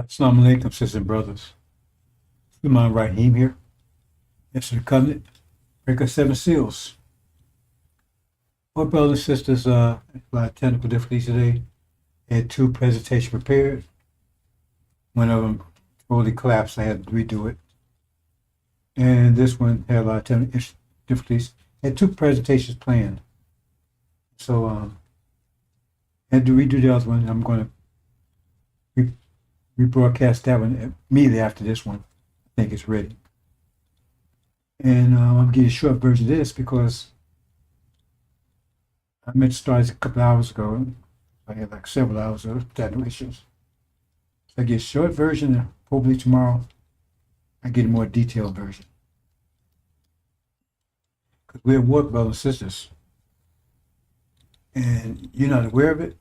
Assalamu alaikum, sisters and brothers. Imam Rahim here. Yesterday covenant. Breaker seven seals. My brothers and sisters, by technical difficulties today, had two presentations prepared. One of them totally collapsed. I had to redo it. And this one had a lot of technical difficulties. Had two presentations planned. So I had to redo the other one. I'm going to rebroadcast that one immediately after this one. I think it's ready. And I'm going to give you a short version of this because I meant to start a couple hours ago. I had like several hours of technical issues. So I get a short version, and hopefully tomorrow I get a more detailed version. Because we're at work, brothers and sisters. And you're not aware of it.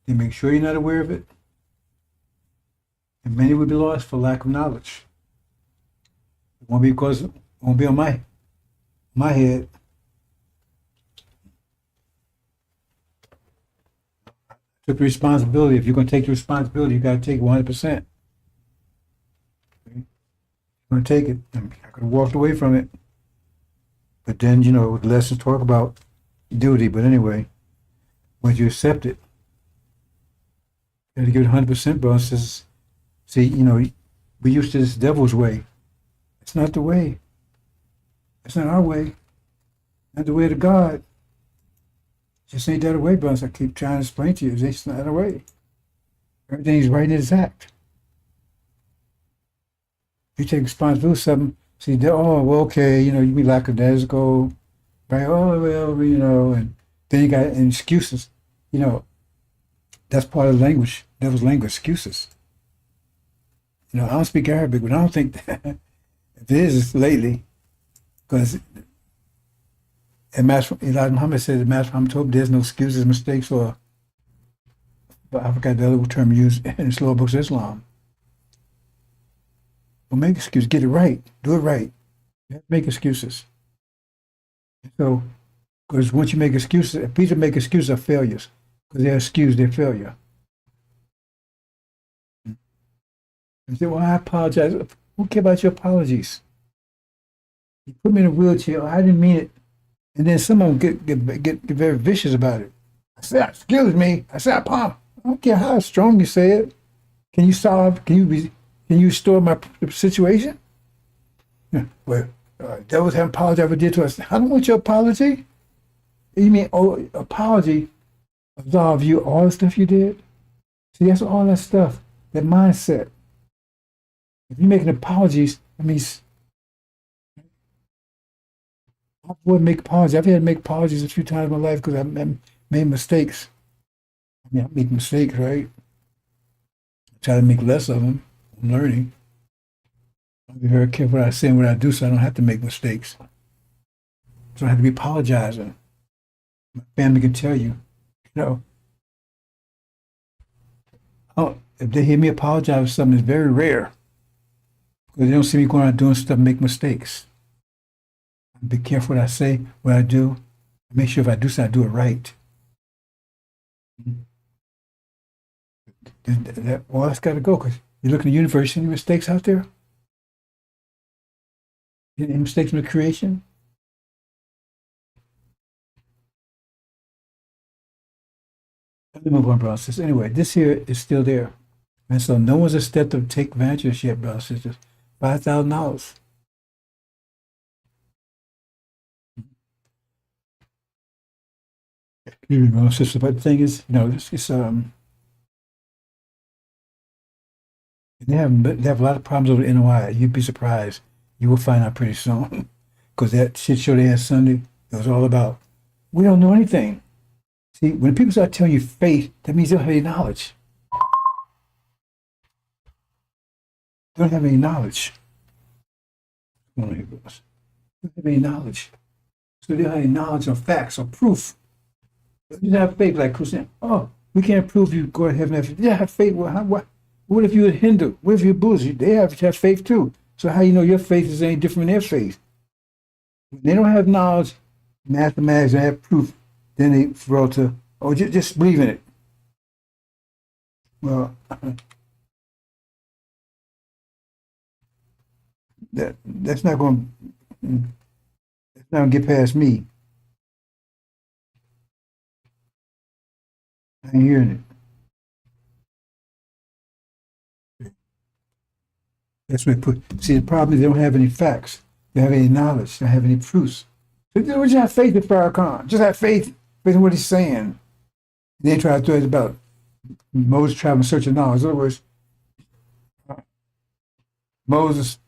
Then make sure you're not aware of it. And many will be lost for lack of knowledge. It won't be because it won't be on my head. Took the responsibility. If you're going to take the responsibility, you got to take 100%. Okay? I'm going to take it. I could have walked away from it. But then, the lessons talk about duty. But anyway, once you accept it, you got to give it 100%, bro. See, we used to this devil's way. It's not the way. It's not our way. Not the way to God. Just ain't that a way, brothers. I keep trying to explain to you. It's not a way. Everything's right and exact. You take responsibility for something. See, okay, you be lackadaisical. Right? And then you got excuses. That's part of the language, devil's language, excuses. I don't speak Arabic, but I don't think that if it is, it's lately, because Elijah Muhammad said the Master Muhammad told him there's no excuses, mistakes, but I forgot the other term used in the slower books of Islam. Well, make excuses, get it right, do it right. You have to make excuses. So, because once you make excuses, people make excuses of failures, because they excuse their failure. And say, well, I apologize. Who cares about your apologies? You put me in a wheelchair. Oh, I didn't mean it. And then some of them get very vicious about it. I said, excuse me. I said, I don't care how strong you say it. Can you restore my situation? Yeah. Well, devils haven't apologized for did to us. I don't want your apology. You mean, apology absolve you all the stuff you did? See, that's all that stuff, that mindset. If you're making apologies, that means I wouldn't make apologies. I've had to make apologies a few times in my life because I made mistakes. I make mistakes, right? I try to make less of them. I'm learning. I'll be very careful what I say and what I do so I don't have to make mistakes. So I have to be apologizing. My family can tell you, if they hear me apologize for something, it's very rare. Because they don't see me going out doing stuff and make mistakes. Be careful what I say, what I do. Make sure if I do something, I do it right. That's got to go because you look in the universe, any mistakes out there? Any mistakes in the creation? Let me move on, brothers and sisters. Anyway, this here is still there. And so no one's a step to take advantage of this yet, brothers and sisters. $5,000. Excuse me, brothers and sisters. But the thing is, they have a lot of problems over the NOI. You'd be surprised. You will find out pretty soon. Because that shit show they had Sunday, it was all about, we don't know anything. See, when people start telling you faith, that means they don't have any knowledge. They don't have any knowledge. They don't have any knowledge. So they don't have any knowledge or facts or proof. You don't have faith like Christian. Oh, we can't prove you go to heaven. They have faith. Well, what if you're a Hindu? What if you're Buddhist? They have faith too. So how you know your faith is any different than their faith? When they don't have knowledge, mathematics, they have proof, then they throw to, just believe in it. Well, that's not going that's not gonna get past me. I ain't hearing it. That's what put. See, the problem is they don't have any facts. They don't have any knowledge. They don't have any proofs. So we just have faith in Farrakhan. Just have faith in what he's saying. And then try to throw it about Moses traveling, searching knowledge. In other words, Moses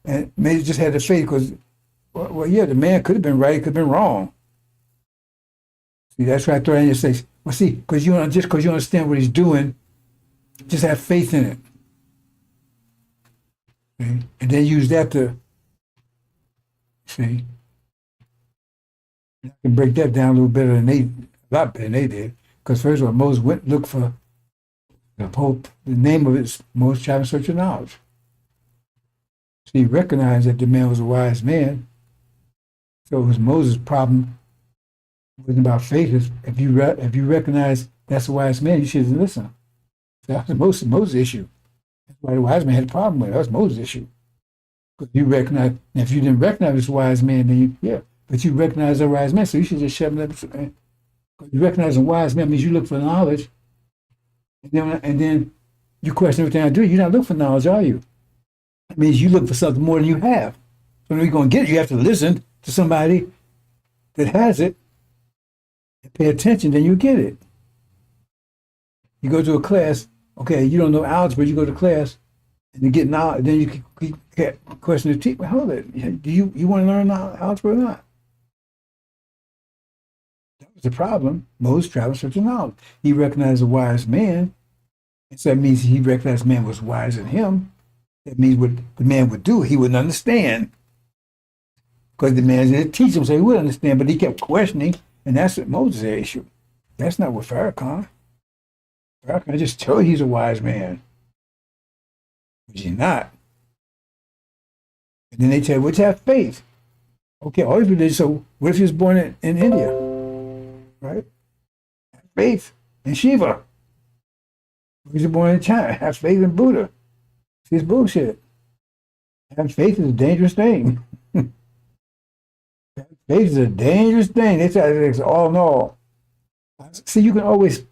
and maybe just had the faith because, well, yeah, the man could have been right, could have been wrong. See, that's right there, and you say, well, see, because you just because you understand what he's doing, just have faith in it, see? And then use that to see. I can break that down a little better than a lot better than they did. Because first of all, Moses went and looked for the name of it is Moses Traveling Search of Knowledge. So he recognized that the man was a wise man. So it was Moses' problem. It wasn't about faith. If you recognize that's a wise man, you shouldn't listen. So that was Moses' issue. That's why the wise man had a problem with it. That was Moses' issue. Because you recognize, and if you didn't recognize this wise man, then but you recognize a wise man, so you should just shut him up. You recognize a wise man means you look for knowledge, and then you question everything I do. You're not looking for knowledge, are you? It means you look for something more than you have. So when you're going to get it, you have to listen to somebody that has it and pay attention, then you get it. You go to a class, okay, you don't know algebra, you go to class, and you get knowledge, then you question the teacher. Hold it. Do you want to learn algebra or not? That was the problem. Moses traveled searching knowledge. He recognized a wise man, and so that means he recognized the man was wiser than him. That means what the man would do, he wouldn't understand. Because the man didn't teach him, so he would understand, but he kept questioning, and that's what Moses' issue. That's not what Farrakhan. Farrakhan just told you he's a wise man. But he's not. And then they tell you, well, have faith. Okay, all you do is, so what if he was born in India? Right? Have faith in Shiva. If he was born in China, have faith in Buddha. It's bullshit. Having faith is a dangerous thing. Faith is a dangerous thing. They say it's all in all. See, you can always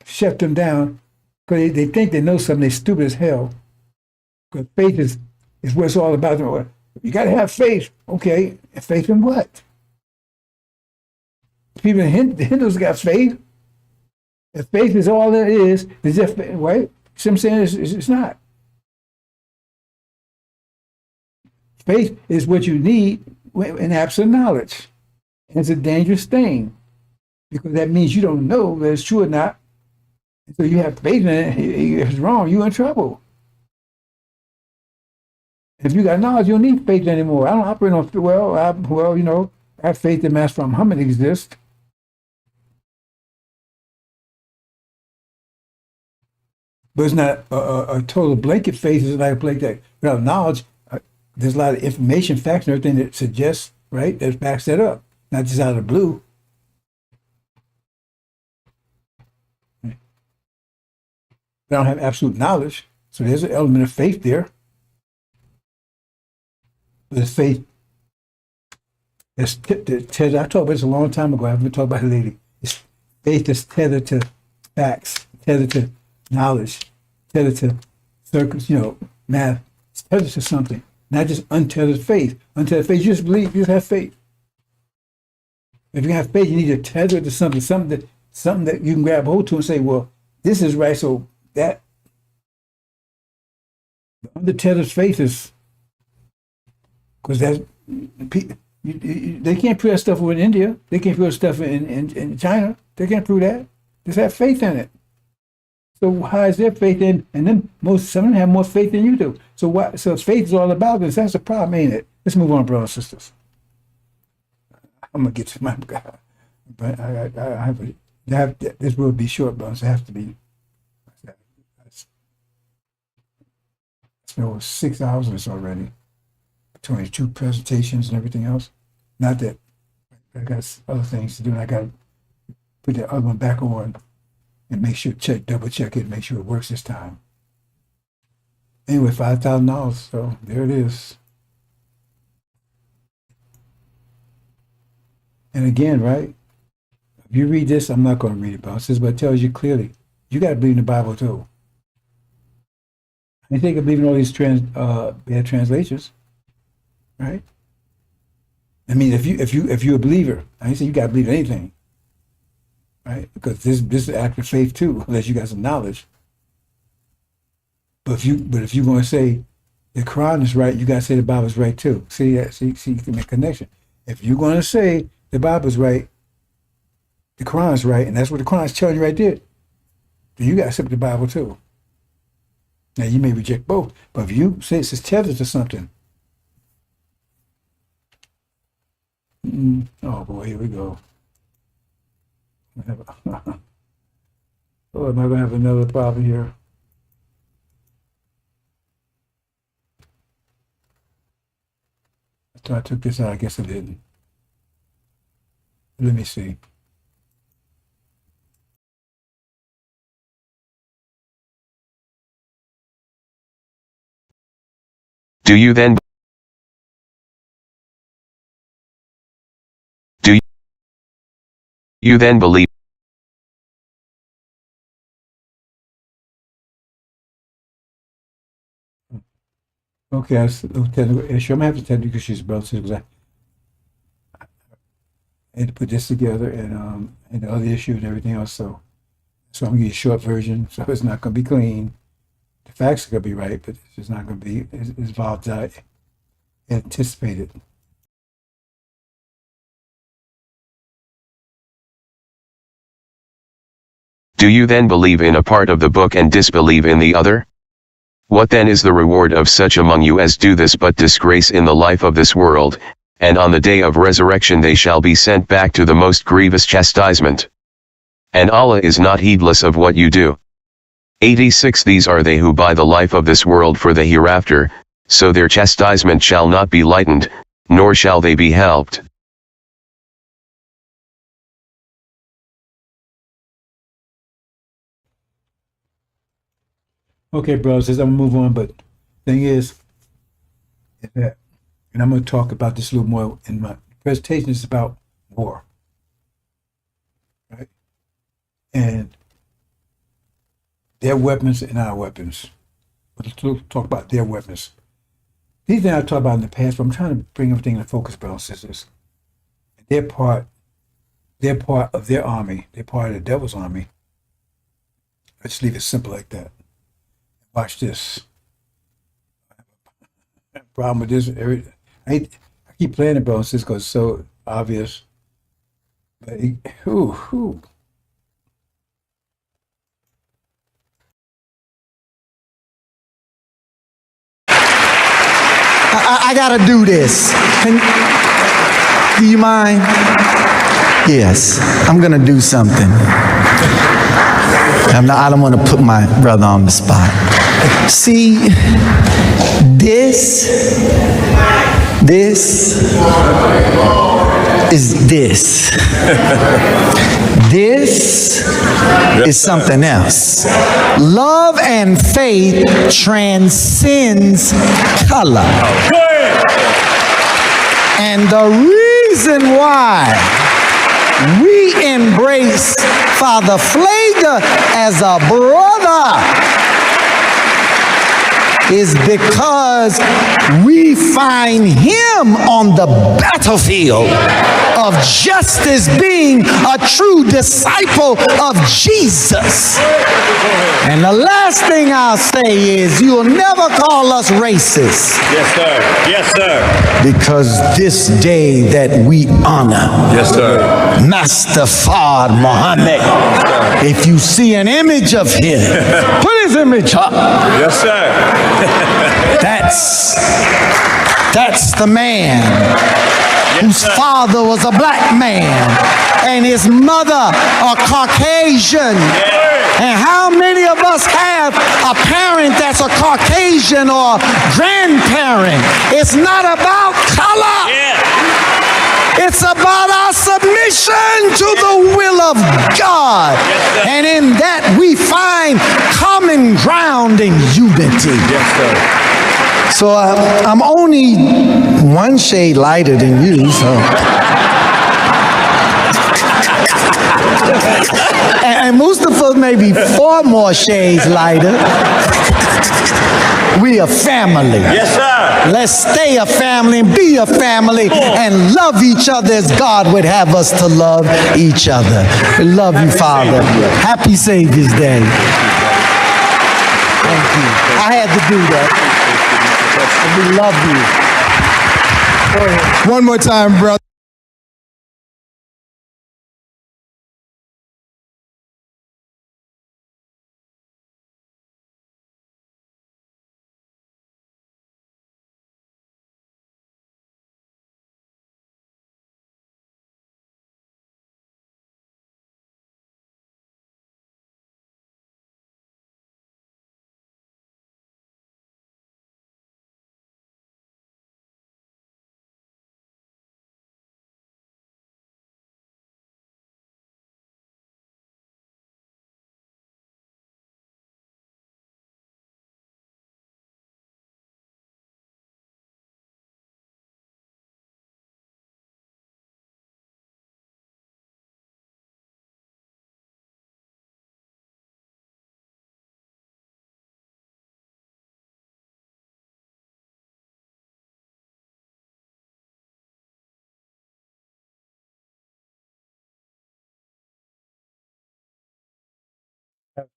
shut them down because they think they know something. They're stupid as hell. Because faith is what it's all about. You got to have faith. Okay, faith in what? People in the Hindus got faith. If faith is all it is just, right? See what I'm saying? It's not. Faith is what you need in absent knowledge. And it's a dangerous thing because that means you don't know whether it's true or not. So you have faith in it. If it's wrong, you're in trouble. If you got knowledge, you don't need faith anymore. I don't operate on, I have faith that Master Muhammad exists. But it's not a total blanket faith. It's like a blanket without knowledge. There's a lot of information, facts, and everything that suggests, right, that backs that up, not just out of the blue. They don't have absolute knowledge, so there's an element of faith there. But it's faith that's tethered. I talked about this a long time ago. I haven't talked about it lately. It's faith that's tethered to facts, tethered to knowledge, tethered to circles, math. It's tethered to something. Not just untethered faith. Untethered faith, you just believe, you just have faith. If you have faith, you need to tether it to something that you can grab hold to and say, well, this is right, so that the untethered faith is, because they can't prove that stuff in India. They can't prove that stuff in China. They can't prove that. Just have faith in it. So how is their faith in? And then some of them have more faith than you do. So what? So faith is all about this. That's the problem, ain't it? Let's move on, brothers and sisters. I'm gonna get to my God, but I have this will be short, brothers. It has to be. It's been over 6 hours or so already, between 2 presentations and everything else. Not that I got other things to do, and I got to put the other one back on. And make sure, double check it, make sure it works this time. Anyway, $5,000. So there it is. And again, right? If you read this, I'm not going to read it, but it tells you clearly, you got to believe in the Bible too. I think of believing all these bad translations, right? I mean, if you're a believer, I ain't saying you got to believe in anything, right? Because this is an act of faith too, unless you got some knowledge. But if you're going to say the Quran is right, you got to say the Bible is right too. See that? See, you can make a connection. If you're going to say the Bible is right, the Quran is right, and that's what the Quran is telling you right there, then you got to accept the Bible too. Now you may reject both, but if you say it's tethered to something, oh boy, here we go. Oh, am I going to have another problem here? I thought I took this out. I guess I didn't. Let me see. Do you then believe? Okay, that's a little technical issue. I'm gonna have to tell you because she's a brother because I had to put this together and the other issue and everything else. So I'm gonna give you a short version. So it's not gonna be clean. The facts are gonna be right, but it's just not gonna be as volatile as anticipated. Do you then believe in a part of the book and disbelieve in the other? What then is the reward of such among you as do this but disgrace in the life of this world, and on the day of resurrection they shall be sent back to the most grievous chastisement. And Allah is not heedless of what you do. 86 These are they who buy the life of this world for the hereafter, so their chastisement shall not be lightened, nor shall they be helped. Okay, brothers, I'm gonna move on, but thing is that, and I'm gonna talk about this a little more in my presentation. Is about war, right? And their weapons and our weapons. But let's talk about their weapons. These things I've talked about in the past, but I'm trying to bring everything into focus, brothers and sisters. They're part of their army. They're part of the devil's army. Let's leave it simple like that. Watch this. Problem with this, I keep playing it, brothers and sisters, because it's so obvious. But I gotta do this. Do you mind? Yes, I'm gonna do something. I don't want to put my brother on the spot. See, this is this. This is something else. Love and faith transcends color. And the reason why we embrace Father Pfleger as a brother is because we find him on the battlefield of justice, being a true disciple of Jesus. And the last thing I'll say is you'll never call us racist. Yes, sir. Yes, sir. Because this day that we honor, Yes, sir. Master Fard Muhammad, if you see an image of him, put his image up. Yes, sir. That's the man whose father was a black man and his mother a Caucasian. And how many of us have a parent that's a Caucasian or grandparent? It's not about color. It's about our submission to the will of God. And in that we find common ground and unity. Yes, sir. So I'm only one shade lighter than you, so And Mustafa may be 4 more shades lighter. We a family. Yes, sir. Let's stay a family and be a family and love each other as God would have us to love each other. We love you, Father. Happy Savior's Day. Thank you. I had to do that. We love you. Go ahead. One more time, brother.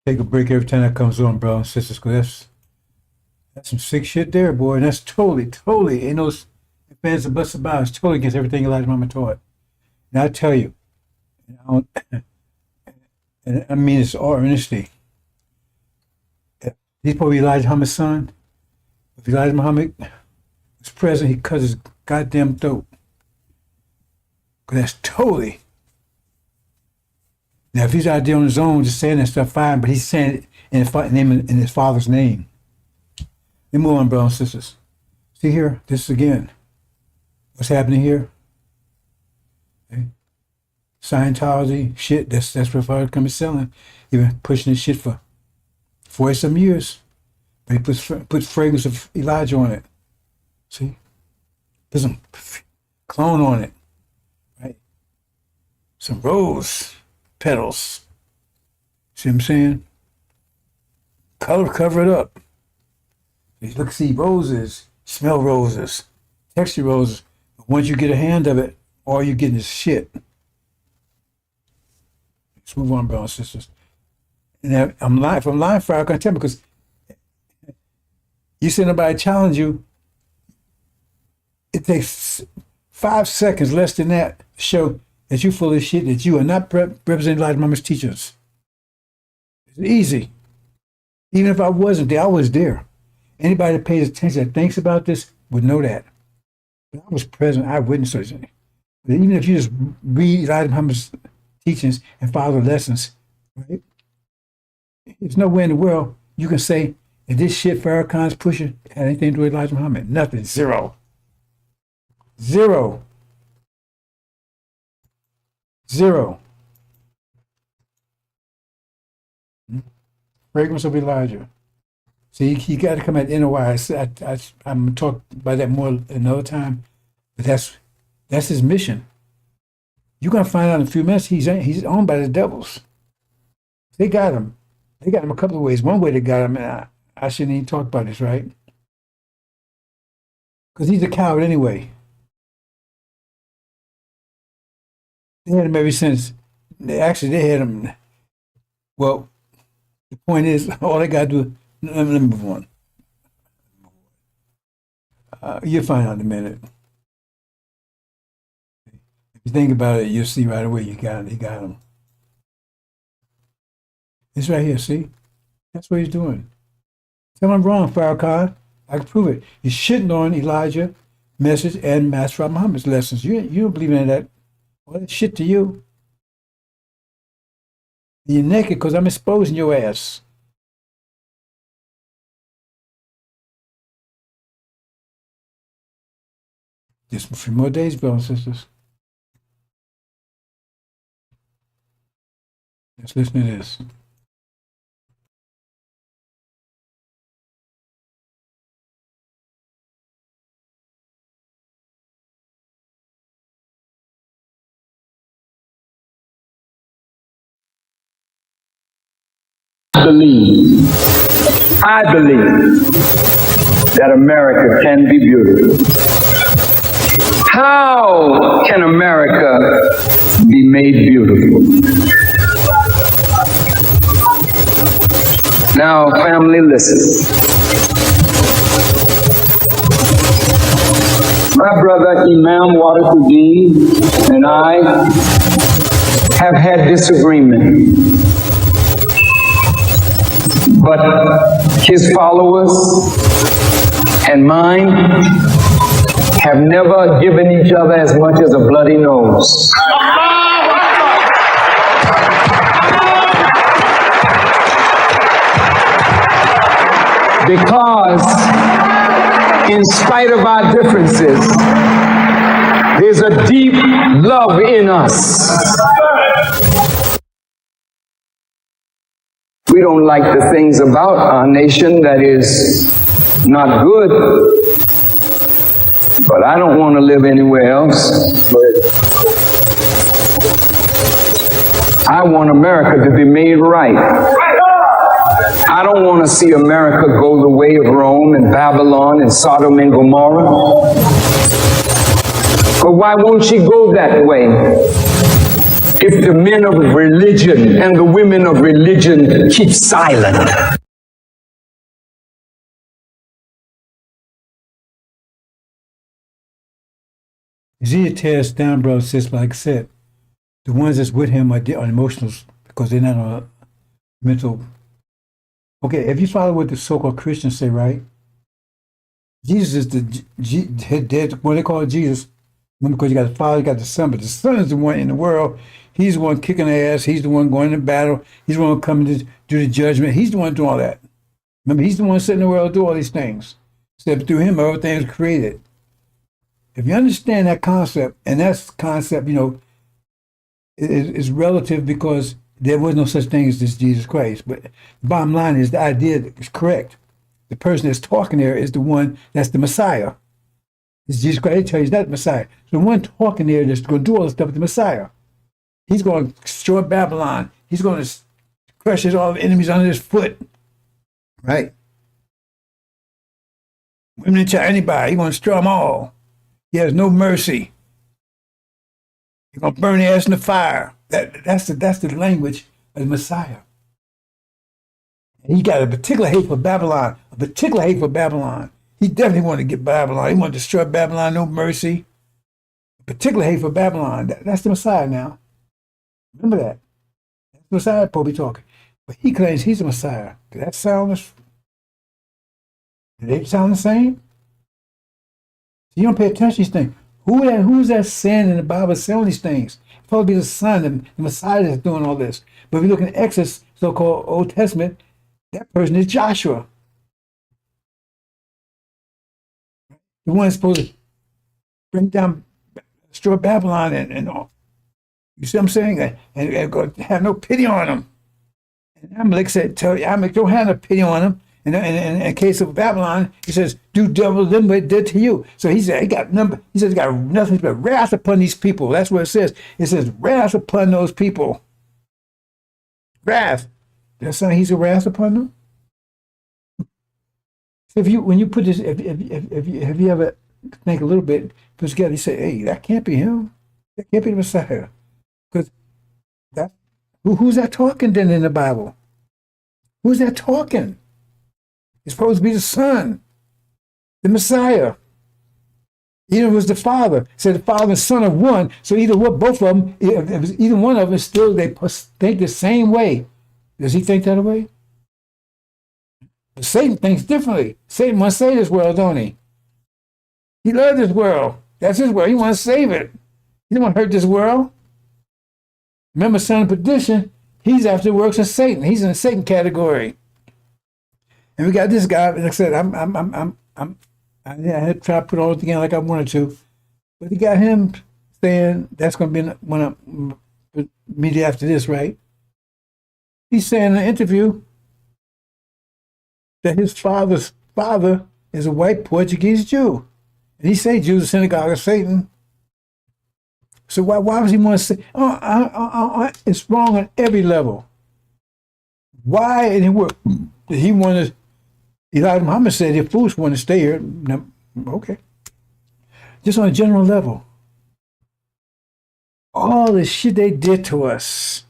Take a break every time that comes on, brothers and sisters, because that's some sick shit there, boy. And that's totally, ain't no fans of bust about. It's totally against everything Elijah Muhammad taught. And I tell you, and I mean this all earnestly, he's probably Elijah Muhammad's son. If Elijah Muhammad was present, he'd cut his goddamn throat. Because that's totally. Now, if he's out there on his own, just saying that stuff, fine, but he's saying it in his father's name. Let me move on, brothers and sisters. See here, this again. What's happening here? Okay. Scientology, shit, that's what Father coming selling. He's been pushing this shit for 40-some years. But he puts fragrance of Elijah on it. See? Put some clone on it. Right? Some rose petals. See what I'm saying? Cover it up. You look, see roses, smell roses, texture roses. But once you get a hand of it, all you're getting is shit. Let's move on, brothers and sisters. And I'm lying for I can't tell because you see nobody challenge you. It takes 5 seconds, less than that, to show that you're full of shit, that you are not representing Elijah Muhammad's teachers. It's easy. Even if I wasn't there, I was there. Anybody that pays attention, that thinks about this, would know that. But I was present, I witnessed it. Even if you just read Elijah Muhammad's teachings and follow the lessons, right? There's nowhere in the world you can say that this shit Farrakhan's pushing had anything to do with Elijah Muhammad. Nothing. Zero. Fragrance of Elijah. See, he got to come at NOI. I'm going to talk about that more another time, but that's his mission. You're going to find out in a few minutes he's owned by the devils. They got him. They got him a couple of ways. One way they got him, and I shouldn't even talk about this, right? Because he's a coward anyway. They had him ever since. They had him. Well, the point is, all they got to do. Let me move on. You'll find out in a minute. If you think about it, you'll see right away. You got him. It's right here. See, that's what he's doing. Tell him I'm wrong, Farrakhan. I can prove it. You're shitting on Elijah, message, and Master Muhammad's lessons. You don't believe in that. All that shit to you. You're naked because I'm exposing your ass. Just a few more days, brothers and sisters. Let's listen to this. I believe that America can be beautiful. How can America be made beautiful? Now, family, listen. My brother Imam Wadafuddin and I have had disagreement, but his followers and mine have never given each other as much as a bloody nose. Because in spite of our differences, there's a deep love in us. We don't like the things about our nation that is not good, but I don't want to live anywhere else. I want America to be made right. I don't want to see America go the way of Rome and Babylon and Sodom and Gomorrah. But why won't she go that way? If the men of religion and the women of religion keep silent. Ezekiel tears down, brother, sis, like I said. The ones that's with him are emotionals because they're not on a mental. Okay, if you follow what the so-called Christians say, right? Jesus is what they call Jesus. Remember, because you got the Father, you got the Son, but the Son is the one in the world. He's the one kicking ass. He's the one going to battle. He's the one coming to do the judgment. He's the one doing all that. Remember, he's the one sitting in the world doing all these things. Except through him, everything is created. If you understand that concept, and that concept, is relative because there was no such thing as this Jesus Christ. But the bottom line is the idea is correct. The person that's talking there is the one that's the Messiah. It's Jesus Christ. They tell you he's not the Messiah. So the one talking there that's going to do all this stuff is the Messiah. He's going to destroy Babylon. He's going to crush all the enemies under his foot. Right? Women and child, anybody. He's going to destroy them all. He has no mercy. He's going to burn their ass in the fire. That's the language of the Messiah. And he got a particular hate for Babylon. A particular hate for Babylon. He definitely wanted to get Babylon. He wanted to destroy Babylon, no mercy. A particular hate for Babylon. That's the Messiah now. Remember that. That's the Messiah probably talking. But he claims he's the Messiah. Does that sound? Do they sound the same? You don't pay attention to these things. Who's that saying in the Bible saying these things? It's supposed to be the Son, the Messiah that's doing all this. But if you look in Exodus, so-called Old Testament, that person is Joshua. The one that's supposed to bring down, destroy Babylon and all. You see what I'm saying? And have no pity on them. And Amalek said, tell you, Amalek, don't have no pity on them. And in case of Babylon, he says, do double them what it did to you. So he said, he got nothing but wrath upon these people. That's what it says. It says wrath upon those people. Wrath. That's not he's a wrath upon them. So when you put this, if you ever think a little bit, put together, you say, hey, that can't be him. That can't be the Messiah. Because who's that talking then in the Bible? Who's that talking? It's supposed to be the Son, the Messiah. Either it was the Father. Said the Father and Son are one. So both of them, either one of them, still they think the same way. Does he think that way? But Satan thinks differently. Satan wants to save this world, don't he? He loves this world. That's his world. He wants to save it. He don't want to hurt this world. Remember, son of perdition, he's after the works of Satan. He's in the Satan category. And we got this guy, like I said, I had to try to put it all together like I wanted to. But he got him saying that's going to be one immediately after this, right? He's saying in the interview that his father's father is a white Portuguese Jew. And he say Jews, the synagogue of Satan. So why does he want to say, it's wrong on every level. Why in the world did he want to? Elijah Muhammad said if fools want to stay here, no, okay. Just on a general level, all the shit they did to us.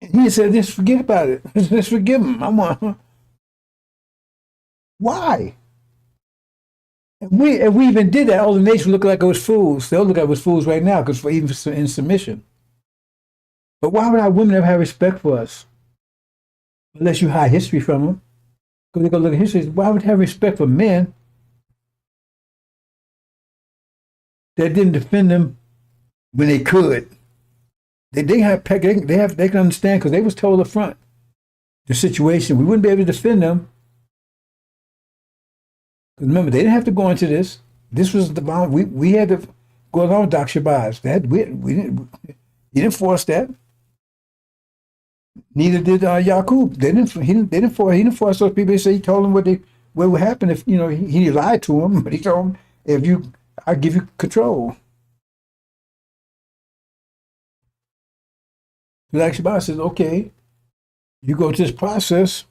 And he said, just forget about it. Let's forgive him. Why? If we even did that, all the nations look like it was fools. They'll look like it was fools right now because even in submission. But why would our women ever have respect for us? Unless you hide history from them. Because they go look at history. Why would they have respect for men that didn't defend them when they could? They can understand because they was told up front the situation. We wouldn't be able to defend them. Because remember, they didn't have to go into this. This was the bond. We had to go along with Dr. Shabazz. He didn't force that. Neither did Yaqub. He didn't force those people. He told them what would happen if he lied to them. But he told them, I give you control. Dr. Shabazz says, okay, you go to this process.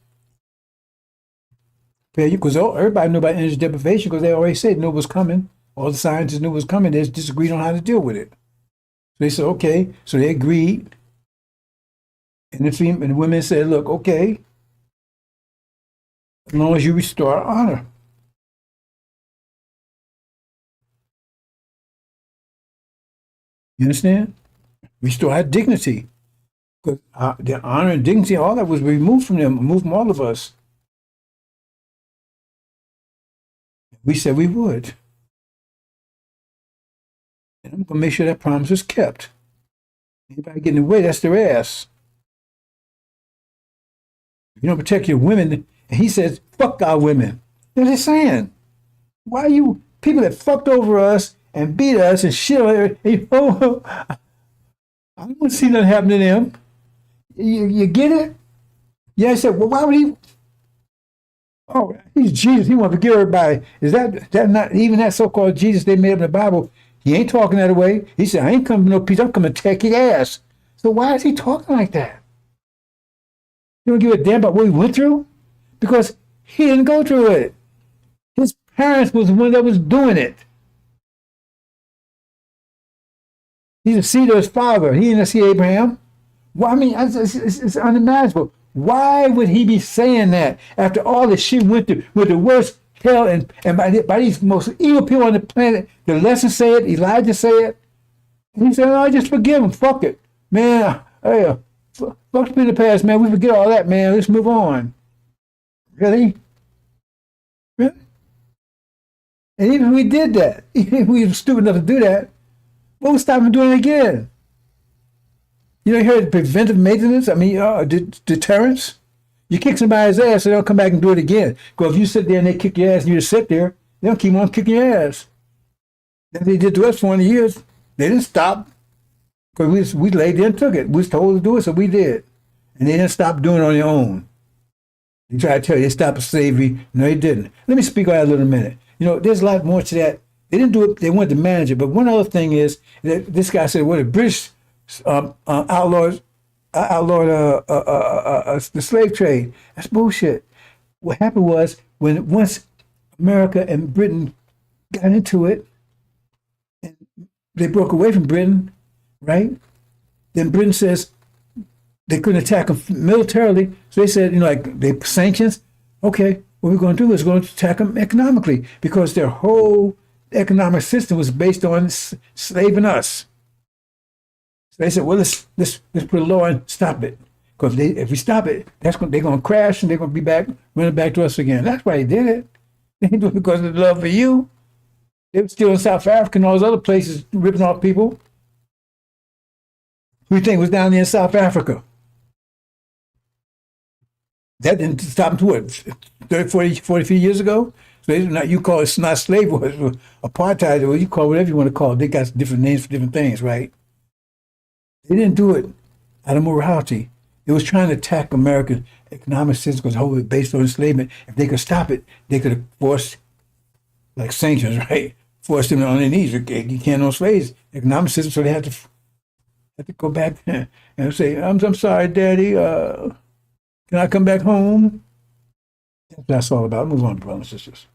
Because everybody knew about energy deprivation because they already said knew it was coming. All the scientists knew it was coming. They just disagreed on how to deal with it. So they said, okay. So they agreed. And the women said, look, okay, as long as you restore our honor. You understand? Restore our dignity. Because their honor and dignity, all that was removed from them, removed from all of us. We said we would. And I'm going to make sure that promise is kept. Anybody get in the way, that's their ass. You don't protect your women. And he says, fuck our women. They're just saying, why are you people that fucked over us and beat us and shit on everything? I don't want to see nothing happen to them. You get it? Yeah, I said, well, why would he? Oh, he's Jesus. He wants to forgive everybody. Is that not even that so-called Jesus they made up in the Bible? He ain't talking that way. He said, I ain't coming for no peace. I'm coming to take your ass. So why is he talking like that? You don't give a damn about what he went through? Because he didn't go through it. His parents was the one that was doing it. He's a seed of his father. He didn't see Abraham. Well, I mean, it's unimaginable. Why would he be saying that after all the shit went through with the worst hell and by these most evil people on the planet? The lesson say it, Elijah say it. And he said, "Oh, just forgive him. Fuck it, man. Hey, fuck's been in the past, man. We forget all that, man. Let's move on." Really? Really? And even if we did that, even if we were stupid enough to do that, what would stop him doing it again? You know, you heard preventive maintenance? I mean, deterrence? You kick somebody's ass, so they'll come back and do it again. Because if you sit there and they kick your ass and you just sit there, they'll keep on kicking your ass. That's what they did to us for 20 years. They didn't stop. Because we laid there and took it. We was told to do it, so we did. And they didn't stop doing it on their own. They try to tell you they stopped slavery. No, they didn't. Let me speak on that a little minute. You know, there's a lot more to that. They didn't do it, they wanted to manage it. But one other thing is that this guy said, well, the British outlawed the slave trade. That's bullshit. What happened was once America and Britain got into it, and they broke away from Britain, right? Then Britain says they couldn't attack them militarily, so they said, like they sanctions. Okay, what we're going to do is we're going to attack them economically because their whole economic system was based on slaving us. So they said, well, let's put a law and stop it. Because if we stop it, they're going to crash and they're going to be running back to us again. That's why they did it. They didn't do it because of the love for you. They were still in South Africa and all those other places ripping off people. Who do you think was down there in South Africa? That didn't stop them to what, 30, 40 few years ago? So you call it not slavery, or apartheid, or you call it whatever you want to call it. They got different names for different things, right? They didn't do it out of morality. It was trying to attack American economic system because whole based on enslavement. If they could stop it, they could have forced, like sanctions, right? Forced them on their knees. You can't own slaves. Economic system, so they had to have to go back and say, I'm sorry, Daddy. Can I come back home? That's all about. Move on, brothers and sisters.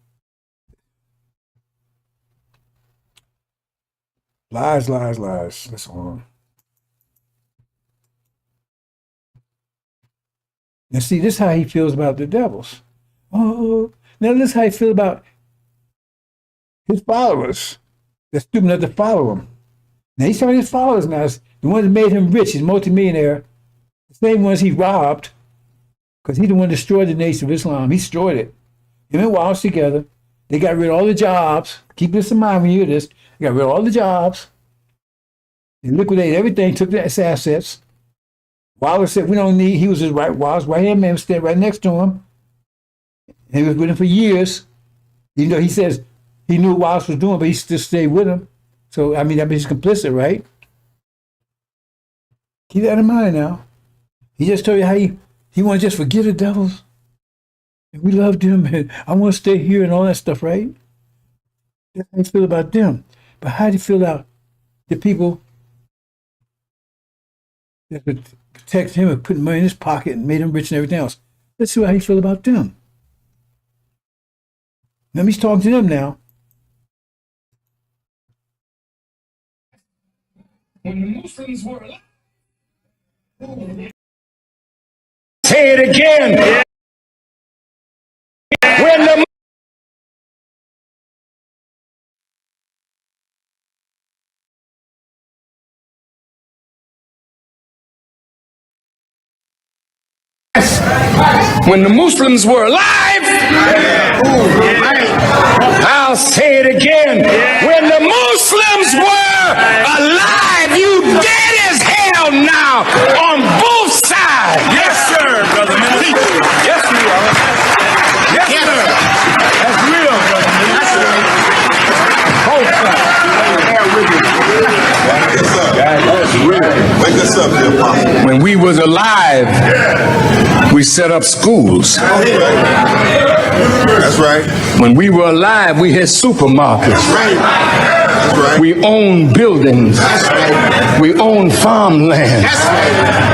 Lies, lies, lies. Let's go on. Now, see, this is how he feels about the devils. Oh, now this is how he feels about his followers. They're stupid enough to follow him. Now, he's telling his followers now, the ones that made him rich, he's a multimillionaire, the same ones he robbed, because he's the one that destroyed the Nation of Islam. He destroyed it. Him and Wallace together. They got rid of all the jobs. Keep this in mind when you hear this. They got rid of all the jobs. They liquidated everything, took his assets. Wallace said, we don't need, he was his Wallace right-hand man, standing right next to him. And he was with him for years. Even though he says he knew what Wallace was doing, but he still stayed with him. So, I mean, that means he's complicit, right? Keep that in mind now. He just told you how he want to just forget the devils. And we loved him, and I want to stay here and all that stuff, right? That's how you feel about them. But how do you feel about the people that would protect him and put money in his pocket and made him rich and everything else? Let's see how you feel about them. Now he's talking to them now. When the Muslims were alive. Say it again. When the Muslims were alive, I'll say it again. When the Muslims were alive, you dead as hell now on both sides. Yes, sir, brother minister. Yes, we are. Yes, sir. That's real, brother minister. Both sides. That's real. Wake us up, dear Apostle. When we was alive, we set up schools. That's right. When we were alive, we had supermarkets. That's right. We owned buildings. We owned farmland.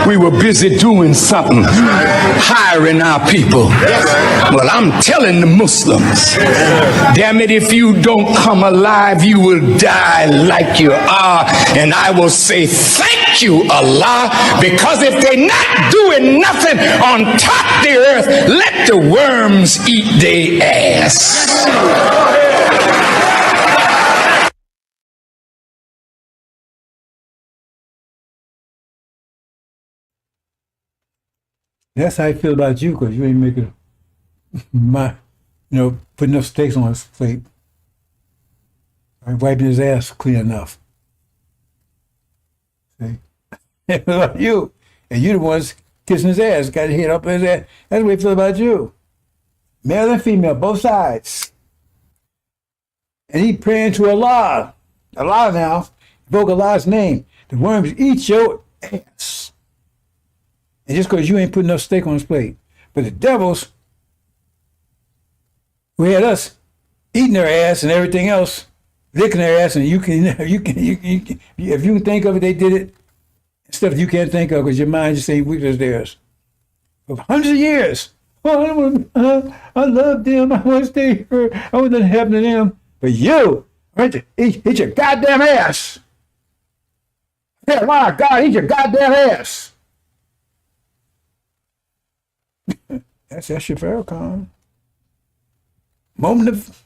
We were busy doing something, hiring our people. Well, I'm telling the Muslims, damn it, if you don't come alive, you will die like you are. And I will say, thank you, Allah, because if they're not doing nothing on top of the earth, let the worms eat their ass. That's how I feel about you, because you ain't making put enough steaks on his plate. Or wiping his ass clean enough. See? What about you? And you the ones kissing his ass, got his head up his ass. That's the way I feel about you. Male and female, both sides. And he praying to Allah. Allah now, invoke Allah's name. The worms eat your ass. And just because you ain't putting enough steak on his plate. But the devils, who had us eating their ass and everything else, licking their ass, and if you can think of it, they did it. Stuff you can't think of because your mind just ain't weak as theirs. For hundreds of years. Oh, I love them. I want to stay here. I want nothing to happen to them. But you, right, eat your goddamn ass. Yeah, my God, eat your goddamn ass. That's your Farrakhan. Moment of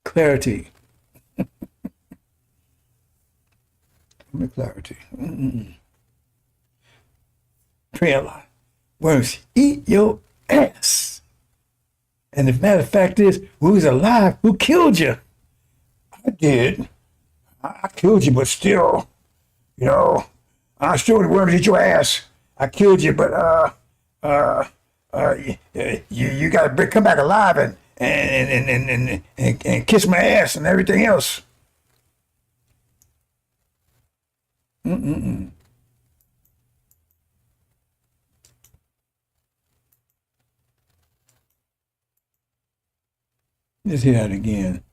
clarity. Moment of clarity. Pray a lot. Worms eat your ass. And the matter of fact is, who's alive? Who killed you? I did. I killed you, but still, I still the worms eat your ass. I killed you, but you gotta come back alive and kiss my ass and everything else. Let's hear that again.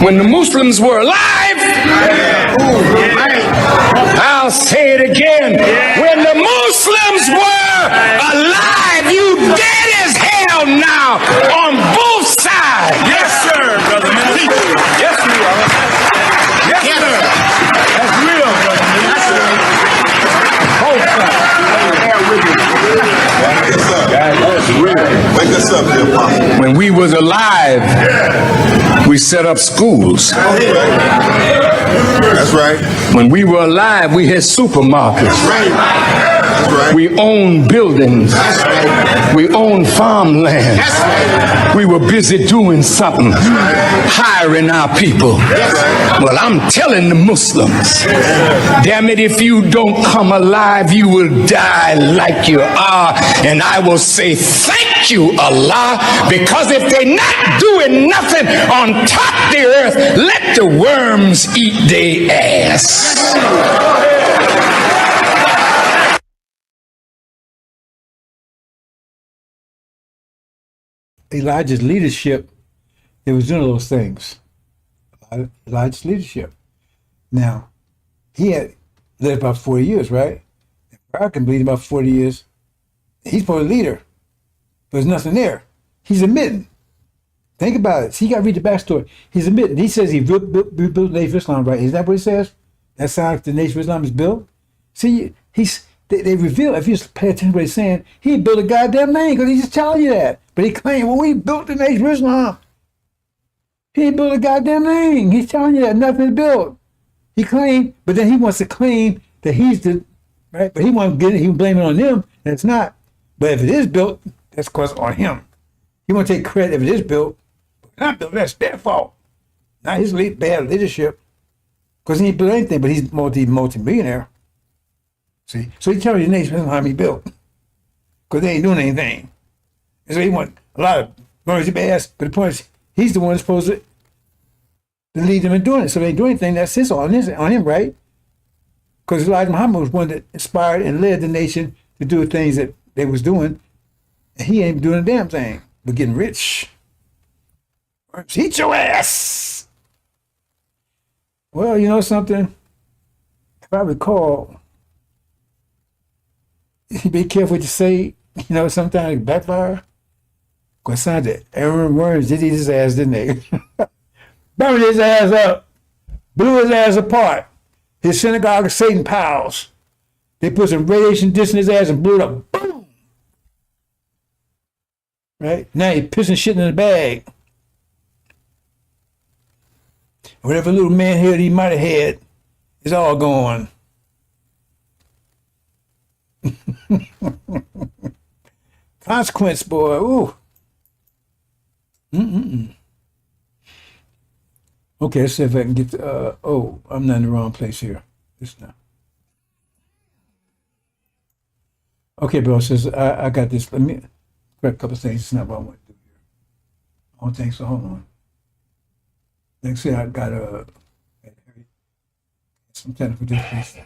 When the Muslims were alive, I'll say it again. When the Muslims were alive, you dead as hell now on both sides. Yes, sir, brother. Yes, we are. Yes, sir. That's real, brother. Both sides. Wake us up here, Apostle. When we was alive, we set up schools. That's right. When we were alive, we had supermarkets. That's right. We owned buildings. We owned farmland. We were busy doing something, hiring our people. Well, I'm telling the Muslims, damn it, if you don't come alive, you will die like you are. And I will say, thank you, Allah, because if they're not doing nothing on top of the earth, let the worms eat their ass. Elijah's leadership, it was doing those things. Elijah's leadership. Now, he had led about 40 years, right? I can believe about 40 years. He's probably a leader, but there's nothing there. He's admitting. Think about it. See, you got to read the backstory. He's admitting. He says he rebuilt the Nation of Islam, right? Is that what he says? That sounds like the Nation of Islam is built? See, they reveal, if you just pay attention to what he's saying, he built a goddamn name because he's just telling you that. But he claimed, well, we built the Nation of Islam. He ain't built a goddamn name. He's telling you that nothing is built. He claimed, but then he wants to claim that he's the, right? But he won't get it. He blame it on them, and it's not. But if it is built, that's because on him. He won't take credit if it is built. But not built, that's their fault. Not his bad leadership. Because he ain't built anything, but he's multi-millionaire. See? So he tells you the Nation of Islam he built. Because they ain't doing anything. And so he want a lot of burns of ass, but the point is, he's the one that's supposed to lead them in doing it. So they ain't doing anything, that's his on him, right? Because Elijah Muhammad was one that inspired and led the nation to do things that they was doing, and he ain't doing a damn thing but getting rich. Eat your ass. Well, you know something? If I recall, be careful what you say. You know, sometimes it backfire. Because sounds that Aaron Worms did eat his ass, didn't they? Burned his ass up. Blew his ass apart. His synagogue of Satan pals. They put some radiation disc in his ass and blew it up. Boom! Right? Now he pissing shit in the bag. Whatever little manhood he might have had is all gone. Consequence, boy. Ooh. Okay, let's see if I can get the, oh, I'm not in the wrong place here. Just now. Okay, bro, says I got this. Let me correct a couple of things. It's not what I want to do here. One thing, so hold on. Like I said, I got some technical difficulties.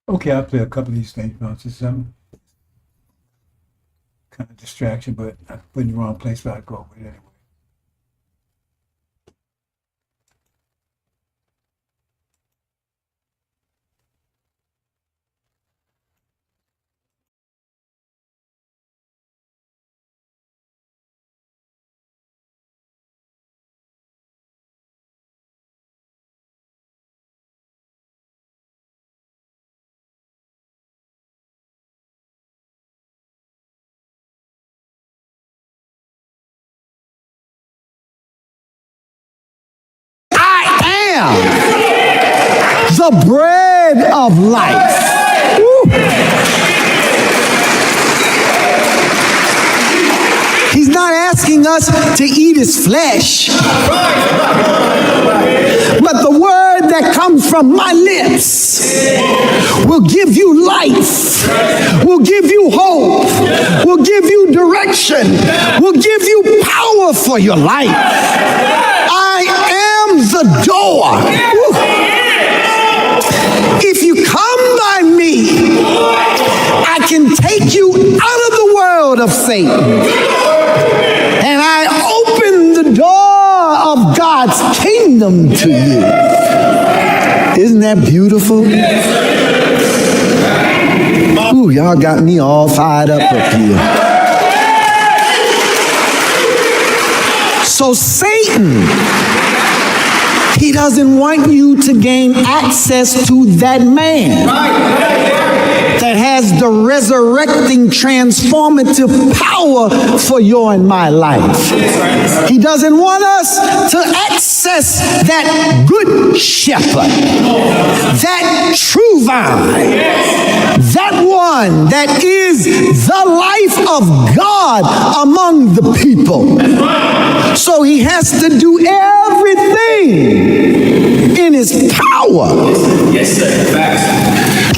Okay, I'll play a couple of these things, but it's some kind of distraction, but I put in the wrong place, but I go with it anyway. The bread of life. Woo. He's not asking us to eat his flesh, but the word that comes from my lips will give you life, will give you hope, will give you direction, will give you power for your life. I am the door. If you come by me, I can take you out of the world of Satan. And I open the door of God's kingdom to you. Isn't that beautiful? Ooh, y'all got me all fired up here. So Satan, he doesn't want you to gain access to that man that has the resurrecting, transformative power for your and my life. He doesn't want us to access that good shepherd, that true vine, that one that is the life of God among the people. So he has to do everything in his power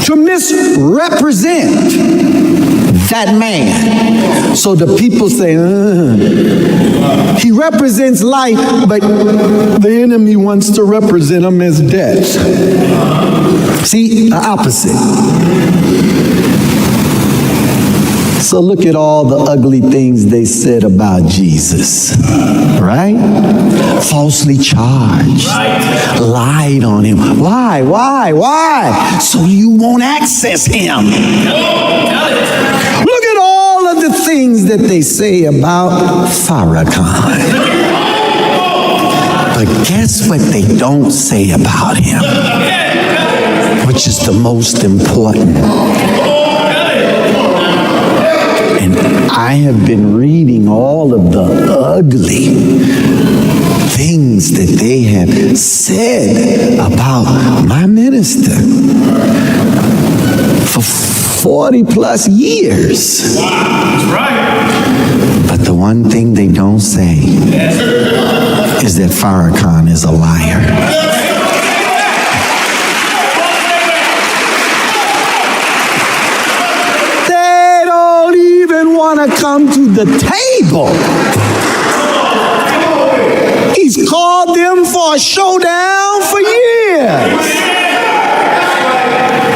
to misrepresent that man. So the people say, he represents life, but the enemy wants to represent him as death. See, the opposite. So look at all the ugly things they said about Jesus, right? Falsely charged, lied on him. Why? So you won't access him. Look at all of the things that they say about Farrakhan. But guess what they don't say about him, which is the most important. And I have been reading all of the ugly things that they have said about my minister for 40 plus years. That's right. But the one thing they don't say is that Farrakhan is a liar. Want to come to the table. He's called them for a showdown for years.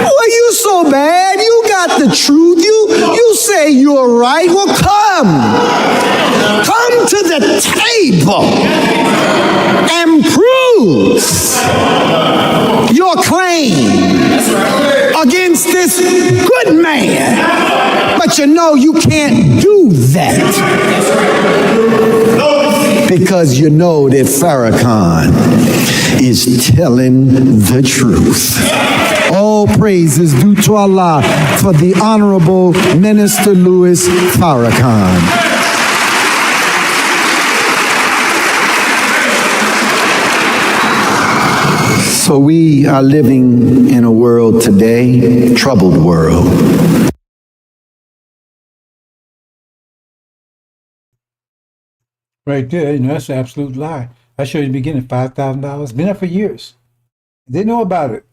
Well, you so bad. You got the truth. You say you're right. Well, come to the table and prove your claim against this good man. But you know you can't do that because you know that Farrakhan is telling the truth. All praise is due to Allah for the Honorable Minister Louis Farrakhan. So we are living in a world today, troubled world. Right there, that's an absolute lie. I showed you the beginning, $5,000. Been there for years. They know about it.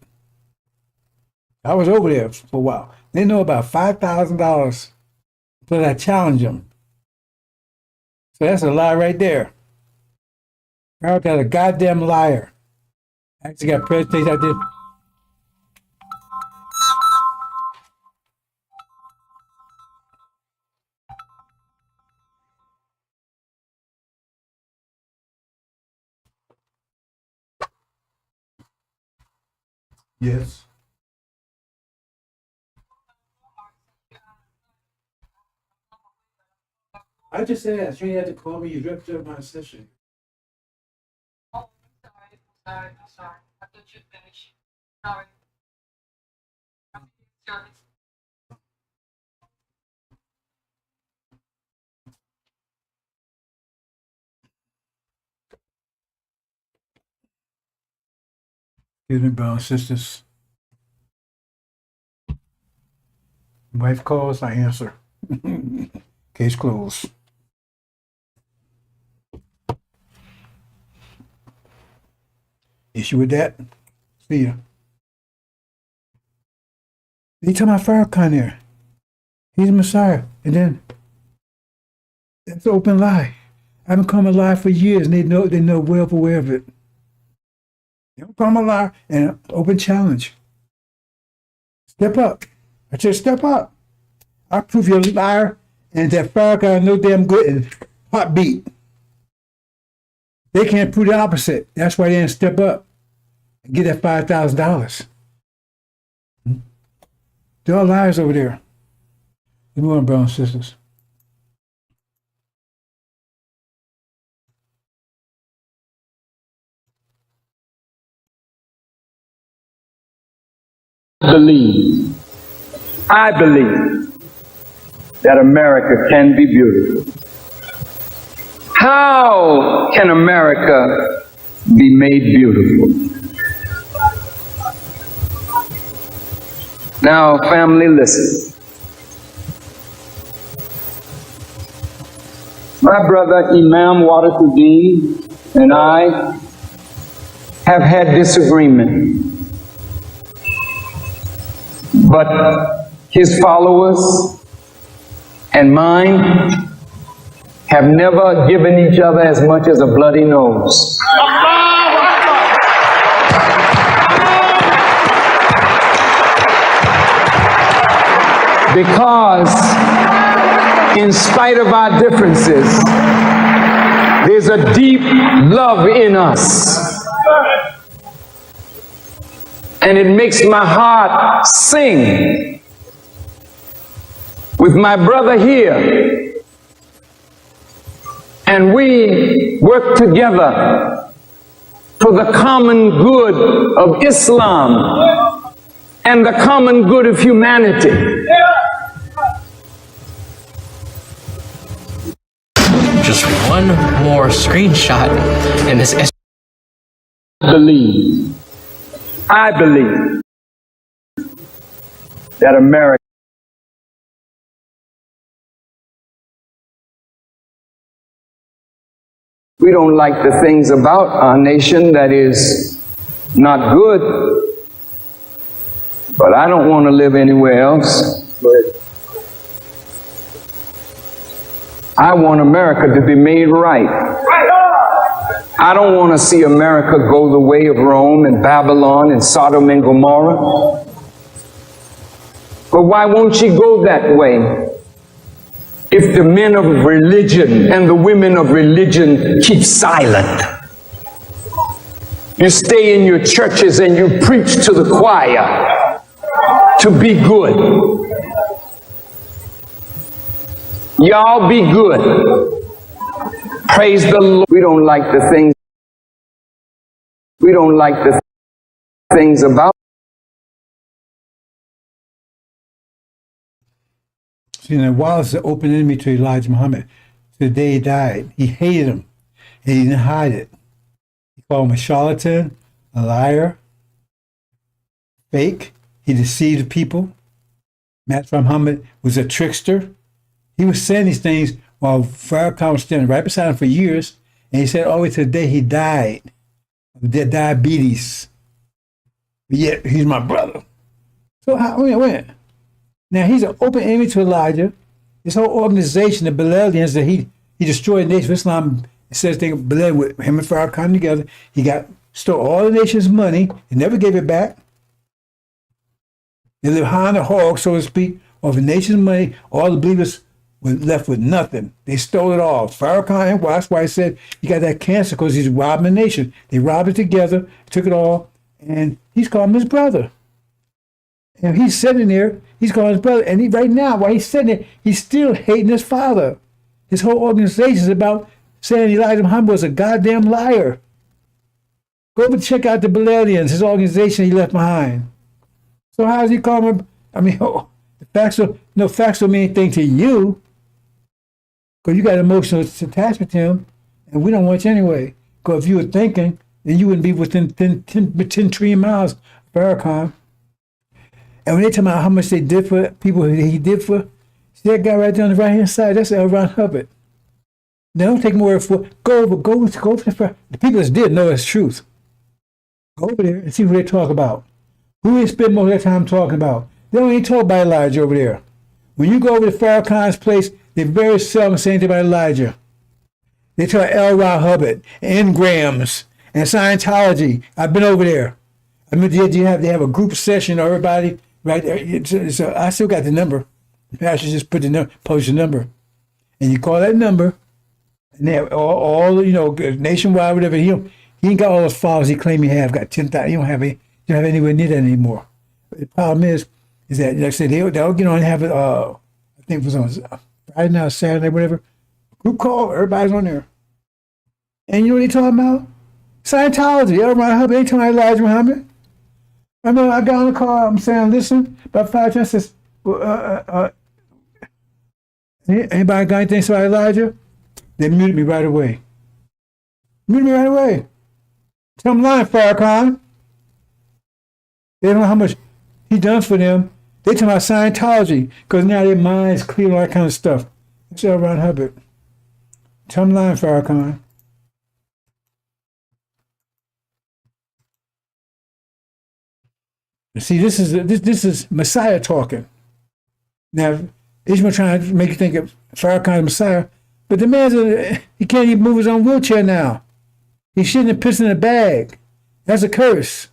I was over there for a while. They know about $5,000, but I challenge them. So that's a lie right there. I got a goddamn liar. I actually got presentation out there. Yes. I just asked. You had to call me. You ripped up my session. Oh, I'm sorry. I thought you finished. Sorry. Service. Excuse me, brown sisters. Wife calls, I answer. Case closed. Issue with that? See ya. They talking about Farrakhan there. He's the Messiah. And then that's an open lie. I've been calling a lie for years, and they know well aware of it. They don't call him a lie and an open challenge. Step up. I said, step up. I'll prove you're a liar and that Farrakhan no damn good and heartbeat. They can't prove the opposite. That's why they didn't step up and get that $5,000. They're all liars over there. Good morning, brothers and sisters. I believe that America can be beautiful. How can America be made beautiful? Now, family, listen. My brother Imam Warakuddin and I have had disagreement. But his followers and mine have never given each other as much as a bloody nose. Because in spite of our differences, there's a deep love in us. And it makes my heart sing with my brother here. And we work together for the common good of Islam and the common good of humanity. Just one more screenshot and this I believe that America we don't like the things about our nation that is not good, but I don't want to live anywhere else. I want America to be made right. I don't want to see America go the way of Rome and Babylon and Sodom and Gomorrah. But why won't she go that way if the men of religion and the women of religion keep silent? You stay in your churches and you preach to the choir to be good. Y'all be good. Praise the Lord. We don't like the things about. See, now Wallace is an open enemy to Elijah Muhammad. The day he died, he hated him, and he didn't hide it. He called him a charlatan, a liar, fake. He deceived people. Matt Muhammad was a trickster. He was saying these things while Farrakhan was standing right beside him for years, and he said all the way to the day he died of diabetes. But yet, he's my brother. So how, wait. Now, he's an open enemy to Elijah. This whole organization, the Bilalians, that he destroyed the nation of Islam, it says they bled with him and Farrakhan together. He stole all the nation's money and never gave it back. They lived high on the hog, so to speak, of the nation's money. All the believers were left with nothing. They stole it all. Farrakhan, well, that's why I said he got that cancer, because he's robbing the nation. They robbed it together, took it all, and he's calling him his brother. And he's sitting there, he's calling his brother, and right now, while he's sitting there, he's still hating his father. His whole organization is about saying Elijah Muhammad was a goddamn liar. Go over and check out the Bilalians, his organization he left behind. So how does he call him? I mean, the facts don't mean anything to you, because you got emotional attachment to him, and we don't want you anyway. Because if you were thinking, then you wouldn't be within 10 trillion miles of Farrakhan. And when they talk about how much they did for people he did for, see that guy right there on the right-hand side? That's L. Ron Hubbard. Now, don't take my word for it. Go over the people that did know it's truth. Go over there and see who they talk about. Who they spend most of their time talking about. They don't even talk about Elijah over there. When you go over to Farrakhan's place, they very seldom say anything about Elijah. They talk L. Ron Hubbard, Engrams, and Scientology. I've been over there. I mean, they have a group session, everybody, right there. So I still got the number. I should just put the number, post the number. And you call that number, and they have all nationwide, whatever. He ain't got all those followers he claimed he have. Got 10,000. He don't have anywhere near that anymore. But the problem is that, like I said, they'll get on and have it, I think it was on Friday night, Saturday, whatever. Group call, everybody's on there. And you know what they talking about? Scientology. L. Ron Hubbard ain't talking about Elijah Muhammad. I remember I got on the car, I'm saying, listen, about 5 times, says, anybody got anything about Elijah? They muted me right away. Muted me right away. Tell them lying, Farrakhan. They don't know how much he done for them. They talking about Scientology, because now their minds clear, all that kind of stuff. That's L. Ron Hubbard. Tell them lying, Farrakhan. See, this is Messiah talking. Now, Ishmael trying to make you think of Farrakhan Messiah, but the man's he can't even move his own wheelchair now. He's shitting and pissing in a bag. That's a curse.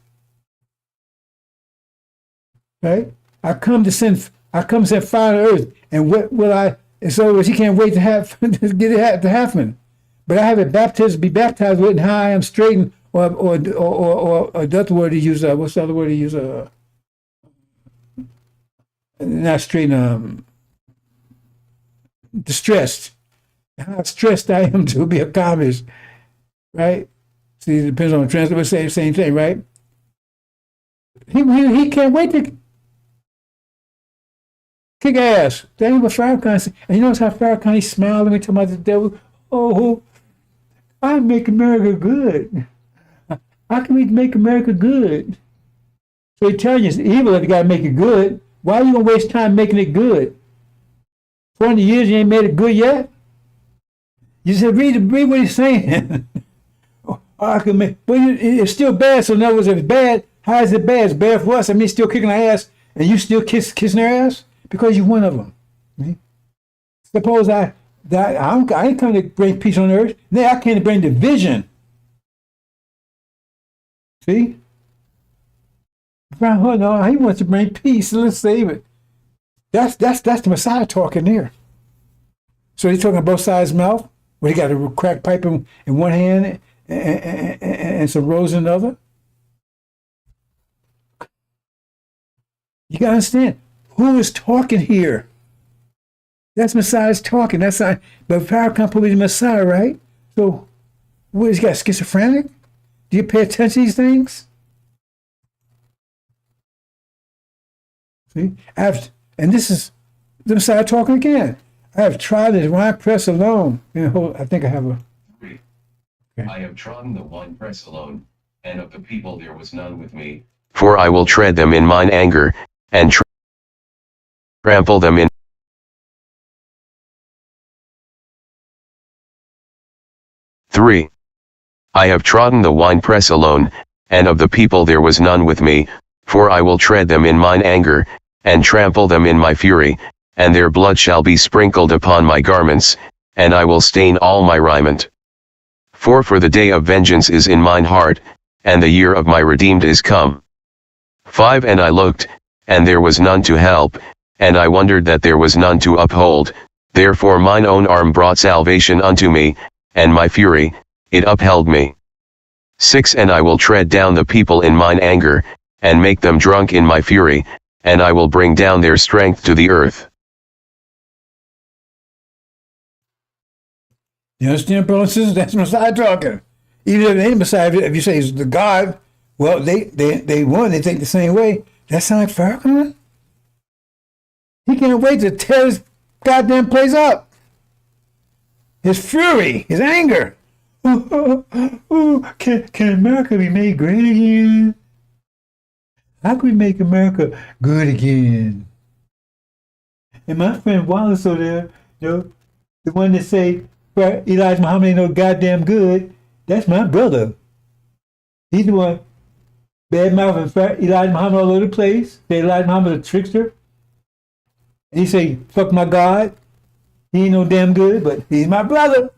Right? I come to send fire on earth, and what will I? And so he can't wait to have to get it to happen. But I have it be baptized with, and how I am straightened, or the other word he used. What's the other word he used? Not straightened. Distressed. How stressed I am to be accomplished. Right? See, it depends on the translation, but same thing, right? He can't wait to kick ass. That ain't what Farrakhan said. And you notice how Farrakhan, he smiled at me, talking about the devil. Oh, I make America good. How can we make America good? So he tells you it's evil that you got to make it good. Why are you going to waste time making it good? 400 years, you ain't made it good yet? You said, read what he's saying. I can make, but it's still bad. So in other words, if it's bad, how is it bad? It's bad for us. I mean, it's still kicking our ass, and you still kissing their ass because you're one of them. Right? Suppose I ain't coming to bring peace on earth. Now I came to bring division. See? No, he wants to bring peace. Let's save it. That's the Messiah talking there. So he's talking both sides of his mouth, where he got a crack pipe in one hand and some rose in the other. You gotta understand who is talking here. That's Messiah's talking. That's not, but Farrakhan put the Messiah, right? So, what, is he got schizophrenic? Do you pay attention to these things? See, and this is the Messiah talking again. I have tried this wine press alone. I think I have a. Okay. I have trodden the wine press alone, and of the people there was none with me. For I will tread them in mine anger, and trample them in. 3. I have trodden the winepress alone, and of the people there was none with me, for I will tread them in mine anger, and trample them in my fury, and their blood shall be sprinkled upon my garments, and I will stain all my raiment. For the day of vengeance is in mine heart, and the year of my redeemed is come. 5. And I looked, and there was none to help, and I wondered that there was none to uphold, therefore mine own arm brought salvation unto me, and my fury, it upheld me. 6. And I will tread down the people in mine anger, and make them drunk in my fury, and I will bring down their strength to the earth. You understand, brothers and sisters? That's Messiah talking. Even if it ain't Messiah, if you say it's the God, well, they think the same way. That sound like Farrakhan? He can't wait to tear his goddamn place up. His fury, his anger. Can America be made great again? How can we make America good again? And my friend Wallace over there, the one that say, well, Elijah Muhammad ain't no goddamn good, that's my brother. He's the one Bad mouth, in fact, Elijah Muhammad all over the place. Say Elijah Muhammad a trickster. And he say, fuck my God. He ain't no damn good, but he's my brother.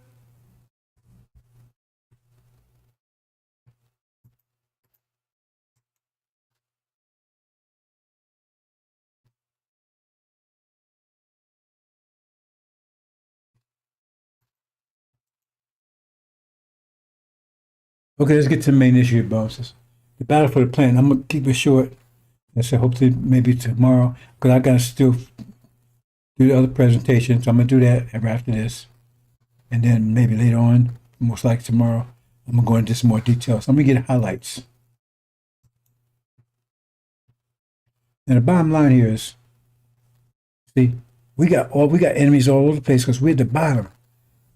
Okay, let's get to the main issue, bosses. The battle for the planet. I'm gonna keep it short. I said hopefully maybe tomorrow, because I gotta still do the other presentation. So I'm gonna do that ever after this, and then maybe later on, most likely tomorrow, I'm gonna go into some more details. So I'm gonna get highlights. And the bottom line here is, see, we got enemies all over the place because we're at the bottom.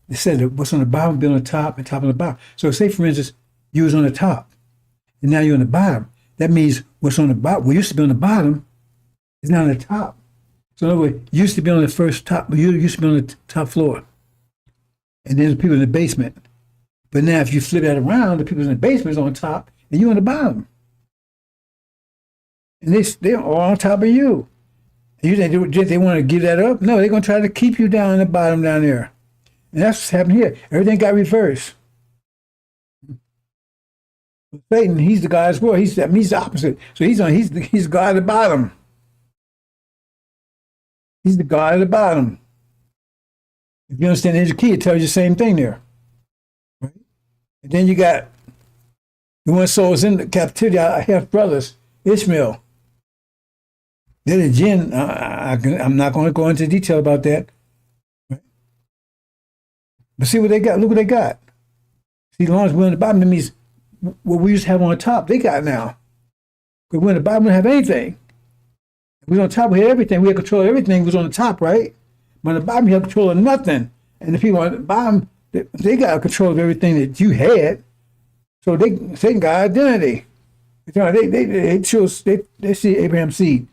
They said that what's on the bottom will be on the top and top on the bottom. So say for instance, you was on the top and now you're on the bottom. That means what's on the bottom, what used to be on the bottom is now on the top. So in other words, you used to be on the first top, but you used to be on the top floor. And then the people in the basement. But now if you flip that around, the people in the basement is on top and you're on the bottom. And they're all on top of you. You think they want to give that up? No, they're going to try to keep you down in the bottom down there. And that's what's happening here. Everything got reversed. Satan, he's the guy as well. He's the opposite. So he's the guy at the bottom. He's the guy at the bottom. If you understand the key, it tells you the same thing there. Right? And then you got the one soul is in the captivity. I have brothers, Ishmael. They're the jinn. I'm not going to go into detail about that. Right? But see what they got. Look what they got. See, as long as we're on the bottom, that means what we used to have on the top, they got now. Because we're on the bottom, we don't have anything. If we was on top, we had everything. We had control of everything. We was on the top, right? But on the bottom, you have control of nothing. And the people on the bottom, they got control of everything that you had. So Satan got identity. They see Abraham's seed.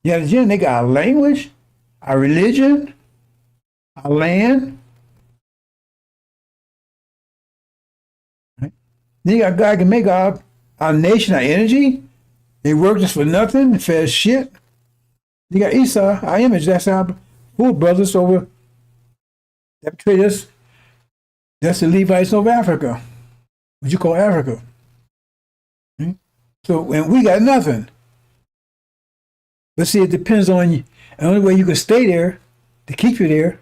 Yeah, the jinn, they got a language, a religion, a land. Right? Then you got God can make our nation, our energy. They work just for nothing, fed shit. You got Esau, our image. That's our full brothers over that betrayed us. That's the Levites of Africa. What you call Africa. Right? So, and we got nothing. But see, it depends on you. The only way you can stay there, to keep you there,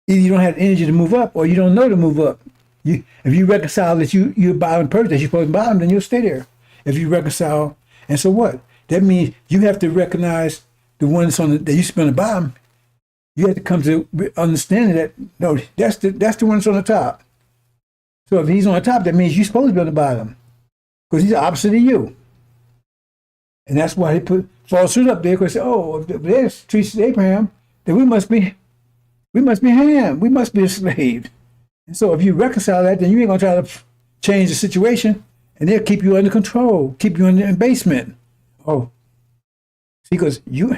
either you don't have energy to move up or you don't know to move up. If you reconcile that you're bottom person, that you're supposed to bottom, then you'll stay there. If you reconcile, and so what? That means you have to recognize the ones that used to be on the bottom. You have to come to understanding that, no, that's the one that's on the top. So if he's on the top, that means you're supposed to be on the bottom. Because he's the opposite of you. And that's why they put falsehood up there, because if there's treats Abraham, then we must be Ham. We must be enslaved. And so if you reconcile that, then you ain't gonna try to change the situation, and they'll keep you under control, keep you in the basement. Oh, see, because you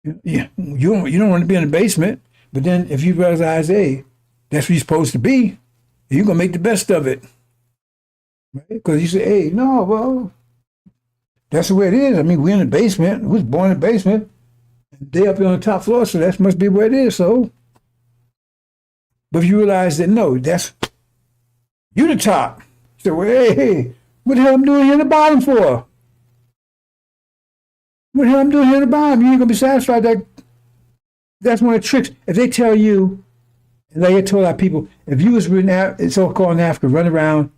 don't want to be in the basement, but then if you realize, hey, that's where you're supposed to be, you're gonna make the best of it. Right? Because you say, hey, no, well, that's the way it is. I mean, we're in the basement. We was born in the basement. They up here on the top floor, so that must be where it is. So, but if you realize that no, that's you the top. You say, well, hey, what the hell I'm doing here in the bottom for? What the hell I'm doing here in the bottom? You ain't gonna be satisfied. That's one of the tricks. If they tell you, and they told our people, if you was so-called in Africa, run around,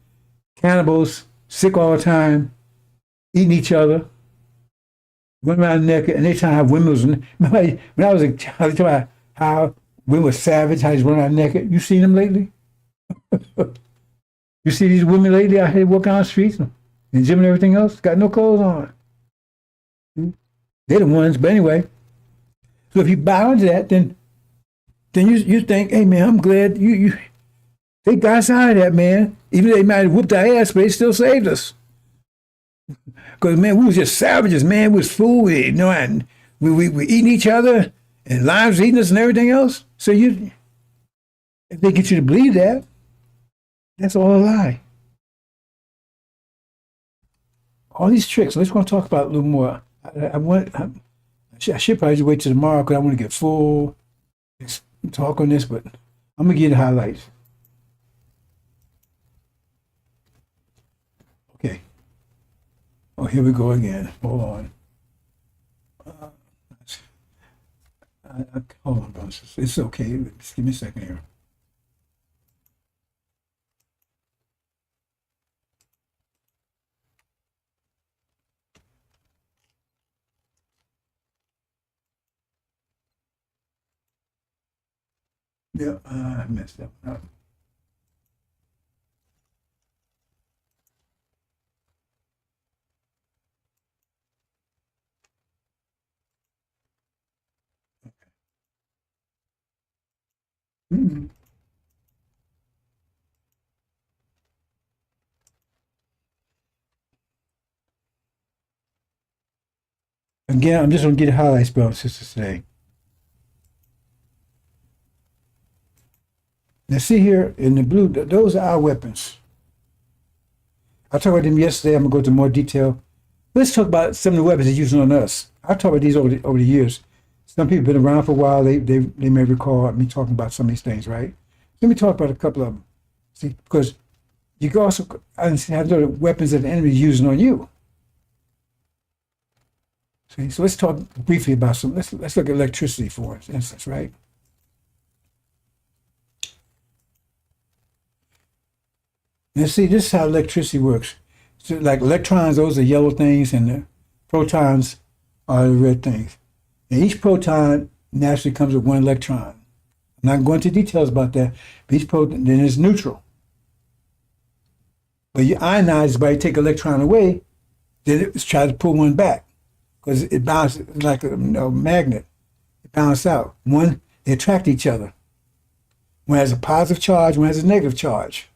cannibals, sick all the time, eating each other, running around naked, and they tell how women was. When I was a child, they told me how women were savage, how they run around naked. You seen them lately? You see these women lately out here walking on the streets, in gym and everything else, got no clothes on. They're the ones, but anyway. So if you bow into that, then you think, hey man, I'm glad they got us out of that, man. Even though they might have whooped our ass, but they still saved us. Because man, we was just savages, man. We was food, and we eating each other, and lions eating us and everything else. So if they get you to believe that, that's all a lie. all these tricks. Let's want to talk about a little more. I should probably just wait till tomorrow because I want to get full talk on this, but I'm gonna give you the highlights. Okay. Oh, here we go again. Hold on. Hold on, brothers. It's okay. Just give me a second here. Yeah, I messed that one up. Mhm. Again, I'm just gonna get the highlights, brothers and sisters, today. Now, see here in the blue, those are our weapons. I talked about them yesterday. I'm gonna go into more detail. Let's talk about some of the weapons they're using on us. I talked about these over the years. Some people have been around for a while. They may recall me talking about some of these things, right? Let me talk about a couple of them. See, because you can also have the weapons that the enemy is using on you. See, so let's talk briefly about some. Let's look at electricity for instance, right? Now, see, this is how electricity works. So, like electrons, those are yellow things, and the protons are the red things. And each proton naturally comes with one electron. I'm not going into details about that, but each proton then is neutral. But you ionize by you take an electron away, then it's try to pull one back because it bounces like a magnet. It bounces out. One, they attract each other. One has a positive charge, one has a negative charge.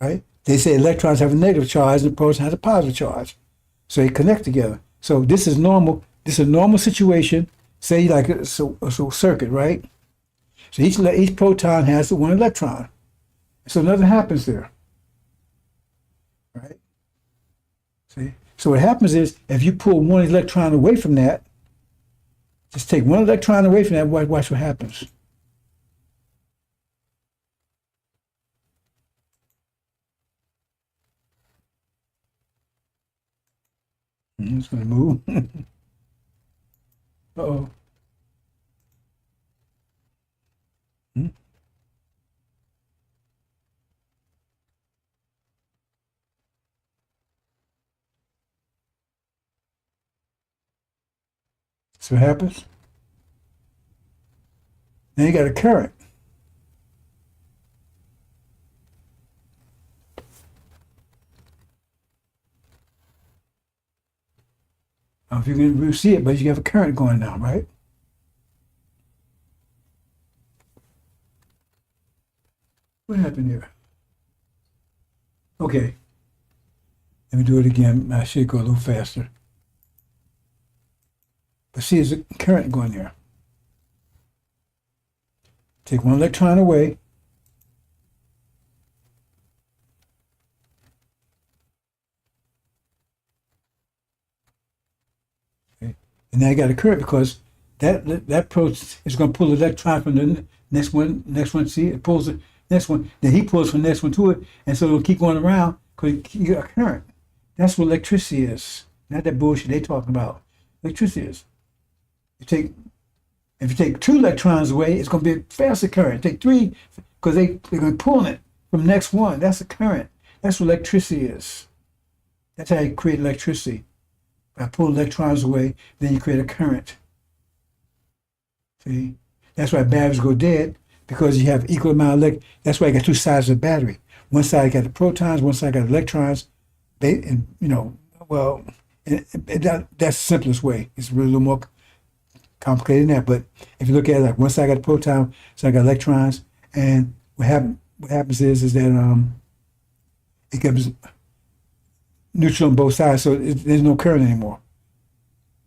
Right? They say electrons have a negative charge and the proton has a positive charge. So they connect together. So this is normal. This is a normal situation. Say like a circuit, right? So each proton has one electron. So nothing happens there. Right? See? So what happens is if you pull one electron away from that, just take one electron away from that, watch what happens. It's going to move. Uh-oh. Hmm? So what happens? Now you got a current. I don't know if you can really see it, but you have a current going now, right? What happened here? Okay. Let me do it again. I should go a little faster. But see, there's a current going there. Take one electron away. Okay. And now you got a current because that proton is going to pull the electron from the next one. See, it pulls the next one. Then he pulls from the next one to it, and so it'll keep going around because you got a current. That's what electricity is. Not that bullshit they talking about. Electricity is. If you take two electrons away, it's going to be a faster current. Take three because they're going to pull it from the next one. That's a current. That's what electricity is. That's how you create electricity. By pulling electrons away, then you create a current. See? That's why batteries go dead, because you have equal amount of that's why you got two sides of the battery. One side got the protons, one side got electrons. That's the simplest way. It's really a little more complicated than that. But if you look at it, like one side got the proton, side got electrons, and what happens is that it gives neutral on both sides, so there's no current anymore.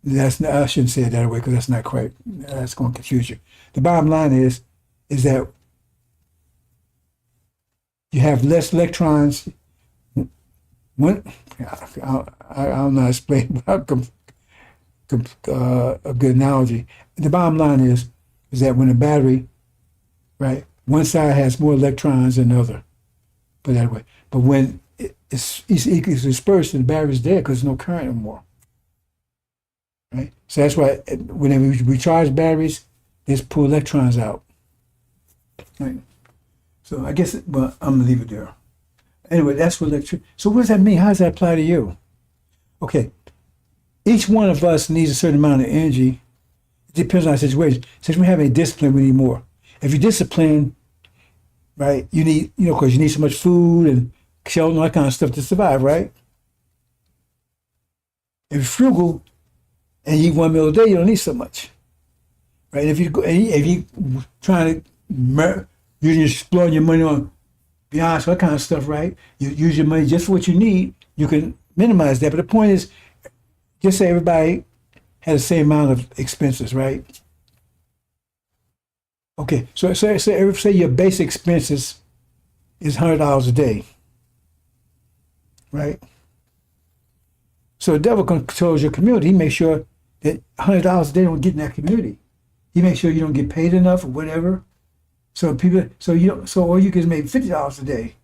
I shouldn't say it that way because that's not quite. That's going to confuse you. The bottom line is that you have less electrons One, I don't know how to explain, but a good analogy. The bottom line is that when a battery, right, one side has more electrons than the other, put it that way. But when it's dispersed and the battery's dead because there's no current anymore, right? So that's why whenever we recharge batteries, they just pull electrons out, right? So I guess, well, I'm gonna leave it there. Anyway, that's what electric. So what does that mean? How does that apply to you? Okay, each one of us needs a certain amount of energy. It depends on our situation. Since we have any discipline, we need more. If you're disciplined, right, you need, because you need so much food and shelter and all that kind of stuff to survive, right? If you're frugal and you eat one meal a day, you don't need so much, right? If you trying to you're exploring your money on beyond that kind of stuff, right? You use your money just for what you need. You can minimize that, but the point is, just say everybody has the same amount of expenses, right? Okay, so say your basic expenses is $100 a day, right? So the devil controls your community. He makes sure that $100 a day don't get in that community. He makes sure you don't get paid enough or whatever. So all you get is maybe $50 a day.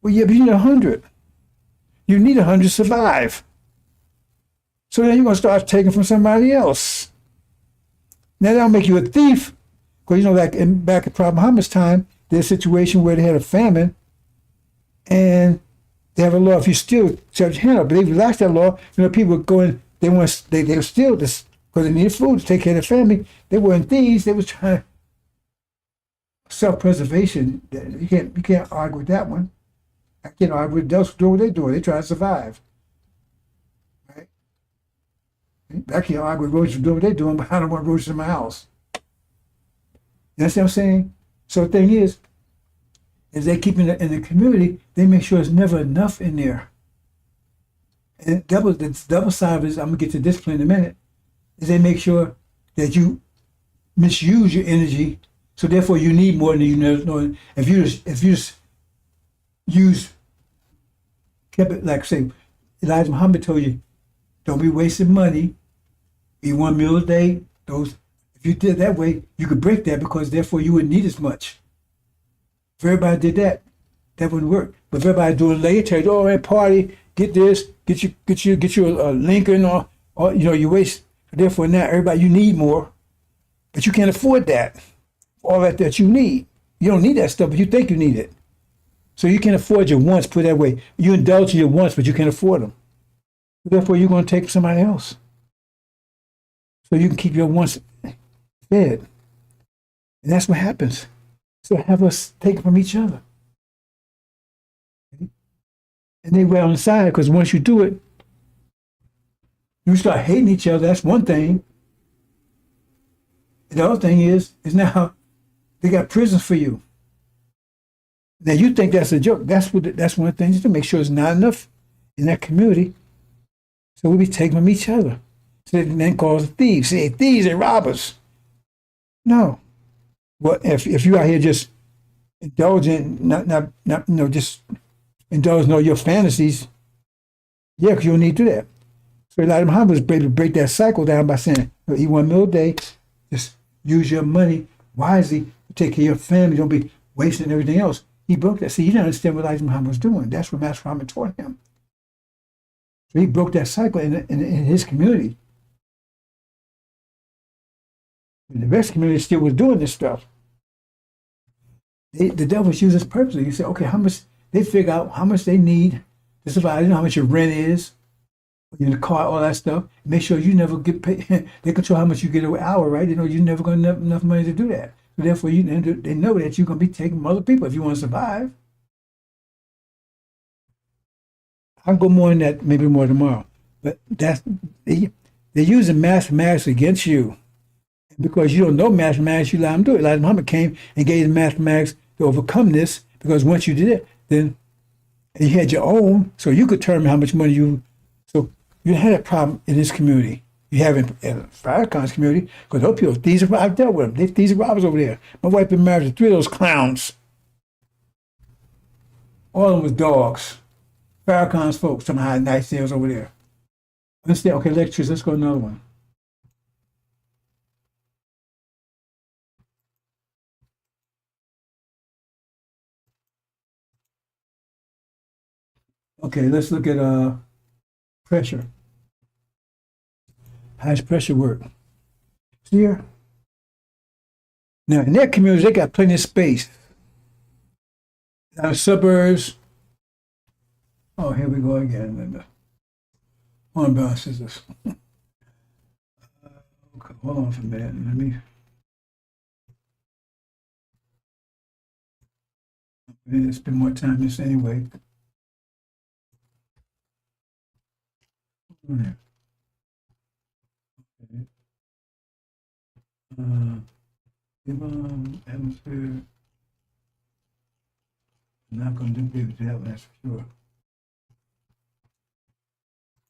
Well, yeah, but you need 100. You need 100 to survive. So then you're gonna start taking from somebody else. Now that'll make you a thief, because back at Prophet Muhammad's time, there's a situation where they had a famine, and they have a law: if you steal, charge hand up. But they relaxed that law. People were going. They were steal this because they needed food to take care of their family. They weren't thieves. They was trying self-preservation. You can't argue with that one. I can't argue with those doing what they're doing. They try to survive. Right? I can't argue with roaches doing what they're doing, but I don't want roaches in my house. You understand what I'm saying? So the thing is they keep in the community, they make sure there's never enough in there. And the double side of this, I'm gonna get to discipline in a minute, is they make sure that you misuse your energy, so therefore you need more than you know. If you just kept it, like say Elijah Muhammad told you, don't be wasting money, eat one meal a day. If you did that way, you could break that, because therefore you wouldn't need as much. If everybody did that, that wouldn't work. But if everybody doing later, party, get this, get you a Lincoln, or you waste. Therefore now everybody, you need more, but you can't afford that. All that you need. You don't need that stuff, but you think you need it. So you can't afford your wants, put it that way. You indulge in your wants, but you can't afford them. Therefore you're going to take from somebody else. So you can keep your wants fed. And that's what happens. So have us take from each other. Okay? And they were on the side, because once you do it, you start hating each other. That's one thing. And the other thing is now they got prisons for you. Now you think that's a joke. That's one of the things to make sure it's not enough in that community. So we be taking from each other. So they then call us thieves. Say thieves and robbers. No. Well, if you out here just indulging, not just indulging all your fantasies, yeah, because you don't need to do that. So Elijah Muhammad was able to break that cycle down by saying, eat one meal a day, just use your money wisely to take care of your family, don't be wasting everything else. He broke that. See, you didn't understand what Elijah Muhammad was doing. That's what Master Muhammad taught him. So he broke that cycle in his community. And the rest of the community still was doing this stuff. The devil uses purposely. You say, okay, how much, they figure out how much they need to survive. You know how much your rent is, your car, all that stuff. Make sure you never get paid. They control how much you get an hour, right? They know you're never going to have enough money to do that. So therefore, they know that you're going to be taking from other people if you want to survive. I'll go more in that, maybe more tomorrow. But they're using mathematics against you. And because you don't know mathematics, you let them do it. Elijah Muhammad came and gave you mathematics to overcome this, because once you did it, then you had your own, so you could determine how much money you. So you had a problem in this community. You have in Farrakhan's community, because those people, I've dealt with them. These are robbers over there. My wife been married to 3 of those clowns. All of them was dogs. Farrakhan's folks, some high night sales over there. Let's stay. Okay, lectures. Let's go to another one. Okay, let's look at pressure. How does pressure work? See here? Now, in their communities, they got plenty of space. Now, suburbs. Oh, here we go again. Hold on, brothers and sisters. Okay, hold on for a minute. Let me. Spend more time on this anyway. Okay. Atmosphere. I'm not going to do good with that one, that's for sure.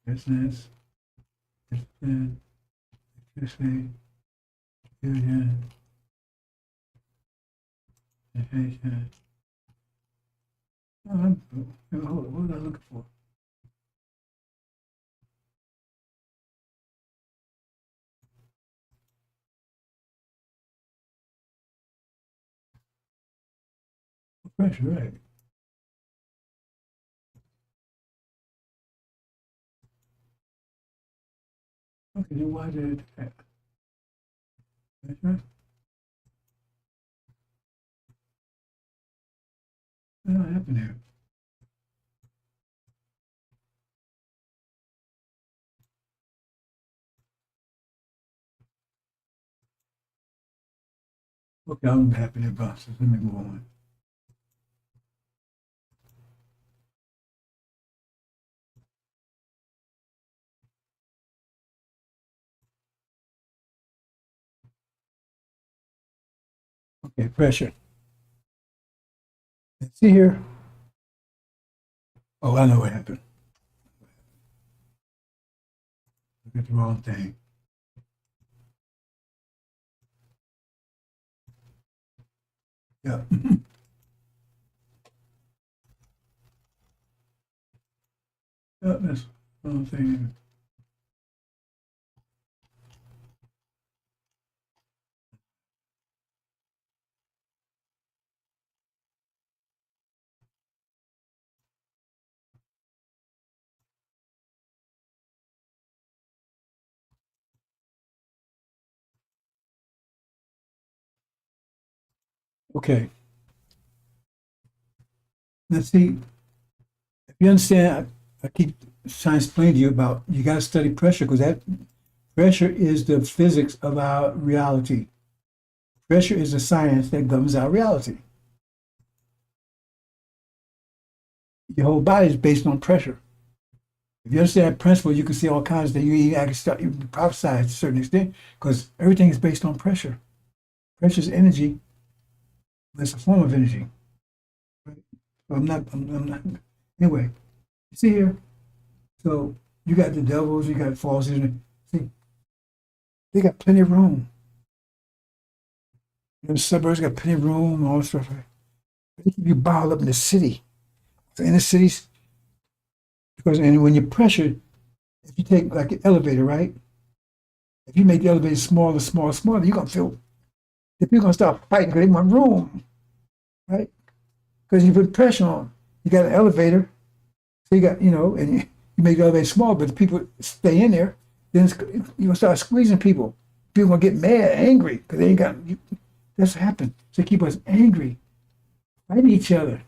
Business, discipline, electricity, fusion, education. Oh, hold on, what was I looking for? Pressure, right. Okay, then why did it attack? Pressure? What happened here? Okay, I'm happy in process. Let me move on. Okay, pressure. Let's see here. Oh, I know what happened. Look at the wrong thing. Yeah. Yeah, that's the wrong thing. Okay. Let's see. If you understand, I keep trying to explain to you about you got to study pressure because that pressure is the physics of our reality. Pressure is the science that governs our reality. Your whole body is based on pressure. If you understand that principle, you can see all kinds of things. You can start you prophesy to a certain extent because everything is based on pressure. Pressure is energy. It's a form of energy. Right? So I'm not. Anyway, you see here. So you got the devils. You got false. See, they got plenty of room. The suburbs got plenty of room and all this stuff. Right? They keep you bottled up in the city. So in the cities, because and when you're pressured, if you take like an elevator, right? If you make the elevator smaller, you're gonna feel the people gonna start fighting because they want room, right? Because you put pressure on. You got an elevator, so you got and you make the elevator small, but the people stay in there. Then you're gonna start squeezing people. People gonna get mad, angry because they ain't got. That's what happened. So they keep us angry, fighting each other.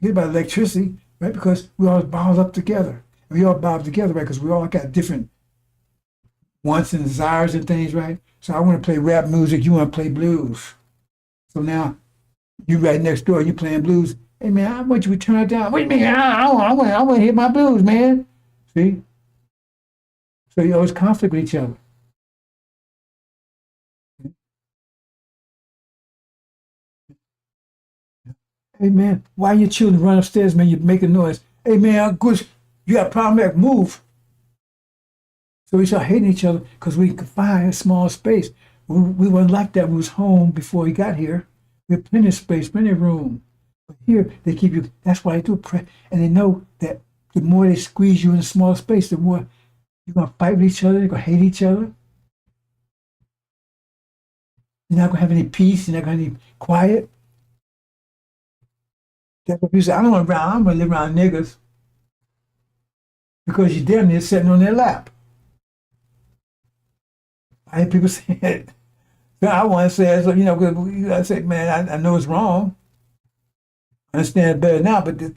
Forget about electricity, right? Because we all balled up together. And we all bound together, right? Because we all got different wants and desires and things, right? So I want to play rap music, you want to play blues. So now you right next door, you playing blues. Hey man, I want you to turn it down. What do you mean? I want to hear my blues, man. See? So you always conflict with each other. Hey man, why your children run upstairs, man? You make a noise. Hey man, Gush, you got a problem there? Move. So we start hating each other because we could find a small space. We weren't like that. We was home before he got here. We had plenty of space, plenty of room. But here, they keep you, that's why they do it. And they know that the more they squeeze you in a small space, the more you're going to fight with each other, you're going to hate each other. You're not going to have any peace, you're not going to have any quiet. That's what people say, I don't want to live around niggas. Because you're damn near sitting on their lap. I hear people say it. So I want to say, so, you know, you gotta say, man, I know it's wrong. I understand it better now, but they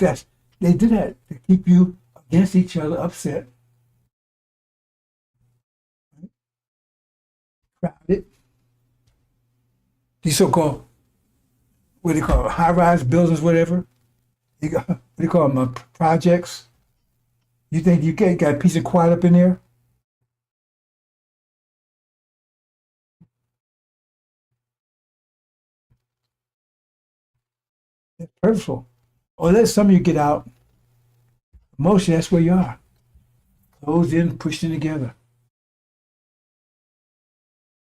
do that to keep you against each other, upset. Crowded. These so-called, what do they call it, high-rise buildings, whatever. You got, what do you call them, projects? You think you got peace and quiet up in there? It's purposeful. Or let some of you get out. Mostly that's where you are. Closed in, pushed in together.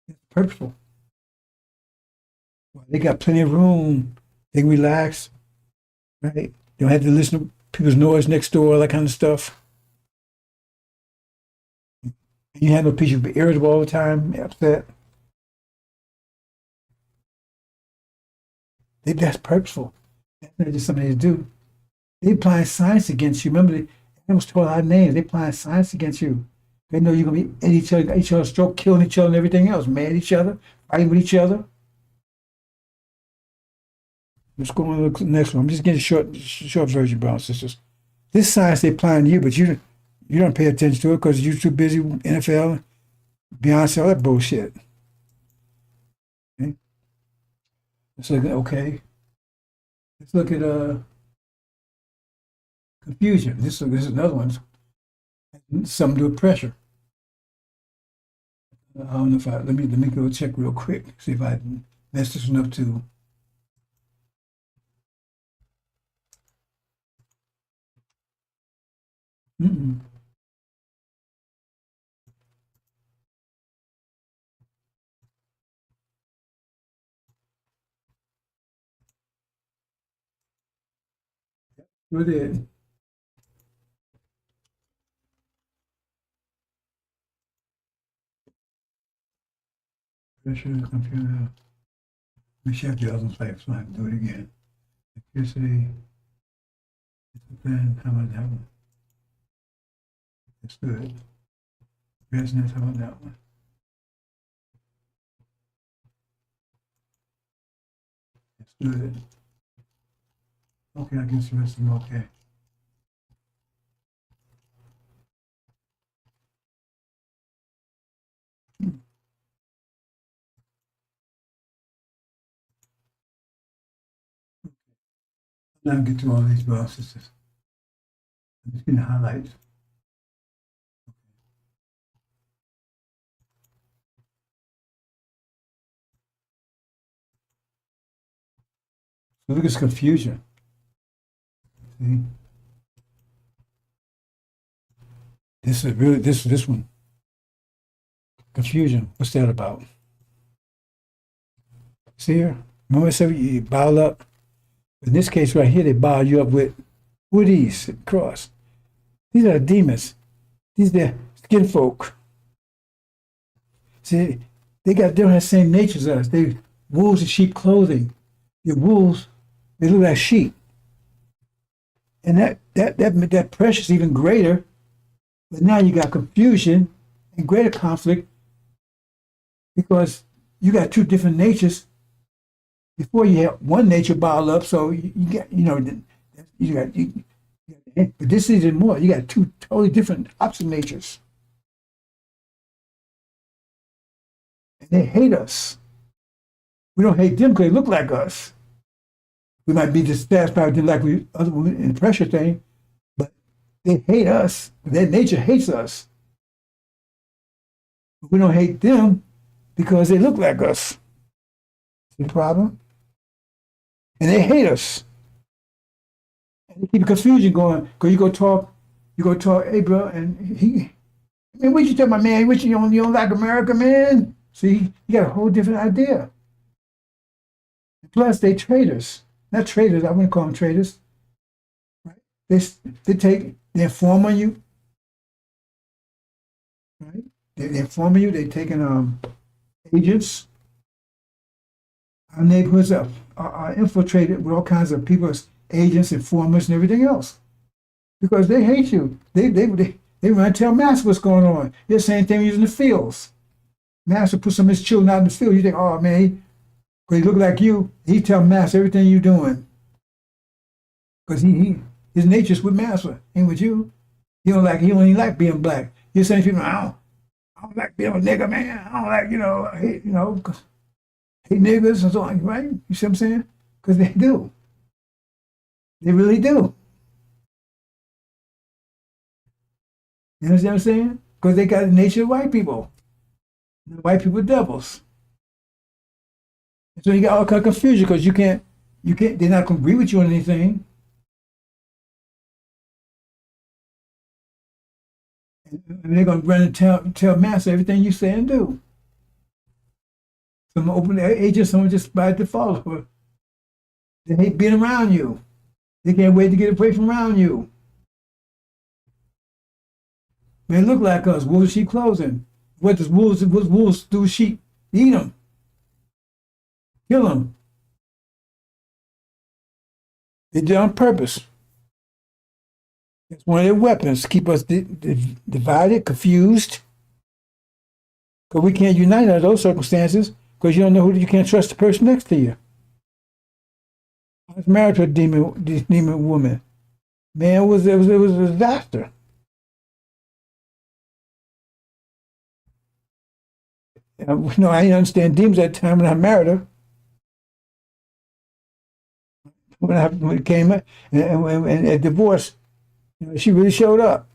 It's purposeful. Well, they got plenty of room. They can relax. Right? They don't have to listen to people's noise next door, all that kind of stuff. You have no peace, you'll be irritable all the time, upset. That's purposeful. That's not just something they do. They apply science against you. Remember, they was told our names. They apply science against you. They know you're going to be at each other's throat, killing each other and everything else, mad at each other, fighting with each other. Let's go on to the next one. I'm just getting a short version, brothers and sisters. This science they apply on you, but you don't pay attention to it because you're too busy with NFL, Beyonce, all that bullshit. Okay. Let's look at confusion. This is another one. Something to do with pressure. I don't know if let me go check real quick, see if I messed this one up too. Go ahead. Pressure, computer. Let me check the other types so I can do it again. Electricity. Discipline. How about that one? That's good. Resonance. How about that one? That's good. Okay, I guess the rest of them okay. Now I'll get to all these processes. I'm just going to highlight. So look at this confusion. See? This is really this one. Confusion. What's that about? See here? Remember I said you bottle up? In this case right here, they bottle you up with who are these? Cross. These are demons. These are skin folk. See, they don't have the same natures as us. They wolves in sheep clothing. The wolves, they look like sheep. And that pressure is even greater. But now you got confusion and greater conflict because you got two different natures. Before you had one nature bottled up, so you got, but this is even more. You got two totally different opposite natures. And they hate us. We don't hate them because they look like us. We might be dissatisfied with them like we other women in the pressure thing, but they hate us. Their nature hates us. But we don't hate them because they look like us. See the problem? And they hate us. And they keep confusion going. Because you go talk, hey bro, and man, what you tell my man? What you don't like America, man? See, you got a whole different idea. Plus, they traitors. not traitors. I wouldn't call them traitors. Right? They inform on you. Right? They inform on you. They're taking agents. Our neighborhoods are infiltrated with all kinds of people as agents, informers, and everything else because they hate you. They run to tell Master what's going on. They're the same thing using the fields. Master put some of his children out in the field. You think, oh man, because he look like you. He tell Master everything you're doing because his nature's with Master, ain't with you. He don't even like being black. You're saying people, I don't like being a nigga, man. I don't like, I hate, hate niggas and so on, right? You see what I'm saying? Because they do. They really do. You understand what I'm saying? Because they got the nature of white people. The white people devils. And so you got all kind of confusion because you can't, they're not going to agree with you on anything. And they're going to run and tell Master everything you say and do. Some open agents, some just by default. They hate being around you. They can't wait to get away from around you. They look like us, wolves, sheep clothing. What wolves do? Sheep eat them, kill them. They did it on purpose. It's one of their weapons to keep us divided, confused. Because we can't unite under those circumstances because you don't know you can't trust the person next to you. I was married to a demon woman. Man, it was a disaster. I didn't understand demons at the time when I married her. When it came and a divorce, she really showed up.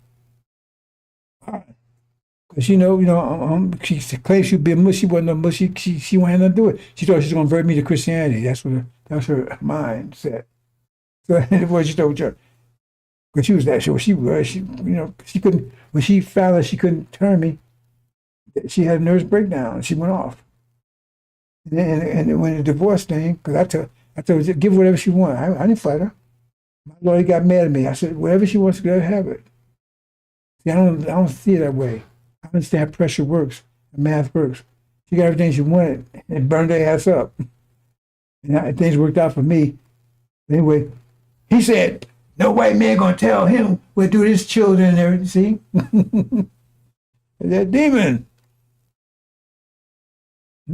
Because she claimed she'd be a mushy, she wasn't a mushy. She wanted nothing to do it. She thought she was going to convert me to Christianity. That was her mindset. So the divorce, she told her, because she was that sure. She couldn't. When she found out she couldn't turn me, she had a nervous breakdown. She went off. And when the divorce thing, because I told her, give her whatever she wanted. I didn't fight her. My lawyer got mad at me. I said, whatever she wants to let her have it. See, I don't see it that way. I understand how pressure works and math works. She got everything she wanted and burned her ass up. And things worked out for me. Anyway, he said, no white man gonna tell him what to do to his children and everything. See? That demon. I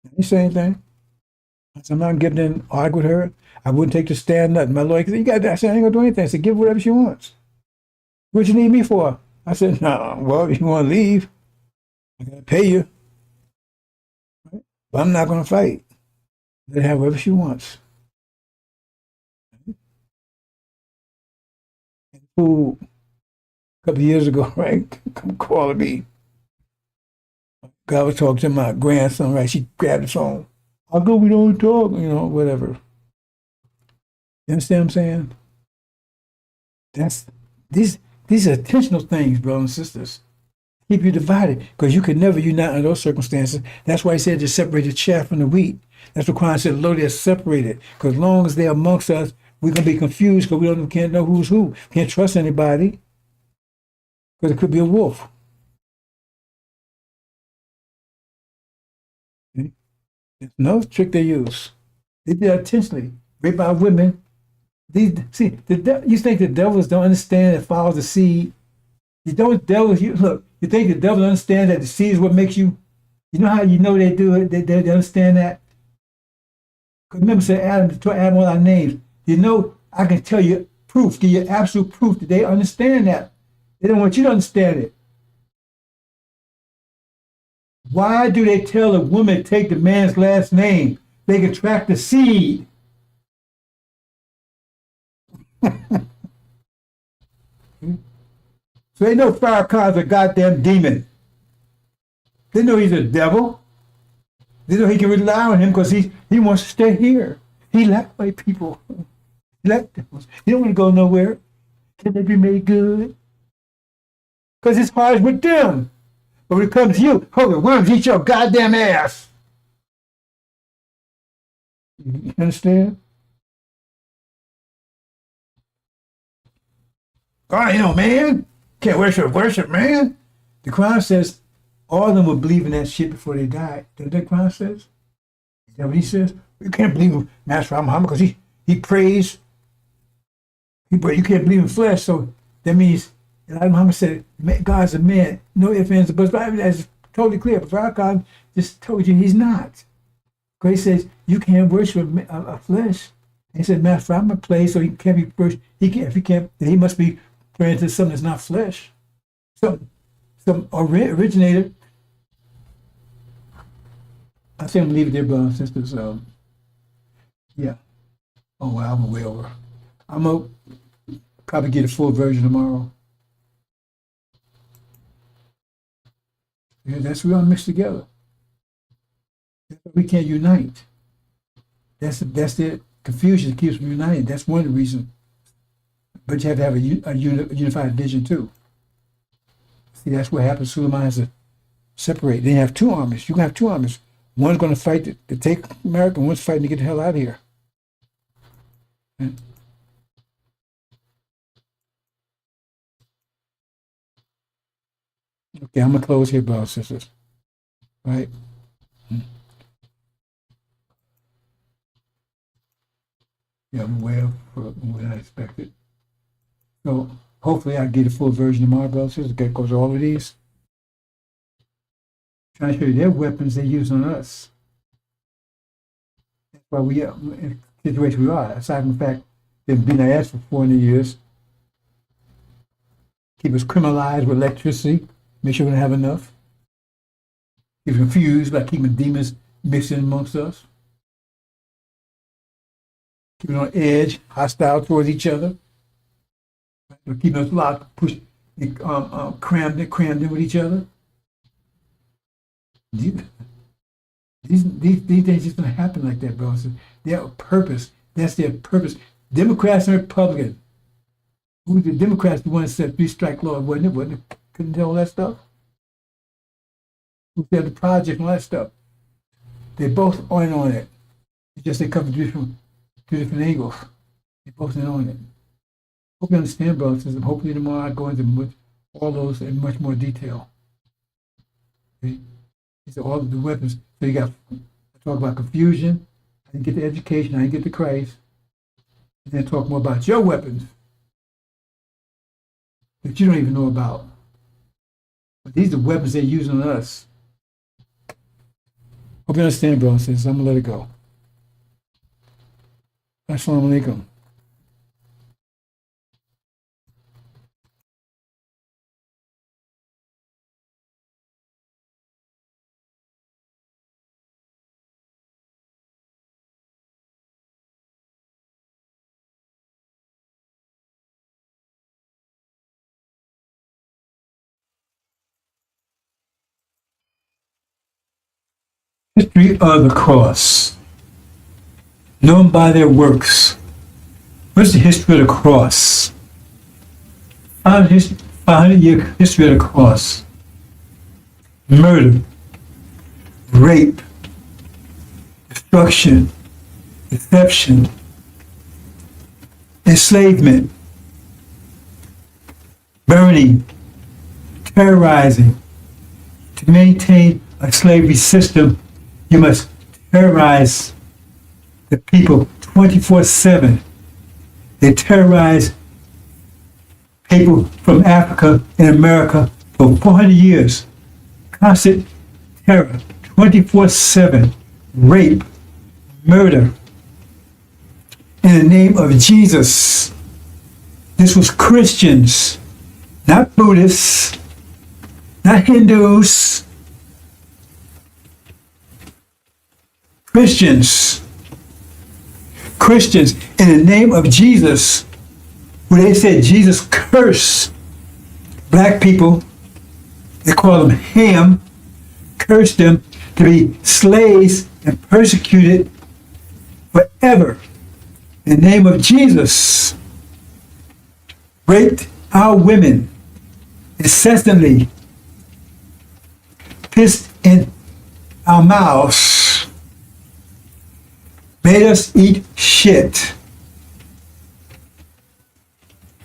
didn't say anything. I said, I'm not getting in argue with her. I wouldn't take the stand, nothing. My lawyer said, you got that. I said, I ain't gonna do anything. I said, give her whatever she wants. What you need me for? I said, no, well, if you want to leave, I gotta pay you. Right? But I'm not gonna fight. Let her have whatever she wants. And fool, a couple of years ago, right, come calling me. God was talking to my grandson, right? She grabbed the phone. How come we don't talk? Whatever. You understand what I'm saying? These are intentional things, brothers and sisters. Keep you divided because you can never unite under those circumstances. That's why he said to separate the chaff from the wheat. That's what Christ said, lo, they're separated. Because as long as they're amongst us, we're going to be confused because we can't know who's who. Can't trust anybody because it could be a wolf. Okay? There's no trick they use. They did that intentionally. Raped by women. You think the devils don't understand that follows the seed? You think the devil understands that the seed is what makes you, you know how you know they do it? They understand that? Because remember, say Adam, told Adam all our names. I can tell you proof, give you absolute proof that they understand that. They don't want you to understand it. Why do they tell a woman to take the man's last name? They can track the seed. So they know Farrakhan's a goddamn demon. They know he's a devil. They know he can rely on him because he wants to stay here. He like white people. He like devils. He don't want to go nowhere. Can they be made good? Because his heart is with them. But when it comes to you, hold it, worms eat your goddamn ass. You understand? God, man, can't worship, man. The Quran says all of them were believing that shit before they died. That's what the Quran says. Is that what he says? You can't believe in Master Muhammad because he prays. You can't believe in flesh, so that means Elijah Muhammad said God's a man, no ifs, ands, or buts. But that's totally clear. But Farrakhan just told you he's not. Because he says you can't worship a flesh. And he said Master Muhammad plays, so he can't be worshiped. He must be praying to something that's not flesh. Some originator. I think I'm gonna leave it there, brothers and sisters. Yeah. Oh wow, I'm way over. I'm gonna probably get a full version tomorrow. Yeah, that's we all mixed together. We can't unite. That's the confusion that keeps us from uniting. That's one of the reasons. But you have to have a unified vision too. See, that's what happens. Suleiman has to separate. They have two armies. You can have two armies. One's going to fight to take America, and one's fighting to get the hell out of here. Okay, I'm going to close here, brothers and sisters. Right? Yeah, I'm way up for what I expected. So hopefully I'll get a full version of my brothers and sisters that goes all of these. Trying to show you their weapons they use on us. That's why we are in the situation we are. Aside from the fact they've been our ass for 400 years. Keep us criminalized with electricity. Make sure we don't have enough. Keep us confused by keeping demons mixing amongst us. Keep us on edge, hostile towards each other. Keeping us locked, pushed, crammed in with each other. These things just don't happen like that, bro. So they have a purpose. That's their purpose. Democrats and Republicans. Who the Democrats the ones that said 3-strike law, wasn't it? Couldn't tell all that stuff. Who said the project and all that stuff. They both in on it. It's just they come from two different angles. They both in on it. Hope you understand, brothers. And hopefully tomorrow I go into all those in much more detail. Okay? These are all of the weapons. So you got, I talk about confusion, I didn't get the education, I didn't get the Christ, and then talk more about your weapons that you don't even know about. But these are weapons they're using on us. Hope you understand, brothers and sisters. I'm going to let it go. Assalamu alaikum. History of the cross, known by their works. What's the history of the cross? 500-year history of the cross. Murder, rape, destruction, deception, enslavement, burning, terrorizing. To maintain a slavery system, you must terrorize the people 24/7. They terrorize people from Africa and America for 400 years. Constant terror, 24/7. Rape, murder. In the name of Jesus. This was Christians, not Buddhists, not Hindus. Christians, in the name of Jesus, where they said Jesus cursed black people, they call them Ham, cursed them to be slaves and persecuted forever. In the name of Jesus, raped our women incessantly, pissed in our mouths, made us eat shit.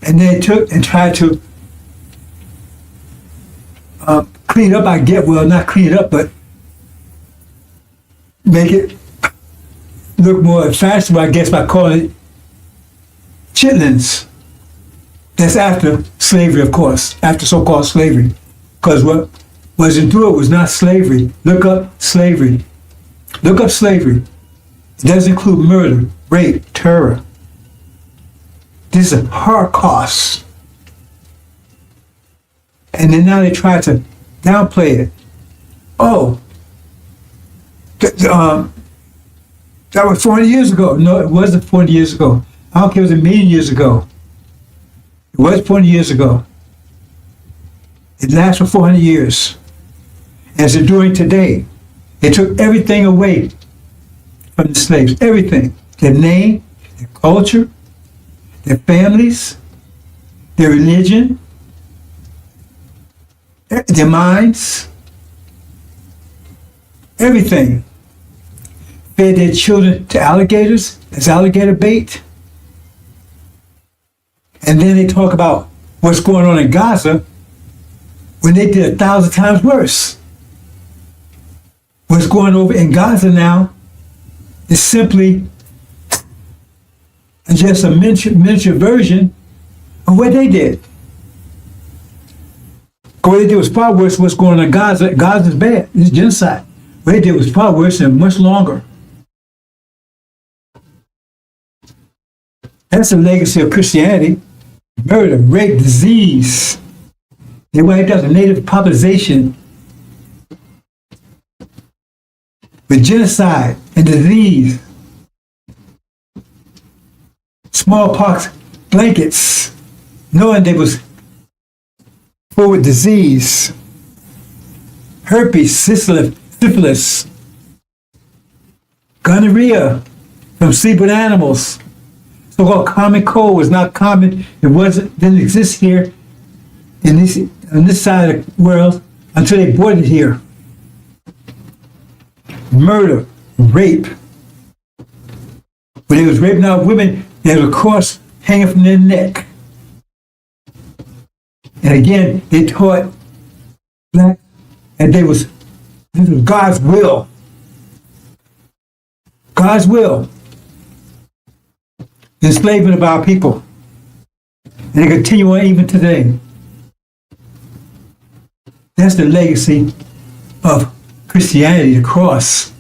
And they took and tried to clean up, well, not clean it up, but make it look more fashionable, I guess, by calling it chitlins. That's after slavery, of course, after so-called slavery. Because what was endured was not slavery. Look up slavery. Look up slavery. It does include murder, rape, terror. This is a Holocaust. And then now they try to downplay it. Oh, that was 400 years ago. No, it wasn't 400 years ago. I don't care if it was a million years ago. It was 400 years ago. It lasts for 400 years. As they're doing today. They took everything away from the slaves. Everything. Their name, their culture, their families, their religion, their minds, everything. Fed their children to alligators as alligator bait. And then they talk about what's going on in Gaza when they did 1,000 times worse. What's going over in Gaza now is simply just a miniature version of what they did. What they did was far worse than what's going on in Gaza. Gaza's bad. It's genocide. What they did was far worse and much longer. That's the legacy of Christianity. Murder, rape, disease. They wiped out the native population with genocide and disease. Smallpox blankets, knowing they was full with disease. Herpes, syphilis, gonorrhea from sleep with animals. So-called common cold was not common. Didn't exist here on this side of the world until they brought it here. Murder, rape. When they was raping out women, they had a cross hanging from their neck. And again, they taught black, and this was God's will. God's will. The enslavement of our people. And they continue on even today. That's the legacy of Christianity, the cross.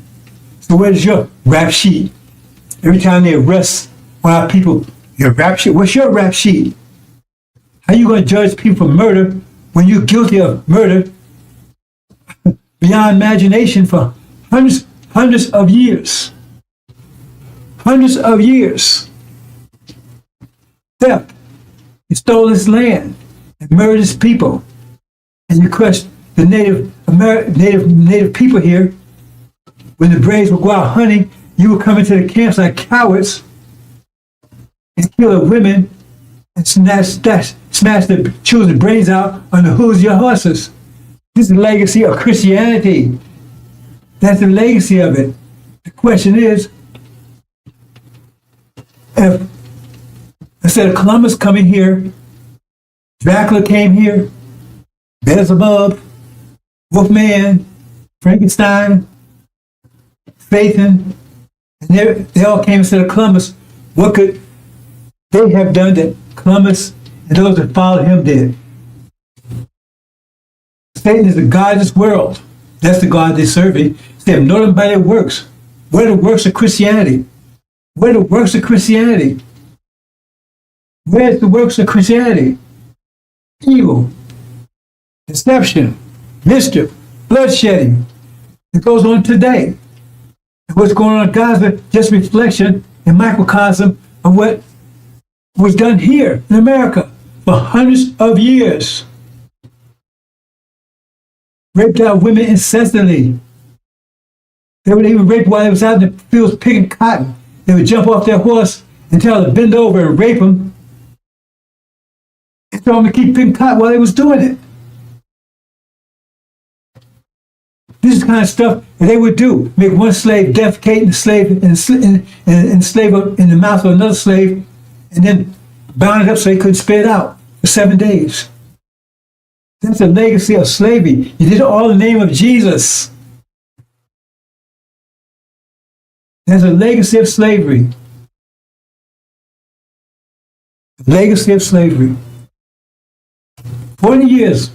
So where's your rap sheet? Every time they arrest one of our people, your rap sheet, what's your rap sheet? How you going to judge people for murder when you're guilty of murder beyond imagination for hundreds of years? Hundreds of years. Theft. You stole this land and murdered his people. And you crushed the native people here. When the braves would go out hunting, you would come into the camps like cowards and kill the women and smash the children's brains out on the hooves of your horses. This is the legacy of Christianity. That's the legacy of it. The question is, if instead of Columbus coming here, Dracula came here, Beelzebub, Wolfman, Frankenstein, Satan, and they all came instead of Columbus. What could they have done that Columbus and those that followed him did? Satan is the God of this world. That's the God they're serving. They have known him by their works. What are the works of Christianity? What are the works of Christianity? Where's the works of Christianity? Evil, deception, mischief, bloodshedding. It goes on today. And what's going on in Gaza, just reflection and microcosm of what was done here in America for hundreds of years. Raped out women incessantly. They would even rape while they was out in the fields picking cotton. They would jump off their horse and tell them to bend over and rape them. And tell them to keep picking cotton while they was doing it. This is the kind of stuff that they would do. Make one slave defecate in the slave and slave up in the mouth of another slave, and then bound it up so he couldn't spit it out for 7 days. That's a legacy of slavery. You did it all in the name of Jesus. There's a legacy of slavery. Legacy of slavery. 40 years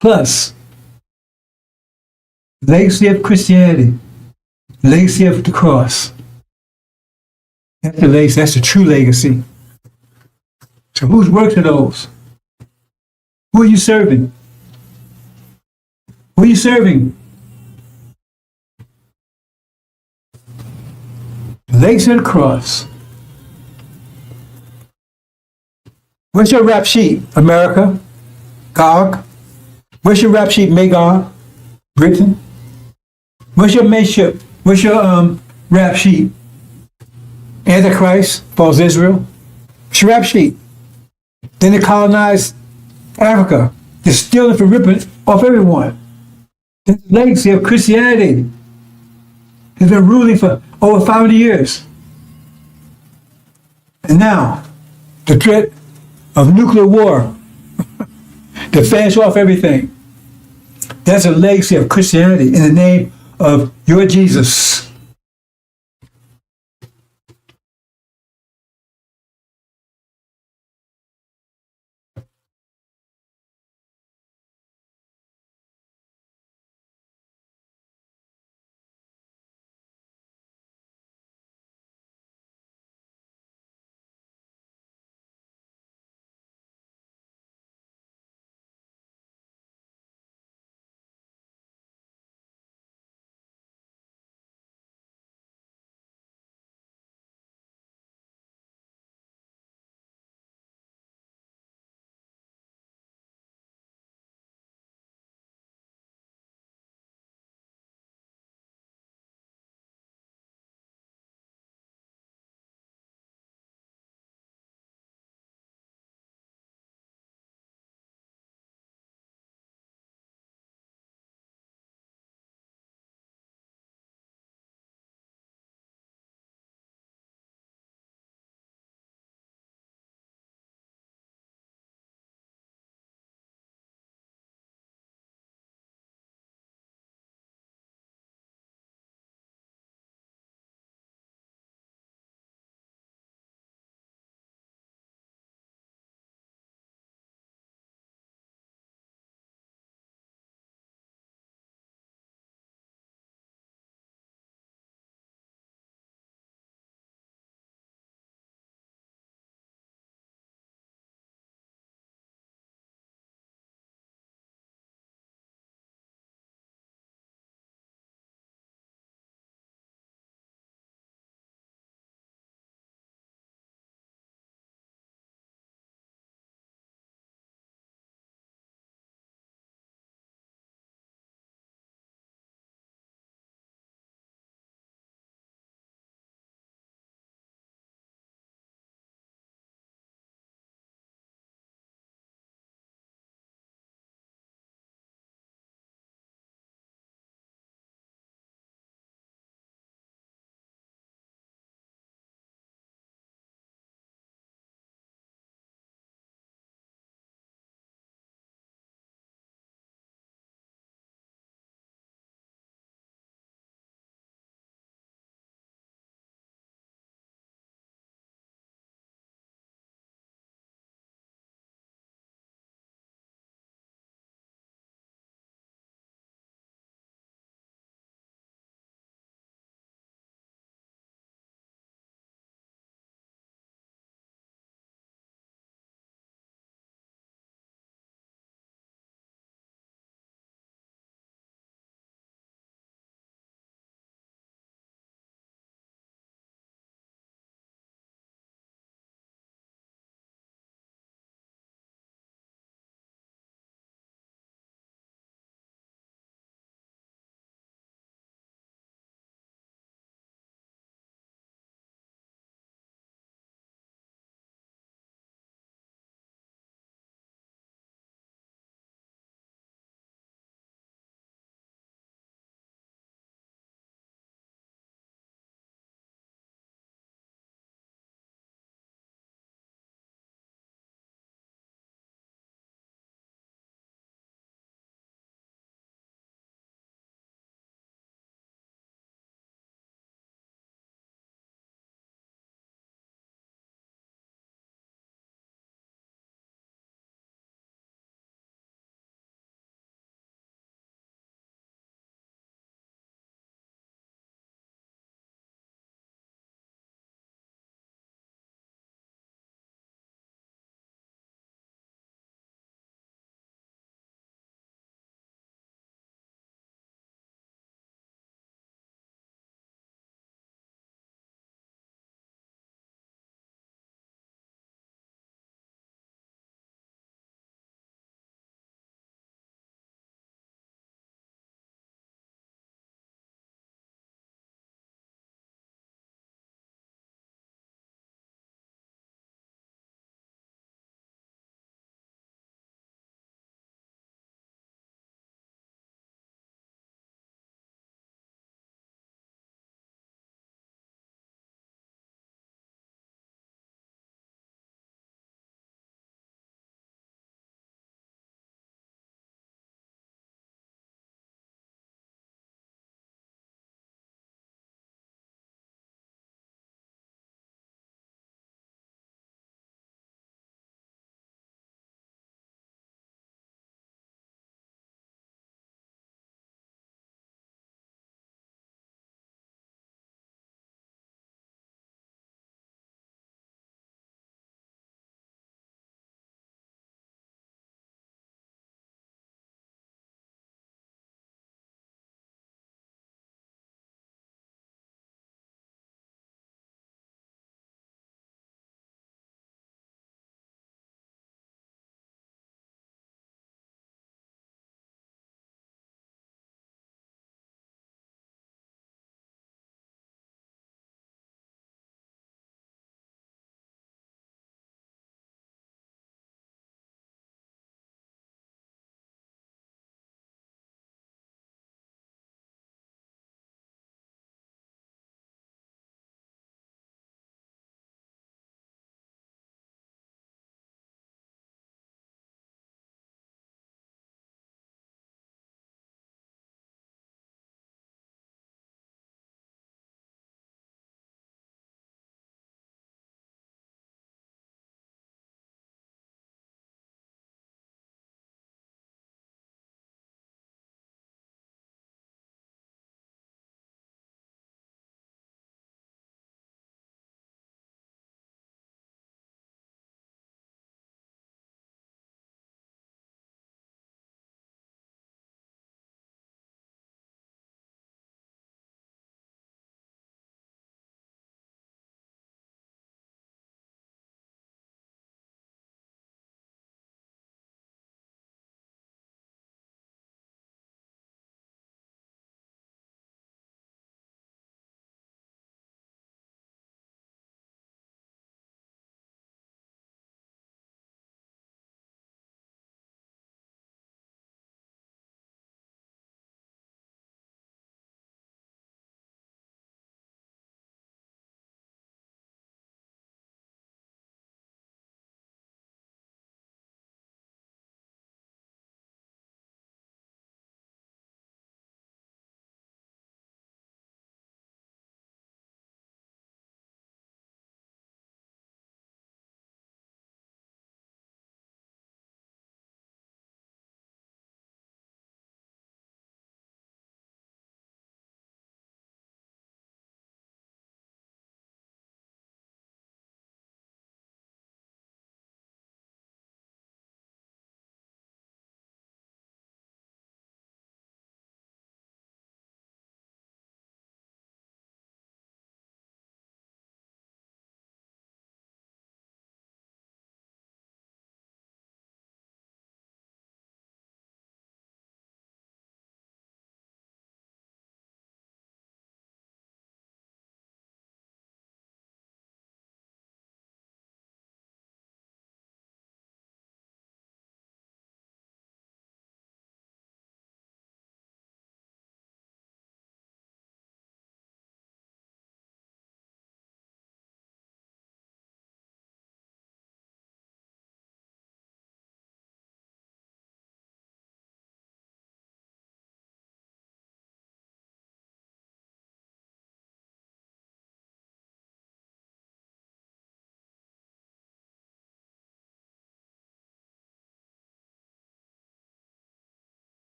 plus. Legacy of Christianity. Legacy of the cross. That's the legacy. That's the true legacy. So whose works are those? Who are you serving? Who are you serving? The legacy of the cross. Where's your rap sheet, America? Gog? Where's your rap sheet, Magog? Britain? Where's your mateship? Where's your rap sheet? Antichrist, false Israel? Where's your rap sheet? Then they colonized Africa. They're stealing for ripping off everyone. That's the legacy of Christianity. It's been ruling for over 500 years. And now, the threat of nuclear war to finish off everything. That's a legacy of Christianity in the name of your Jesus.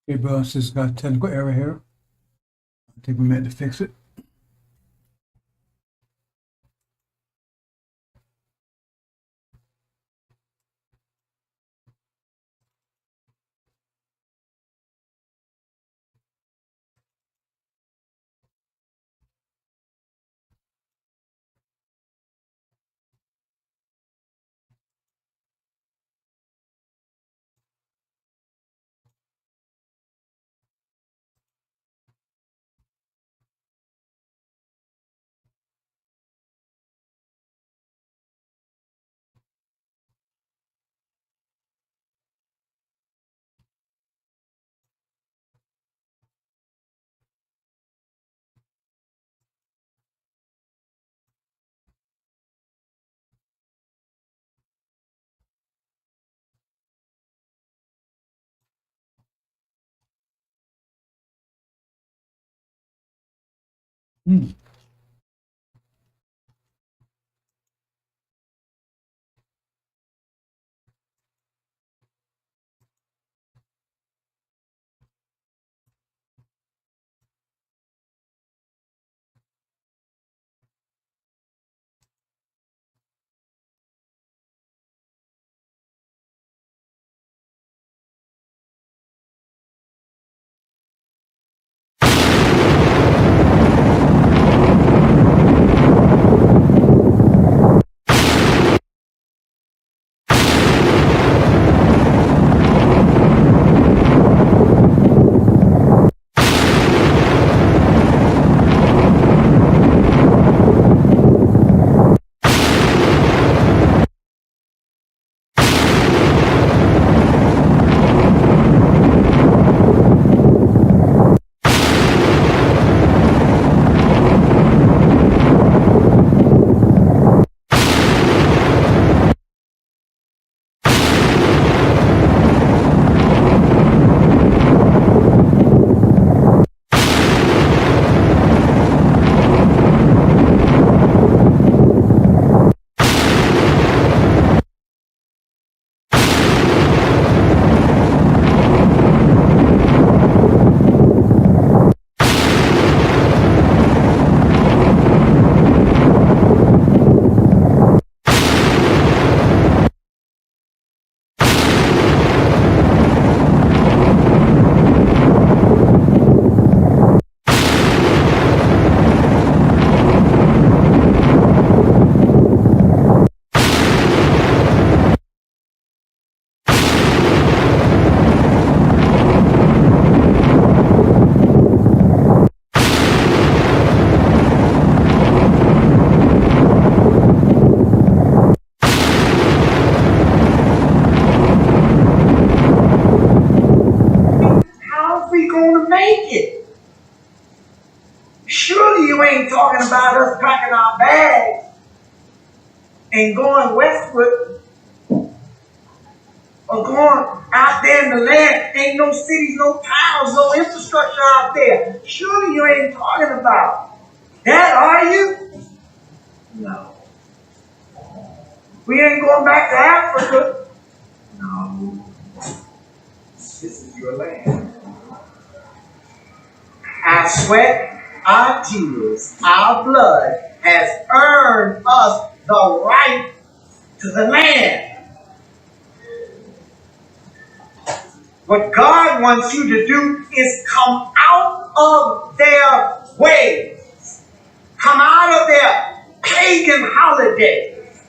Okay, brothers and sisters, got a technical error here. I think we meant to fix it. Hmm. How's we gonna make it? Surely you ain't talking about us packing our bags and going westward or going out there in the land. Ain't no cities, no towns, no infrastructure out there. Surely you ain't talking about that, are you? No. We ain't going back to Africa. No. This is your land. Our sweat, our tears, our blood has earned us the right to the land. What God wants you to do is come out of their ways. Come out of their pagan holidays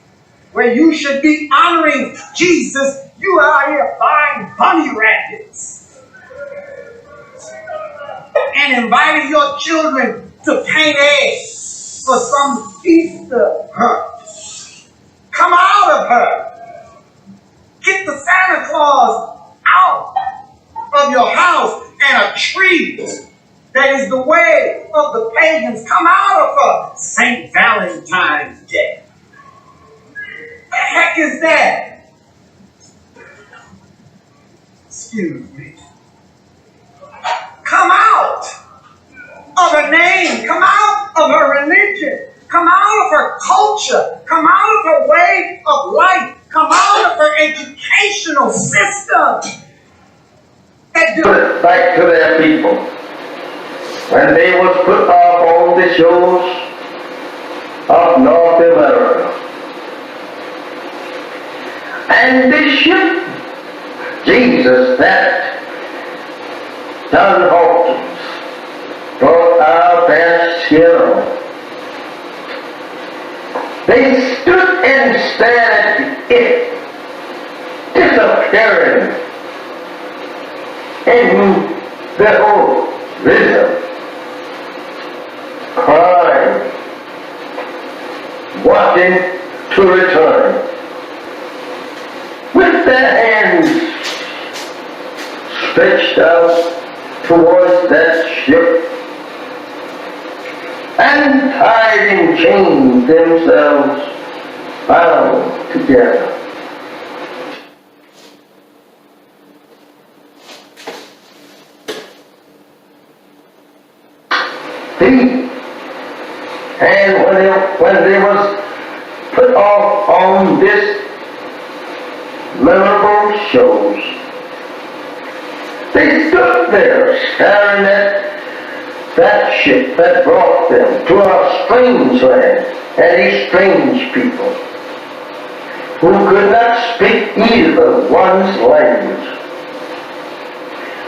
where you should be honoring Jesus. You are out here buying bunny rabbits and inviting your children to paint eggs for some Easter hunt. Come out of her. Get the Santa Claus out of your house and a tree that is the way of the pagans. Come out of her. St. Valentine's Day. The heck is that? Excuse me. Come out of her name. Come out of her religion. Come out of her culture. Come out of her way of life. Come out of her educational system. That back to their people when they was put off on the shores of North America. And this ship, Jesus, that John Hawkins brought our parents here on, they stood and stared at it disappearing in the horizon, crying, watching to return, with their hands stretched out towards that ship, and tied in chains themselves, bound together. And when they was put off on this memorable shows, they stood there staring at that ship that brought them to a strange land and a strange people who could not speak either one's language.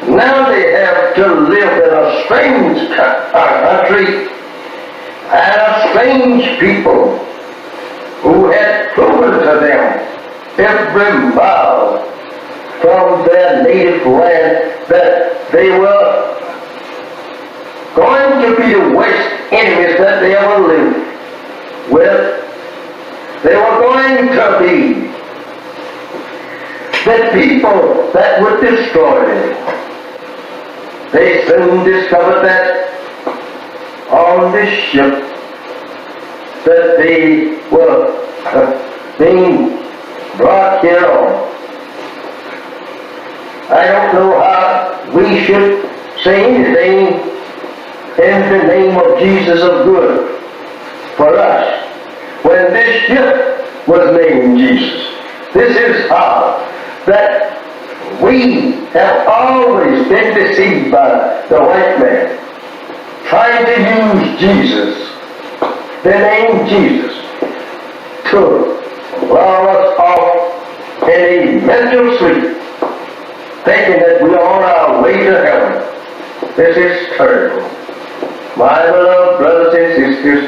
Now they have to live in a strange country and a strange people who had proven to them every mile from their native land that they were going to be the worst enemies that they ever lived with. They were going to be the people that would destroy them. They soon discovered that on this ship that they were being brought here on. I don't know how we should say anything in the name of Jesus of good for us when this ship was named Jesus. This is how that we have always been deceived by the white man, trying to use Jesus, the name Jesus, to lull us off in a mental sleep, thinking that we are on our way to heaven. This is terrible. My beloved brothers and sisters,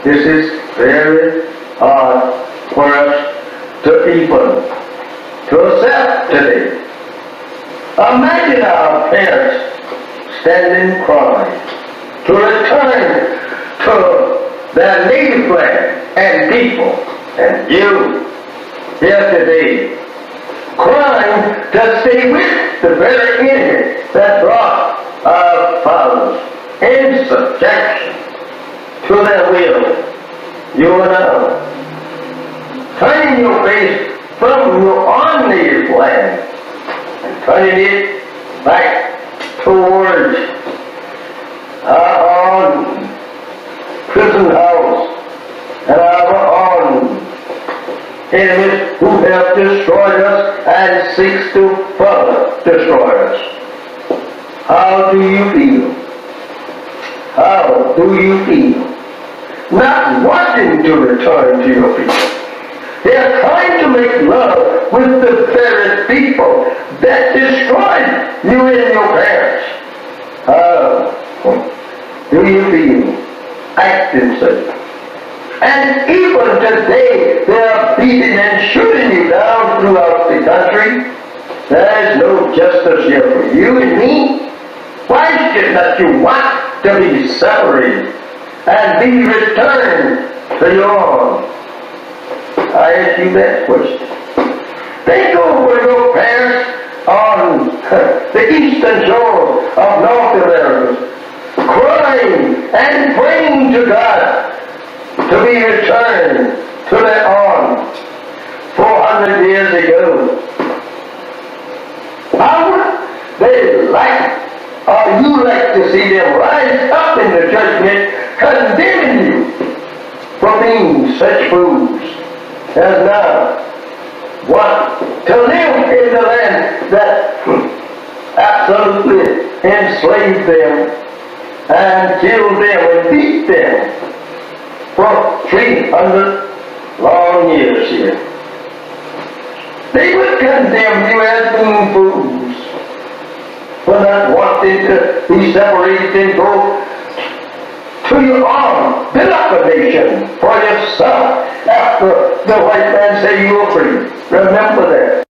this is very hard for us to even to accept today. Imagine our parents standing crying to return to their native land and people, and you here today crying to stay with the very enemy that brought our fathers in subjection to their will. You and I, turning your face from your own native land and turning it back towards our own prison house and our own enemies who have destroyed us and seeks to further destroy us. How do you feel? How do you feel? Not wanting to return to your people. They are trying to make love with the very people that destroyed you and your parents. How do you feel acting such? And even today, they are beating and shooting you down throughout the country. There is no justice here for you and me. Why should not you want to be separated and be returned to your own? I ask you that question. Think over your parents on the eastern shore of North America, crying and praying to God to be returned to their own 400 years ago. How would they like, or you like to see them rise up in the judgment condemning you for being such fools as now want to live in the land that absolutely enslaved them and killed them and beat them for 300 long years here. They would condemn you as being fools for not wanting to be separated and go to your arm, build up a nation for yourself after the white man say you are free. Remember that.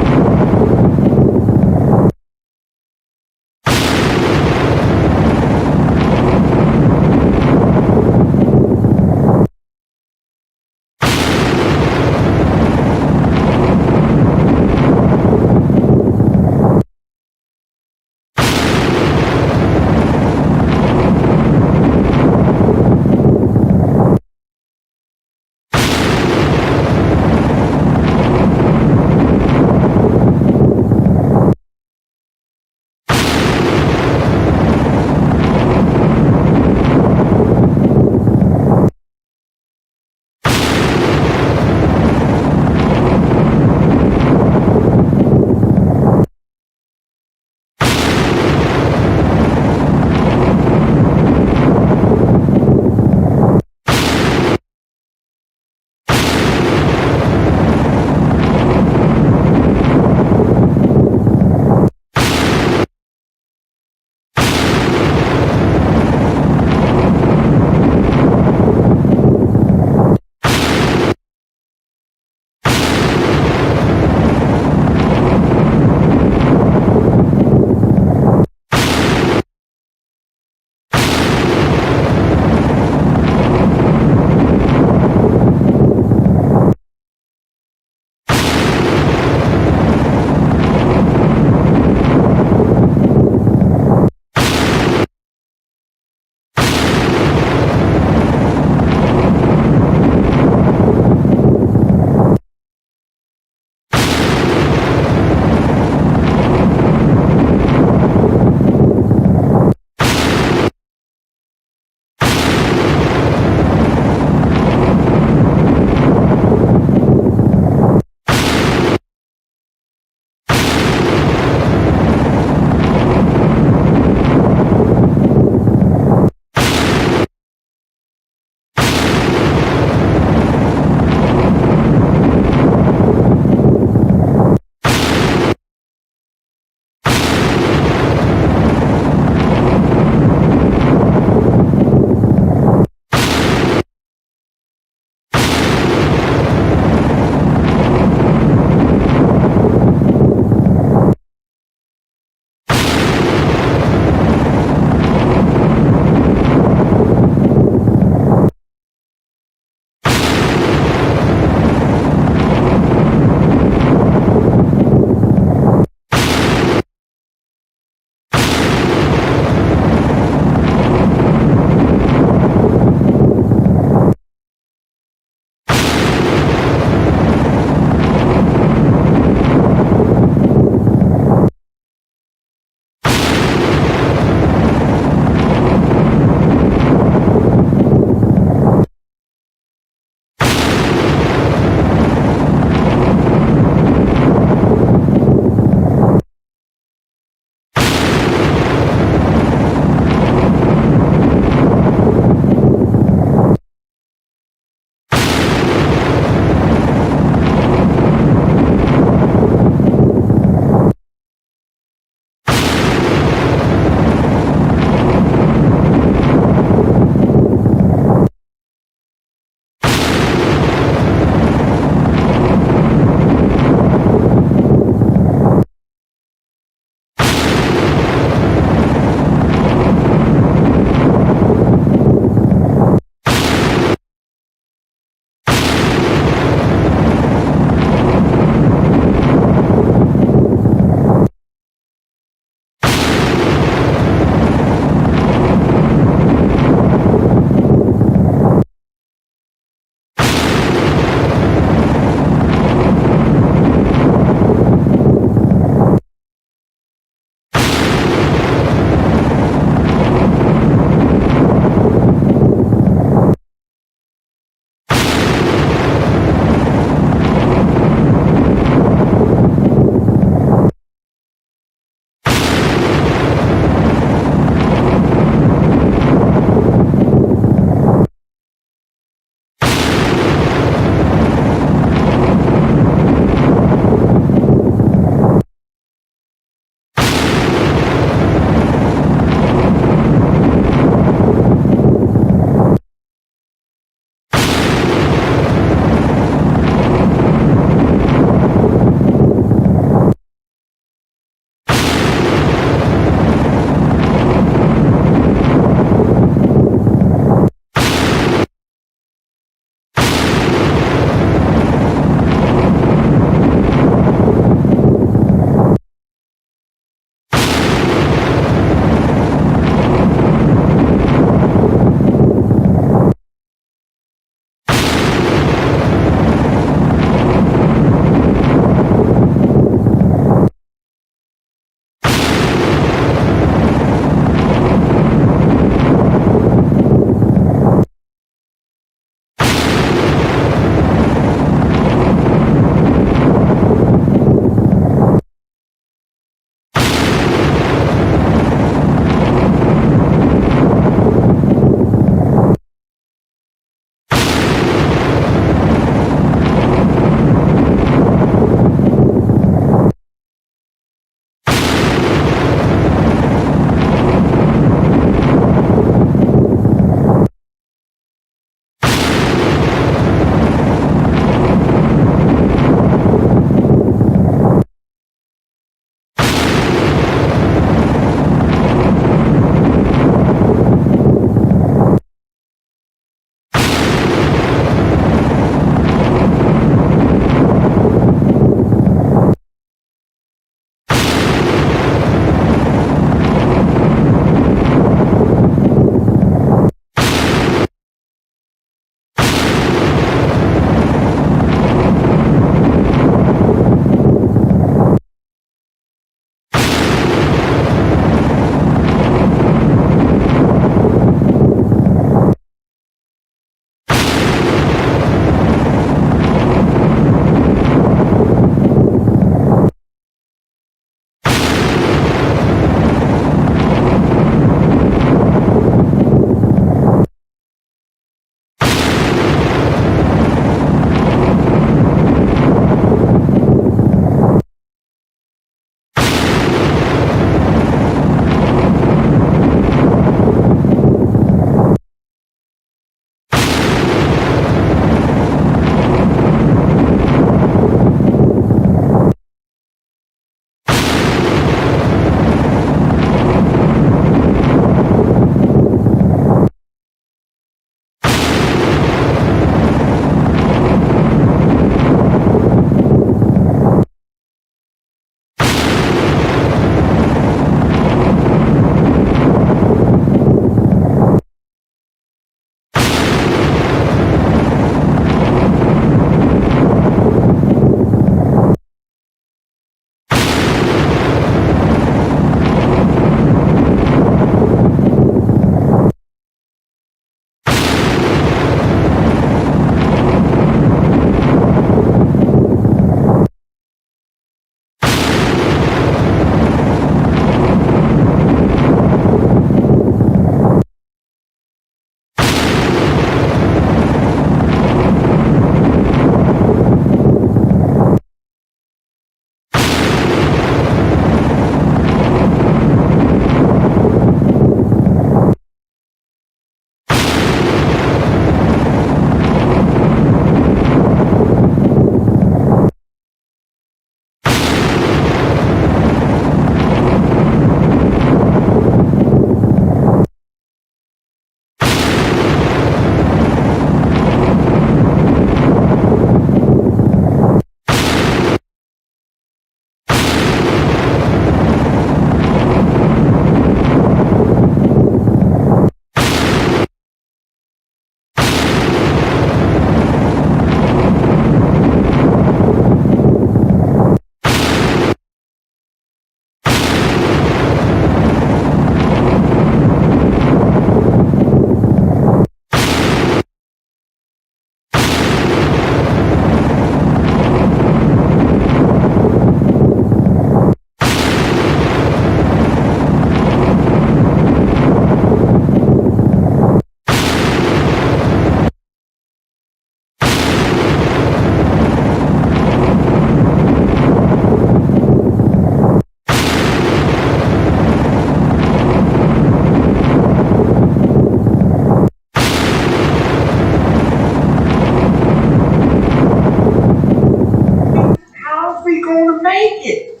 make it.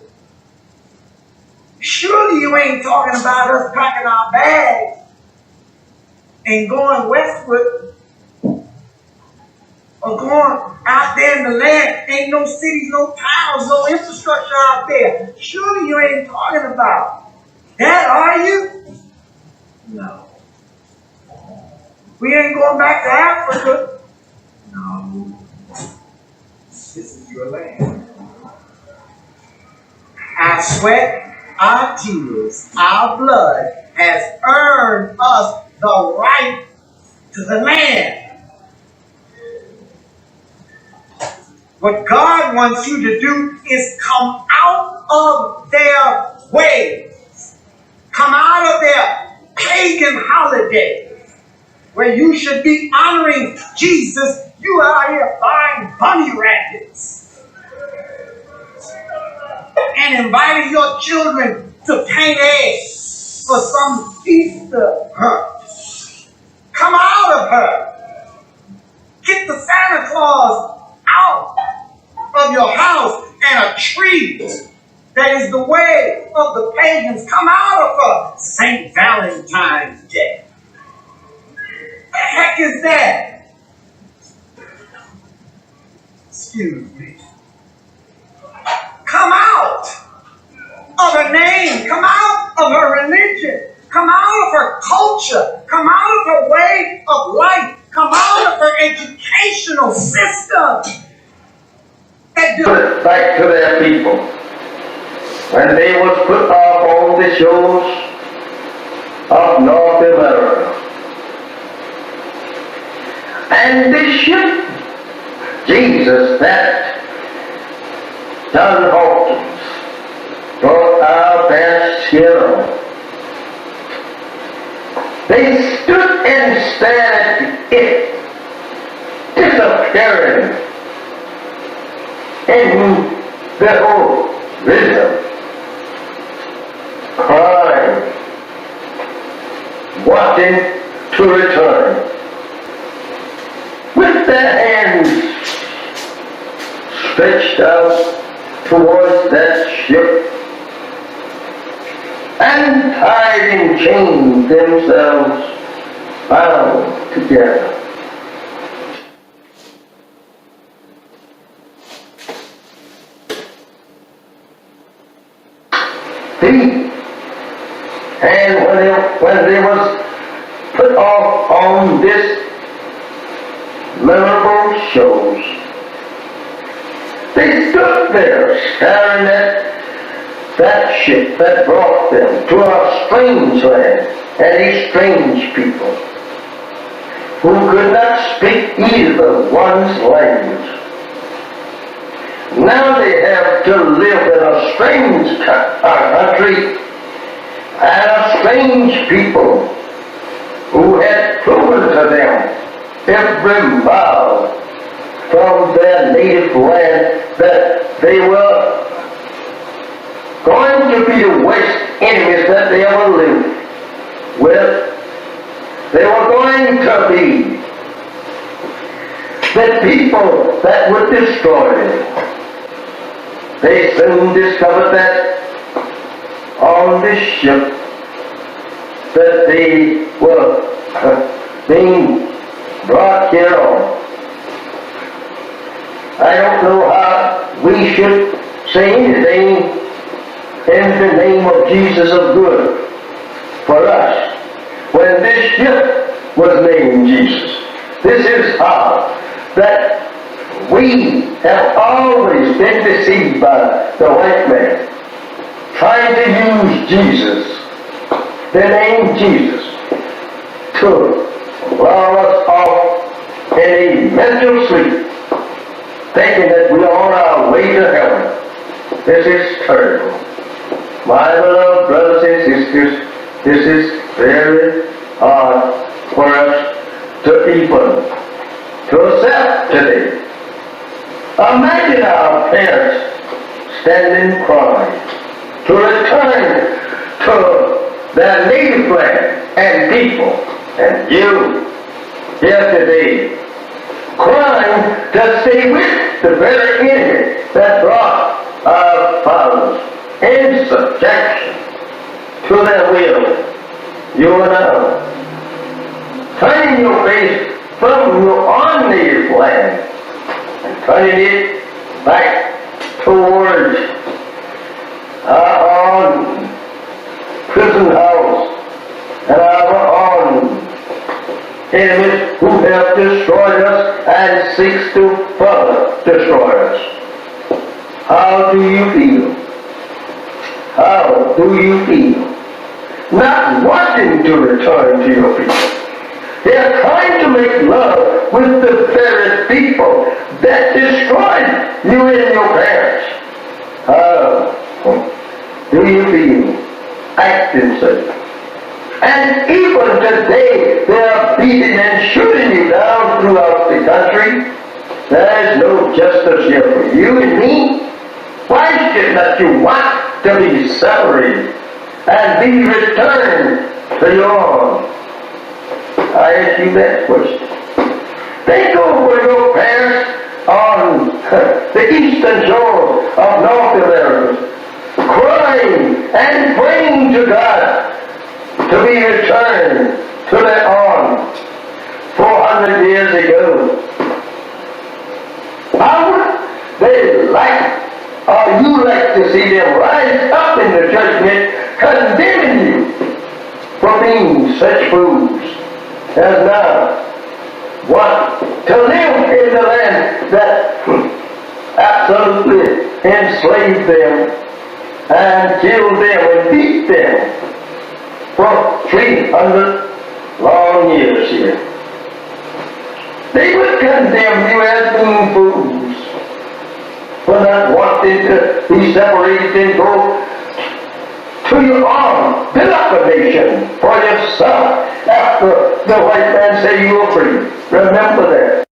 Surely you ain't talking about us packing our bags and going westward or going out there in the land. Ain't no cities, no towns, no infrastructure out there. Surely you ain't talking about that, are you? No. We ain't going back to Africa. No. This is your land. Our sweat, our tears, our blood has earned us the right to the land. What God wants you to do is come out of their ways. Come out of their pagan holidays where you should be honoring Jesus. You are out here buying bunny rabbits and inviting your children to paint eggs for some Easter hunt. Come out of her. Get the Santa Claus out of your house and a tree that is the way of the pagans. Come out of her. St. Valentine's Day. The heck is that? Excuse me. Come out of her name. Come out of her religion. Come out of her culture. Come out of her way of life. Come out of her educational system. Put it back to their people. When they was put off on the shores of North America. And this ship, Jesus, that John Hawkins brought our best hero. They stood and stared at it disappearing in the horizon, crying, wanting to return. With their hands stretched out towards that ship and tied in chains themselves bound together. And when they was put off on this memorable shows, they stood there staring at that ship that brought them to a strange land and a strange people who could not speak either one's language. Now they have to live in a strange country and a strange people who had proven to them every mile from their native land that they were going to be the worst enemies that they ever lived with. They were going to be the people that would destroy them. They soon discovered that on this ship that they were being brought here on. I don't know how we should say anything in the name of Jesus of good for us when this ship was named Jesus. This is how that we have always been deceived by the white man, trying to use Jesus, the name Jesus, to lull us off in a mental sleep, thinking that we are on our way to heaven. This is terrible. My beloved brothers and sisters, this is very hard for us to even to accept today. Imagine our parents standing crying to return to their native land and people, and you here today crying to stay with the very enemy that brought our fathers in subjection to their will, you are now turning your face from your own native land and turning it back towards our own prison house and our own enemies who have destroyed us and seeks to further destroy us. How do you feel? How do you feel? Not wanting to return to your people. They are trying to make love with the very people that destroyed you and your parents. How do you feel acting such? And even today, they are beating and shooting you down throughout the country. There is no justice here for you and me. Why should not you want to be separated and be returned to your own? I ask you that question. Think over your parents on the eastern shore of North America, crying and praying to God to be returned to their own 400 years ago. How would they like, or you like to see them rise up in the judgment condemning you for being such fools as now want to live in the land that absolutely enslaved them and killed them and beat them for 300 long years here. They would condemn you as being fools for not wanting to be separated and go to your own, build up a nation for yourself after the white man say you are free. Remember that.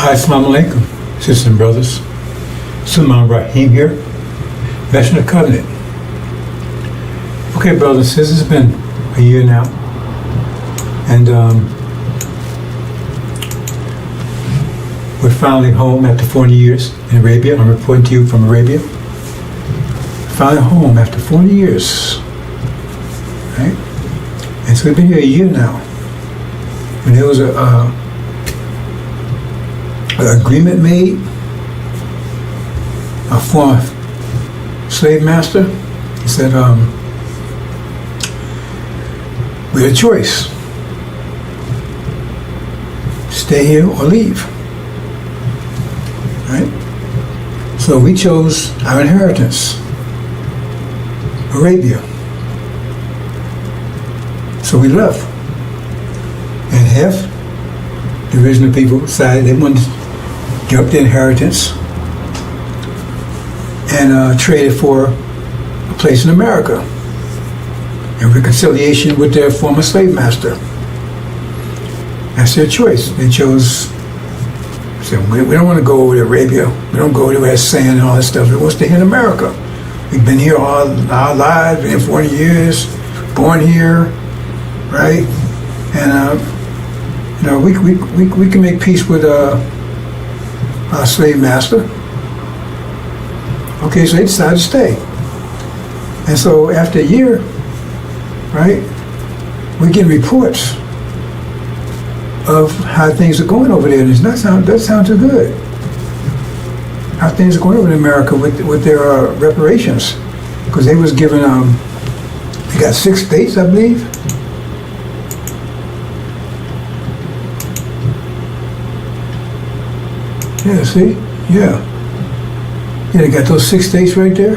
Hi, Assalamu alaikum, sisters and brothers. Sulaiman Rahim here, National Covenant. Okay, brothers and sisters, it's been a year now, and We're finally home after 40 years in Arabia. I'm reporting to you from Arabia. Finally home after 40 years. Right? And so we've been here a year now. And there was an agreement made. A former slave master, he said, we had a choice. Stay here or leave. Right? So we chose our inheritance, Arabia. So we left. And half the original people decided they wanted to give up their inheritance and traded for a place in America in reconciliation with their former slave master. That's their choice. They chose, said, we don't want to go over to Arabia. We don't go to where it's sand and all that stuff. We want to stay here in America. We've been here all our lives, been here 40 years, born here, right? And we can make peace with our slave master. Okay, so they decided to stay. And so after a year, right, we're getting reports of how things are going over there. And it doesn't sound too good. How things are going over in America with their reparations. Because they was given, they got 6 states, I believe. Yeah, see? Yeah. Yeah, they got those 6 states right there.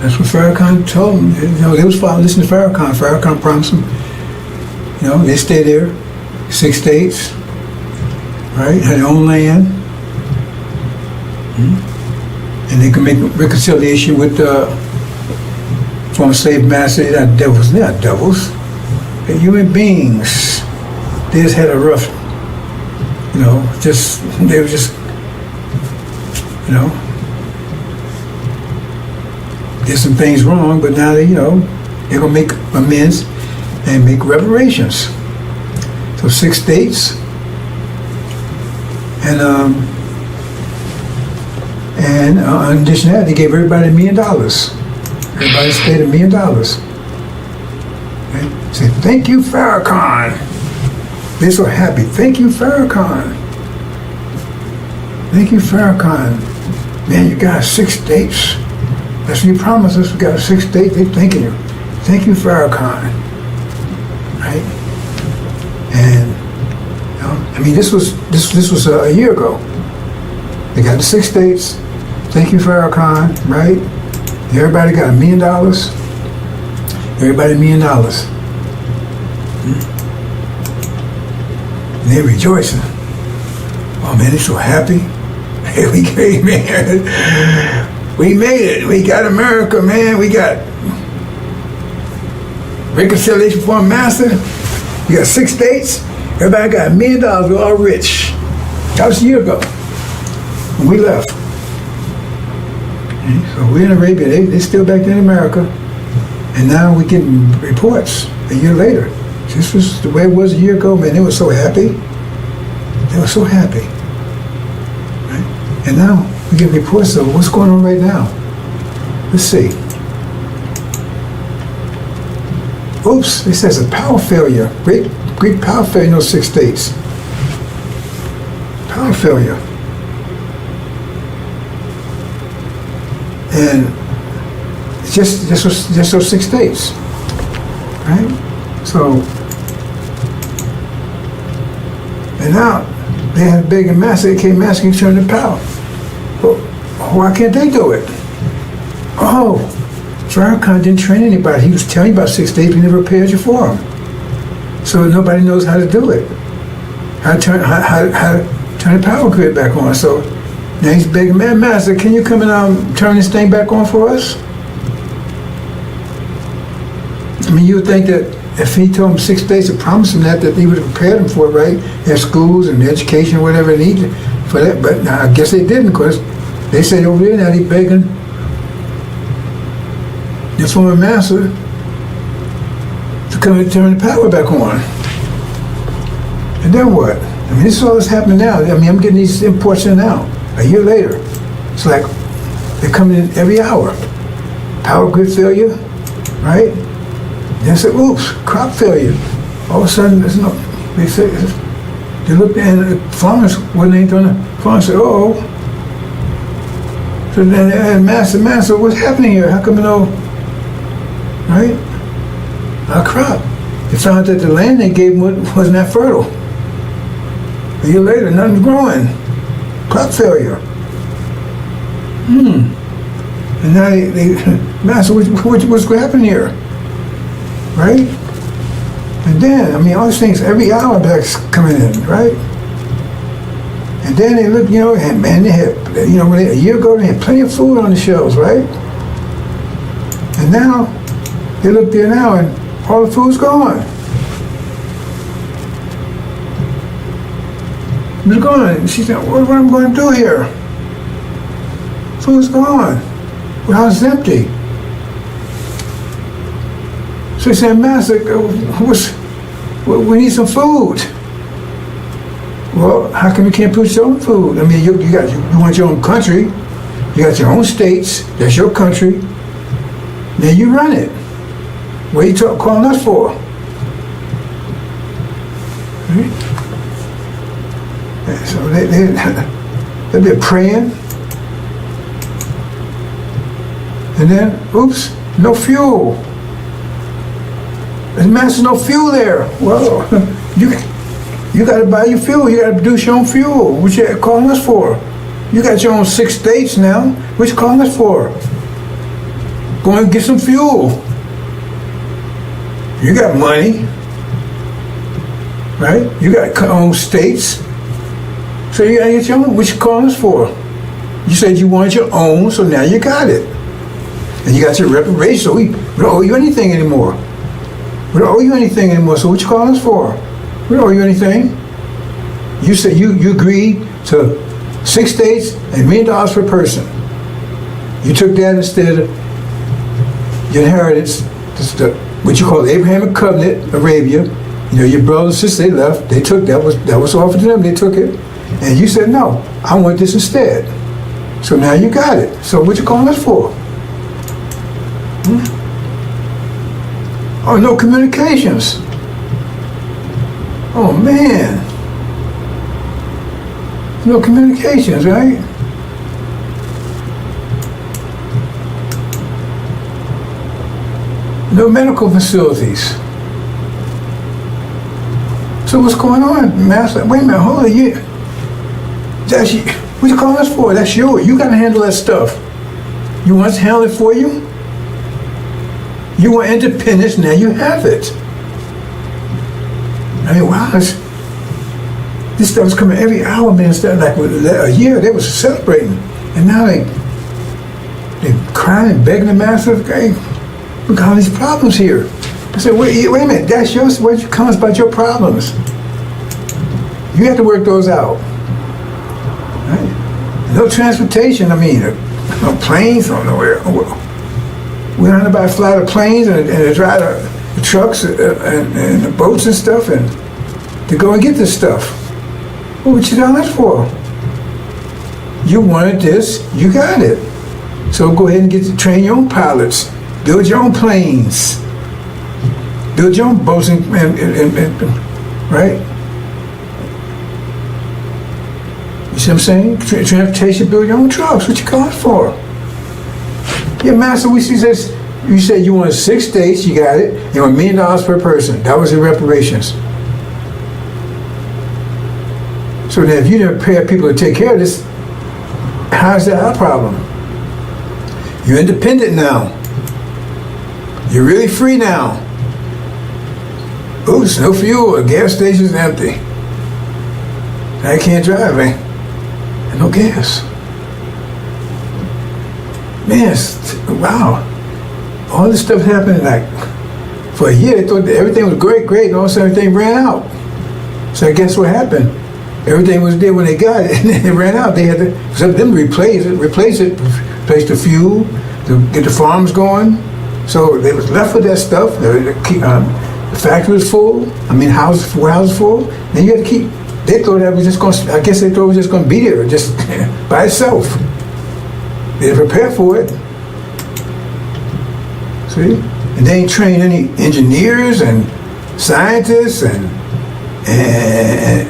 That's what Farrakhan told them. You know, they was listening to Farrakhan. Farrakhan promised them, you know, they stay there, 6 states, right? Had their own land. And they can make reconciliation with former slave masters. They're not devils. They're not devils. They're human beings. They just had a rough, you know, they were just, you know, did some things wrong, but now they, you know, they're gonna make amends and make reparations. So 6 states, and in addition to that, they gave everybody $1 million. Everybody stayed $1 million. Okay? Say, thank you, Farrakhan. They're so happy. Thank you, Farrakhan. Thank you, Farrakhan. Man, you got 6 states. That's what you promised us. We got 6 states. They're thanking you. Thank you, Farrakhan. Right? And you know, I mean, this was a year ago. They got the 6 states. Thank you, Farrakhan. Right? Everybody got $1 million. Everybody $1 million. And they're rejoicing. Oh man, they're so happy. Hey, we made it. We made it. We got America, man. We got reconciliation for a master. We got 6 states. Everybody got $1 million. We're all rich. That was a year ago when we left. Okay, so we're in Arabia. They're still back there in America. And now we're getting reports a year later. This was the way it was a year ago, man. They were so happy. They were so happy. Right? And now we get reports of what's going on right now. Let's see. Oops, it says a power failure. Great power failure in those 6 states. Power failure. And just those 6 states. Right? So, and now they have a big master, they came asking to turn the power. Well, why can't they do it? Oh, Farrakhan didn't train anybody. He was telling you about 6 states, he never prepared you for them. So nobody knows how to do it. How to turn the power grid back on. So now he's begging, man, master, can you come and turn this thing back on for us? I mean, you would think that if he told them 6 states and promised them that he would have prepared them for it, right? Their schools and education, whatever they needed for that. But now I guess they didn't, because they said over there now he's begging the former master to come and turn the power back on. And then what? I mean, this is all that's happening now. I mean, I'm getting these imports in now. A year later, it's like they're coming in every hour. Power grid failure, right? Then say, oops, crop failure. All of a sudden, there's no. They say they looked and the farmers wasn't on the farmers said, oh. So then they asked master, what's happening here? How come right? Our crop. They found that the land they gave them wasn't that fertile. A year later, nothing's growing. Crop failure. And now they master, what's going to happen here? Right? And then, I mean, all these things, every hour that's coming in, right? And then they look, and they had, a year ago they had plenty of food on the shelves, right? And now, they look there now and all the food's gone. It's gone. She said, what am I going to do here? Food's gone. The house is empty. So he said, Master, we need some food. Well, how come you can't put your own food? I mean, you want your own country. You got your own states. That's your country. Then you run it. What are you calling us for? Right? And so they've been praying. And then, oops, no fuel. There's master, no fuel there. Well, you got to buy your fuel. You got to produce your own fuel. What you calling us for? You got your own 6 states now. What you calling us for? Go and get some fuel. You got money, right? You got your own states. So you got to get your own. What you calling us for? You said you wanted your own, so now you got it. And you got your reparations, so we don't owe you anything anymore. We don't owe you anything anymore, so what you calling us for? We don't owe you anything. You said you agreed to 6 states and $1 million per person. You took that instead of your inheritance, what you call the Abrahamic covenant, Arabia. Your brothers and sisters, they left. They took that was offered to them. They took it, and you said no. I want this instead. So now you got it. So what you calling us for? Oh, no communications. Oh man. No communications, right? No medical facilities. So what's going on, Master? Wait a minute, hold on. What you calling us for? That's yours. You got to handle that stuff. You want us to handle it for you? You want independence, now you have it. I mean, wow, this stuff is coming every hour, man. Instead of like a year, they was celebrating. And now they're crying and begging the master, hey, we got all these problems here. I said, wait a minute, that's yours. Where'd you come about your problems? You have to work those out. Right? No transportation, I mean, no planes, or nowhere. We don't know about fly the planes and drive the trucks and the boats and stuff and to go and get this stuff. Well, what you done that for? You wanted this, you got it. So go ahead and get to train your own pilots, build your own planes, build your own boats and right? You see what I'm saying? Transportation, build your own trucks. What you calling for? Yeah, Master, we see this. You said you wanted 6 states, you got it. You want $1 million per person. That was the reparations. So then if you didn't pay people to take care of this, how's that our problem? You're independent now. You're really free now. Oops, no fuel, the gas station's empty. I can't drive, man. And no gas. Man, wow. All this stuff happened like for a year. They thought that everything was great, and all of a sudden everything ran out. So guess what happened? Everything was there when they got it, and then it ran out. They had to, some of them replace the fuel, to get the farms going. So they was left with that stuff. The factory was full. I mean, warehouses full. Then you had to keep They thought that was just going. I guess they thought it was just going to be there, just by itself. They didn't prepare for it. See, and they ain't trained any engineers and scientists and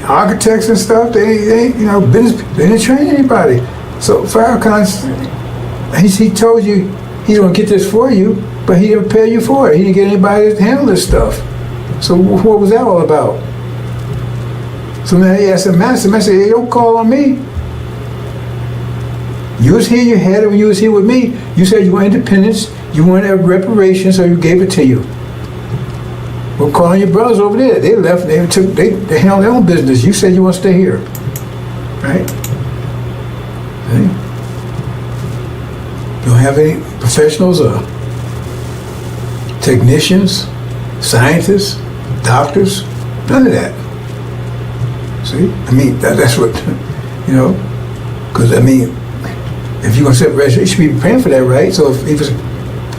architects and stuff. They ain't, you know, business. They didn't train anybody. So Farrakhan, he told you he's going to get this for you, but he didn't prepare you for it. He didn't get anybody to handle this stuff. So what was that all about? So now he asked the master, hey, don't call on me. You was here, you had it when you was here with me. You said you want independence, you wanted reparations, so you gave it to you. Well, call on your brothers over there. They left, they handled their own business. You said you want to stay here. Right? See? You don't have any professionals or technicians, scientists, doctors, none of that. See? I mean, that's what, you know, because, I mean, if you're going to set reparation, you should be preparing for that, right? So if he was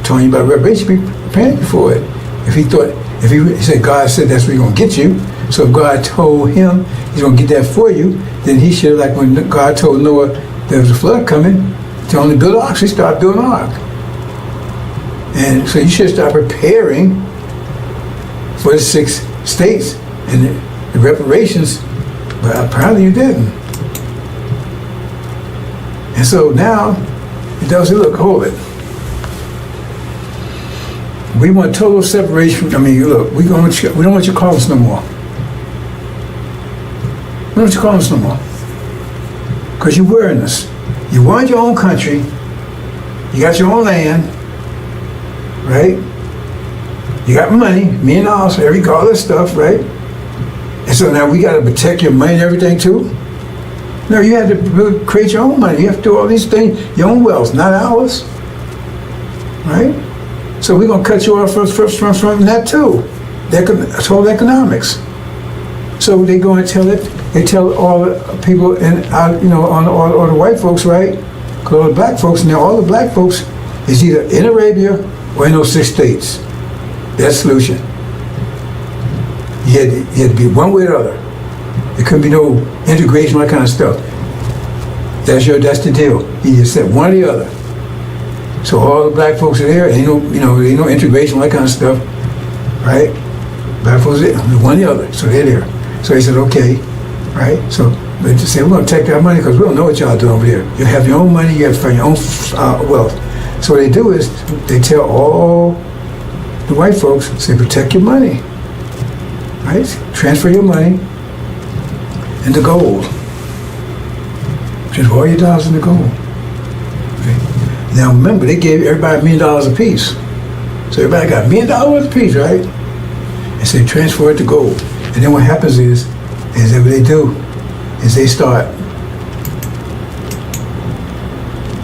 telling you about reparation, you should be preparing for it. If he thought, if he said, God said that's what he's going to get you, so if God told him he's going to get that for you, then he should, like when God told Noah there was a flood coming, to only build an ark, so he started building an ark. And so you should start preparing for the 6 states and the reparations, but apparently you didn't. And so now, he tells you, look, hold it. We want total separation. I mean, look, we don't want you to call us no more. We don't want you to call us no more. Because you're wearing us. You want your own country. You got your own land. Right? You got money, $1 million, all this stuff, right? And so now we got to protect your money and everything too? No, you have to really create your own money. You have to do all these things, your own wealth, not ours. Right? So we're going to cut you off from that too. That's all economics. So they go and tell it. They tell all the people and you know, on all the white folks, right? Because all the black folks, now all the black folks is either in Arabia or in those 6 states. That's the solution. You had to be one way or the other. There couldn't be no integration, all that kind of stuff. That's the deal. You just said one or the other. So all the black folks are there, ain't no integration, all that kind of stuff, right? Black folks are there, one or the other, so they're there. So he said, okay, right? So they just say, we're going to take that money because we don't know what y'all doing over there. You have your own money, you have to find your own wealth. So what they do is they tell all the white folks, say, protect your money, right? Transfer your money into gold. Just all your dollars into gold. Okay. Now remember, they gave everybody $1 million a piece. So everybody got $1 million a piece, right? And so they transfer it to gold. And then what happens is that what they do is they start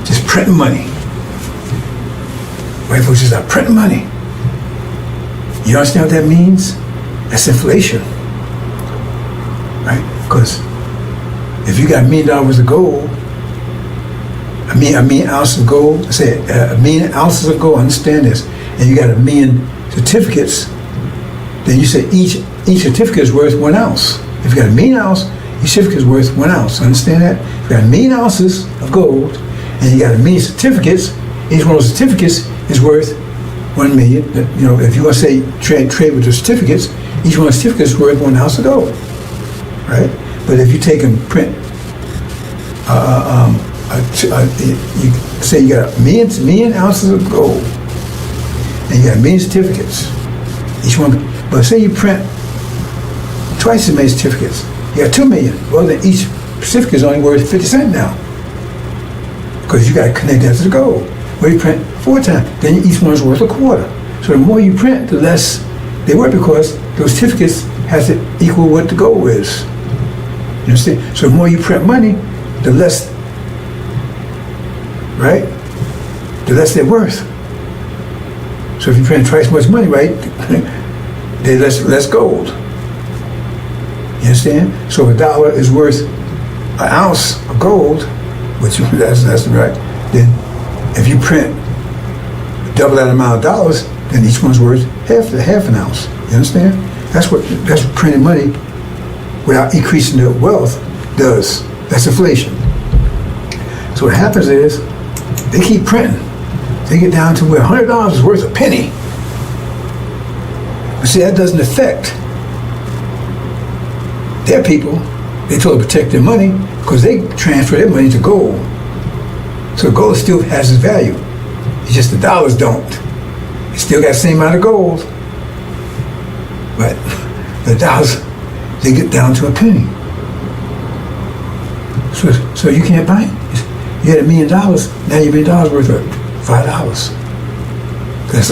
just printing money. White folks just start printing money. You understand what that means? That's inflation. Right? Because if you got $1 million of gold, a million ounces of gold, say 1 million ounces of gold, understand this, and you got 1 million certificates, then you say each certificate is worth 1 ounce. If you got 1 million ounces, each certificate is worth 1 ounce. Understand that? If you got 1 million ounces of gold, and you got 1 million certificates, each one of those certificates is worth 1 million. You know, if you want to say trade with the certificates, each one of the certificates is worth 1 ounce of gold. Right? But if you take and print, you say you got 1 million ounces of gold, and you got 1 million certificates, each one. But say you print twice as many certificates, you got 2 million. Well, then each certificate is only worth 50 cents now, because you got to connect that to the gold. Well, you print 4 times, then each one's worth a quarter. So the more you print, the less they worth, because those certificates has to equal what the gold is. You understand? So the more you print money, the less, right? The less they're worth. So if you print twice as much money, right, there's less gold. You understand? So $1 is worth 1 ounce of gold, which that's right. Then if you print double that amount of dollars, then each one's worth half an ounce. You understand? That's what printing money without increasing their wealth does. That's inflation. So what happens is they keep printing. They get down to where $100 is worth a penny. But see, that doesn't affect their people. They told to protect their money because they transfer their money to gold. So gold still has its value. It's just the dollars don't. It still got the same amount of gold. But the dollars, they get down to a penny. So you can't buy it. You had $1 million, now your $1 million worth of $5. That's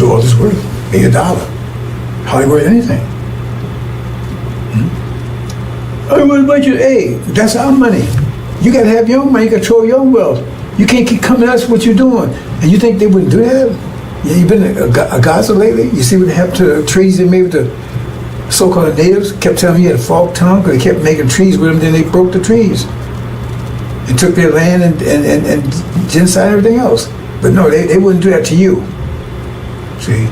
all it's worth. $1 million. Hardly worth anything. Oh, what about you? Hey, that's our money. You gotta have your own money, control your own wealth. You can't keep coming at us what you're doing. And you think they wouldn't do that? Yeah, you've been a Gaza lately? You see what happened to the trees they made with the so-called natives? Kept telling me you had a forked tongue because they kept making trees with them, then they broke the trees. And took their land and genocide and everything else. But no, they wouldn't do that to you. See?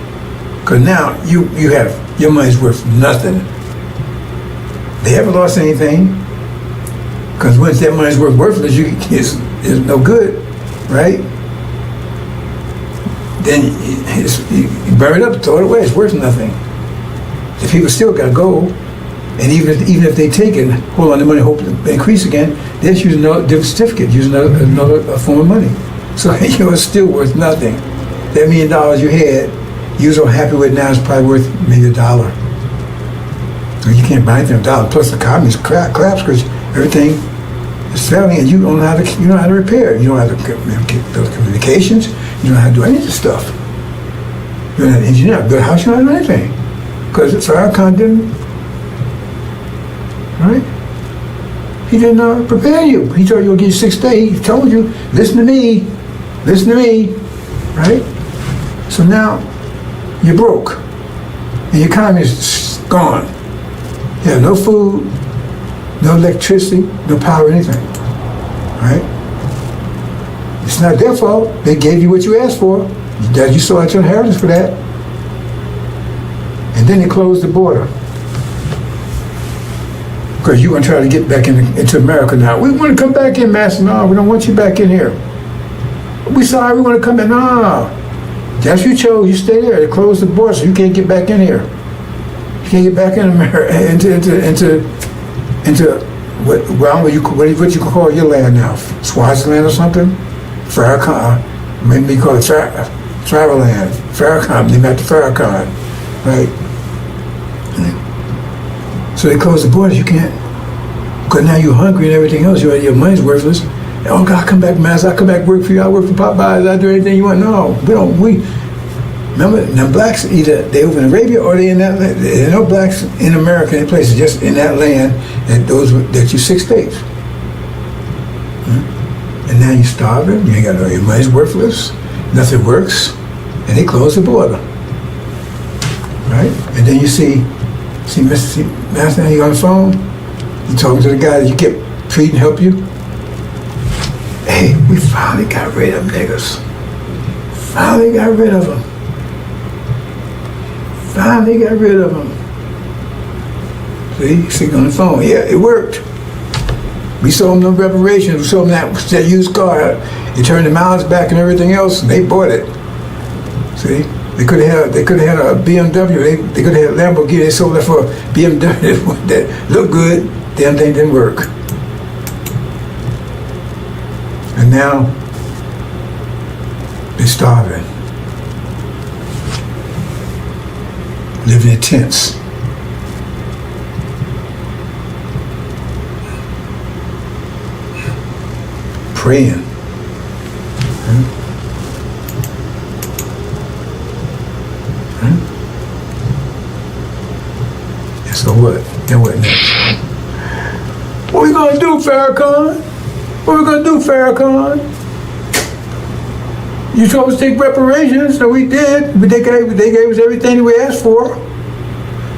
Because now you have, your money's worth nothing. They haven't lost anything. Because once that money's worthless, it's no good, right? Then you bury it up, throw it away, it's worth nothing. The people still got gold. And even if they take it, hold on to money, hope to increase again, they just use another different certificate, use another form of money. So it's still worth nothing. That $1 million you had, you was so happy with now, it's probably worth maybe $1. So you can't buy anything with $1. Plus the economy's collapsed because everything is failing, and you don't know how to repair it. You don't know how to build communications. You don't know how to do any of this stuff. You're not an engineer, build a house, you don't know how to do anything because Farrakhan didn't. Right? He didn't prepare you. He told you he'll give you 6 days. He told you, listen to me, right? So now you're broke, and your economy is gone. You have no food, no electricity, no power, anything, right? It's not their fault. They gave you what you asked for. You saw out your inheritance for that. And then they closed the border. Because you're going to try to get back into America now. We want to come back in, Master. No, we don't want you back in here. We sorry, we want to come in. No. That's what you chose. You stay there. They closed the border, so you can't get back in here. You can't get back in America, into what you call your land now? Swaziland or something? Farrakhan. Maybe call it Traveland. Farrakhan. Named after Farrakhan. Right? So they close the borders, you can't. Because now you're hungry and everything else, your money's worthless. Oh God, come back, Master, I'll come back work for you, I'll work for Popeyes, I'll do anything you want. No, remember, now blacks, either they over in Arabia or they in that land. There are no blacks in America, in places, just in that land, that you 6 states. And now you're starving, you ain't got your money's worthless, nothing works, and they close the border. Right? And then you see Master, you on the phone, you talking to the guy that you kept treating, help you. Hey, we finally got rid of them niggas. Finally got rid of them. Finally got rid of them. See on the phone. Yeah, it worked. We sold them no reparations. We sold them that used car. It turned the miles back and everything else, and they bought it. See? They could have had a BMW. They could have had a Lamborghini. They sold that for a BMW that looked good. Damn thing didn't work. And now they're starving, living in tents. Praying. So what? Then what next? What we gonna do, Farrakhan? What we gonna do, Farrakhan? You told us to take reparations, so we did. But they gave us everything we asked for.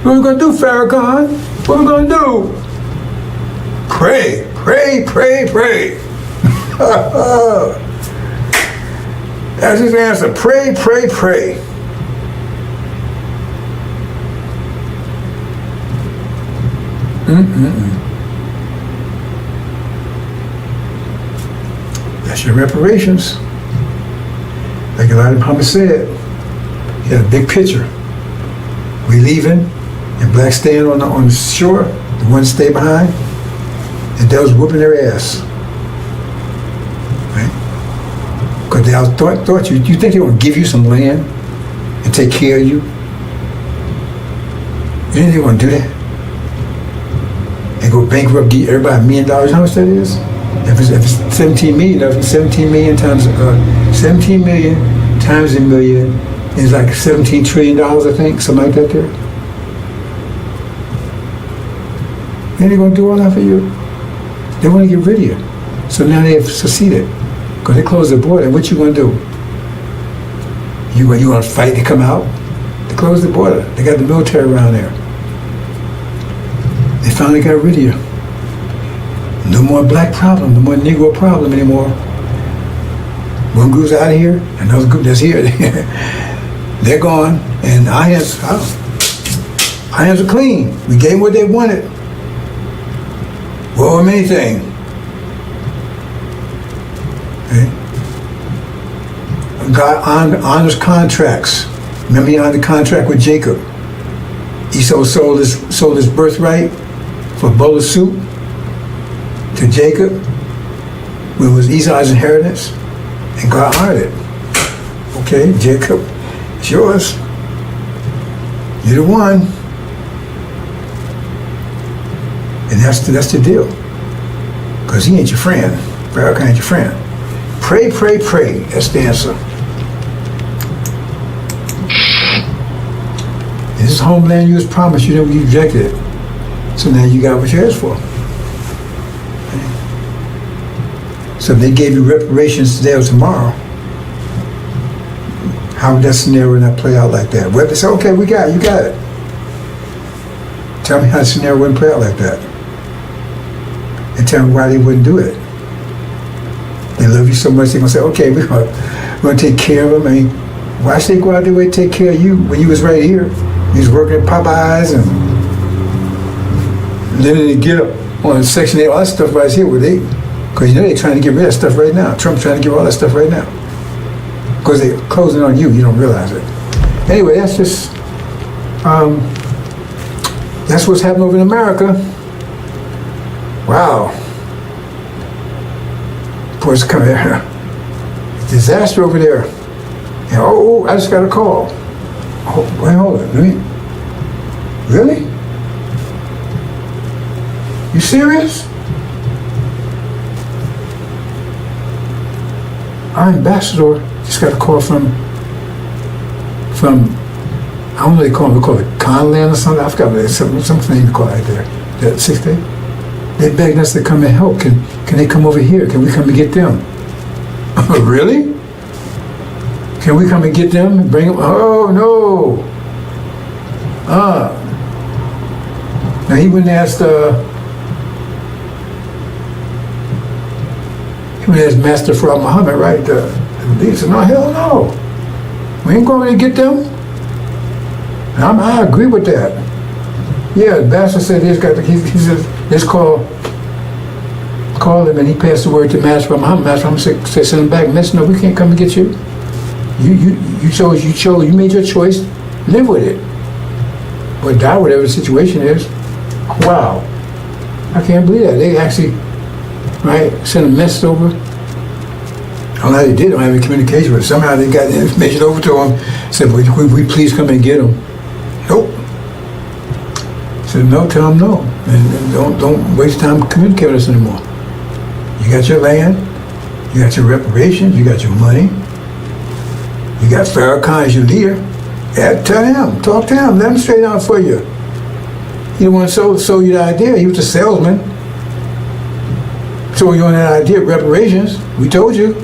What we gonna do, Farrakhan? What we gonna do? Pray, pray, pray, pray. That's his answer. Pray, pray, pray. That's your reparations. Like Elijah Muhammad said, he had a big picture. We leaving, and blacks staying on the shore, the ones stay behind, and they was whooping their ass. Right? Because they thought you think they would give you some land and take care of you? You think they want to do that? And go bankrupt, give everybody $1 million? You know how much that is? If it's 17 million, if it's 17 million times 17 million times a million is like $17 trillion, I think, something like that there. And they're going to do all that for you. They want to get rid of you. So now they have succeeded. Because they closed the border. What you going to do? You want to fight to come out? They closed the border. They got the military around there. They finally got rid of you. No more black problem, no more Negro problem anymore. One group's out of here, another group that's here. They're gone, and our hands are clean. We gave them what they wanted. Well, anything. Okay. God honors contracts. Remember he honored the contract with Jacob. Esau sold his birthright for a bowl of soup to Jacob, when it was Esau's inheritance, and God honored it. Okay, Jacob, it's yours. You're the one. And that's the deal. Because he ain't your friend. Pharaoh ain't your friend. Pray, pray, pray. That's the answer. This is homeland you was promised. You know you rejected it. So now you got what you asked for. So if they gave you reparations today or tomorrow, how would that scenario not play out like that? Well, they say, okay, you got it. Tell me how the scenario wouldn't play out like that. And tell me why they wouldn't do it. They love you so much, they're going to say, okay, we're going to take care of them. I mean, why should they go out their way to take care of you when you was right here? You was working at Popeyes and living in the get up on Section 8, all that stuff right here where they, because you know they're trying to get rid of that stuff right now. Trump's trying to get all that stuff right now. Because they're closing on you, you don't realize it. Anyway, that's just, that's what's happening over in America. Wow. Boys come here. Disaster over there. And I just got a call. Oh, wait, hold on. Really? You serious? Our ambassador just got a call from I don't know what they call it. We call it Conland or something. I forgot what it's some name to call it right there. That 6th day. They begged us to come and help. Can they come over here? Can we come and get them? Really? Can we come and get them and bring them? Oh no. Now he went and asked Master Farad Muhammad, right? He said, no, hell no. We ain't going to get them. And I agree with that. Yeah, the pastor said he said, let's call him, and he passed the word to Master Farad Muhammad. Master Muhammad said, send him back. Master, no, we can't come and get you. You chose, you made your choice, live with it. Or die, whatever the situation is. Wow. I can't believe that. They actually, right, sent a message over. I don't know how they did. I don't have any communication with it. Somehow they got the information over to him. Said, would we please come and get him? Nope. Said, no, tell him no. And don't waste time communicating with us anymore. You got your land, you got your reparations, you got your money, you got Farrakhan as your leader. Yeah, tell him, talk to him, let him straighten out for you. He didn't want to sell you the idea. He was a salesman. So you on that idea of reparations. We told you.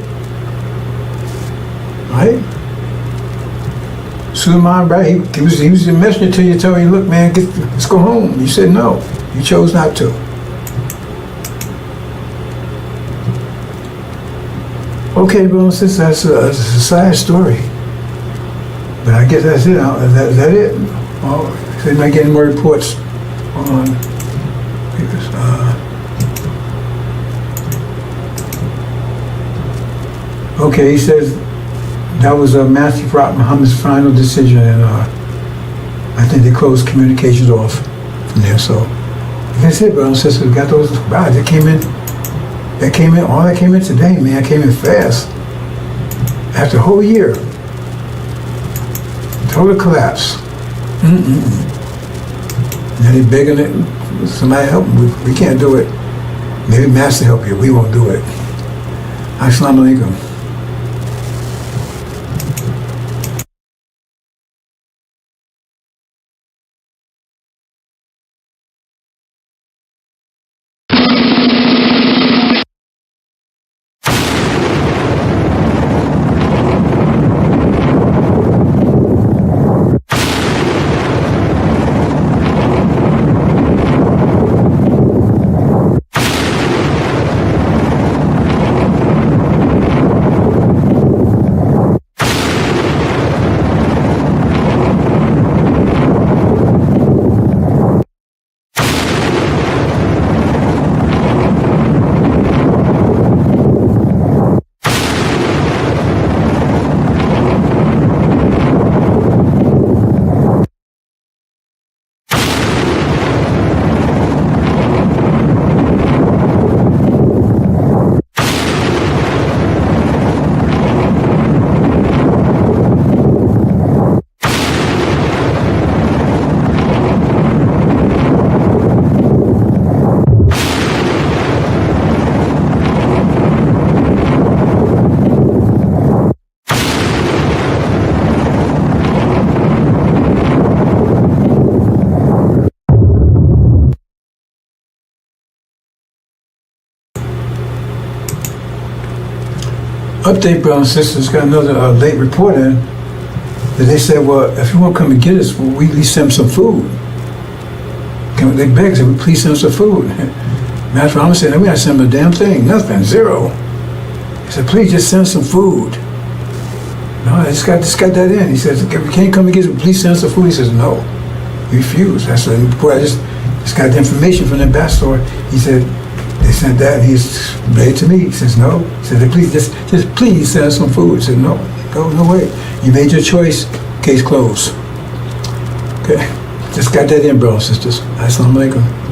Right? Suleiman, right? He was the messenger to you, telling you, look, man, let's go home. You said no. You chose not to. Okay, well, since that's a sad story. But I guess that's it. Is that it? Well, they're not getting more reports on Okay, he says that was Matthew Prophet Muhammad's final decision, and I think they closed communications off from there. So, like I said, brothers and sisters, we got those rides that came in. All that came in today, man, came in fast. After a whole year. Total collapse. Now they're begging it. Somebody help them. We can't do it. Maybe Master help you. We won't do it. Assalamu alaikum. Update, brothers and sisters, got another late report in that they said, well, if you want to come and get us, well, we at least send them some food. They begged, said, please send them some food. Master Muhammad said, we got to send them a damn thing, nothing, zero. He said, please just send some food. No, I just got that in. He says, if you can't come and get us, please send us some food. He says, no. He refused. That's the report. I just got the information from the ambassador. He said, they sent that, and he's ready to meet. He says, no. He said, please, just please send us some food. He said, no way. You made your choice, case closed. Okay, just got that in, brothers and sisters. Assalamu alaikum.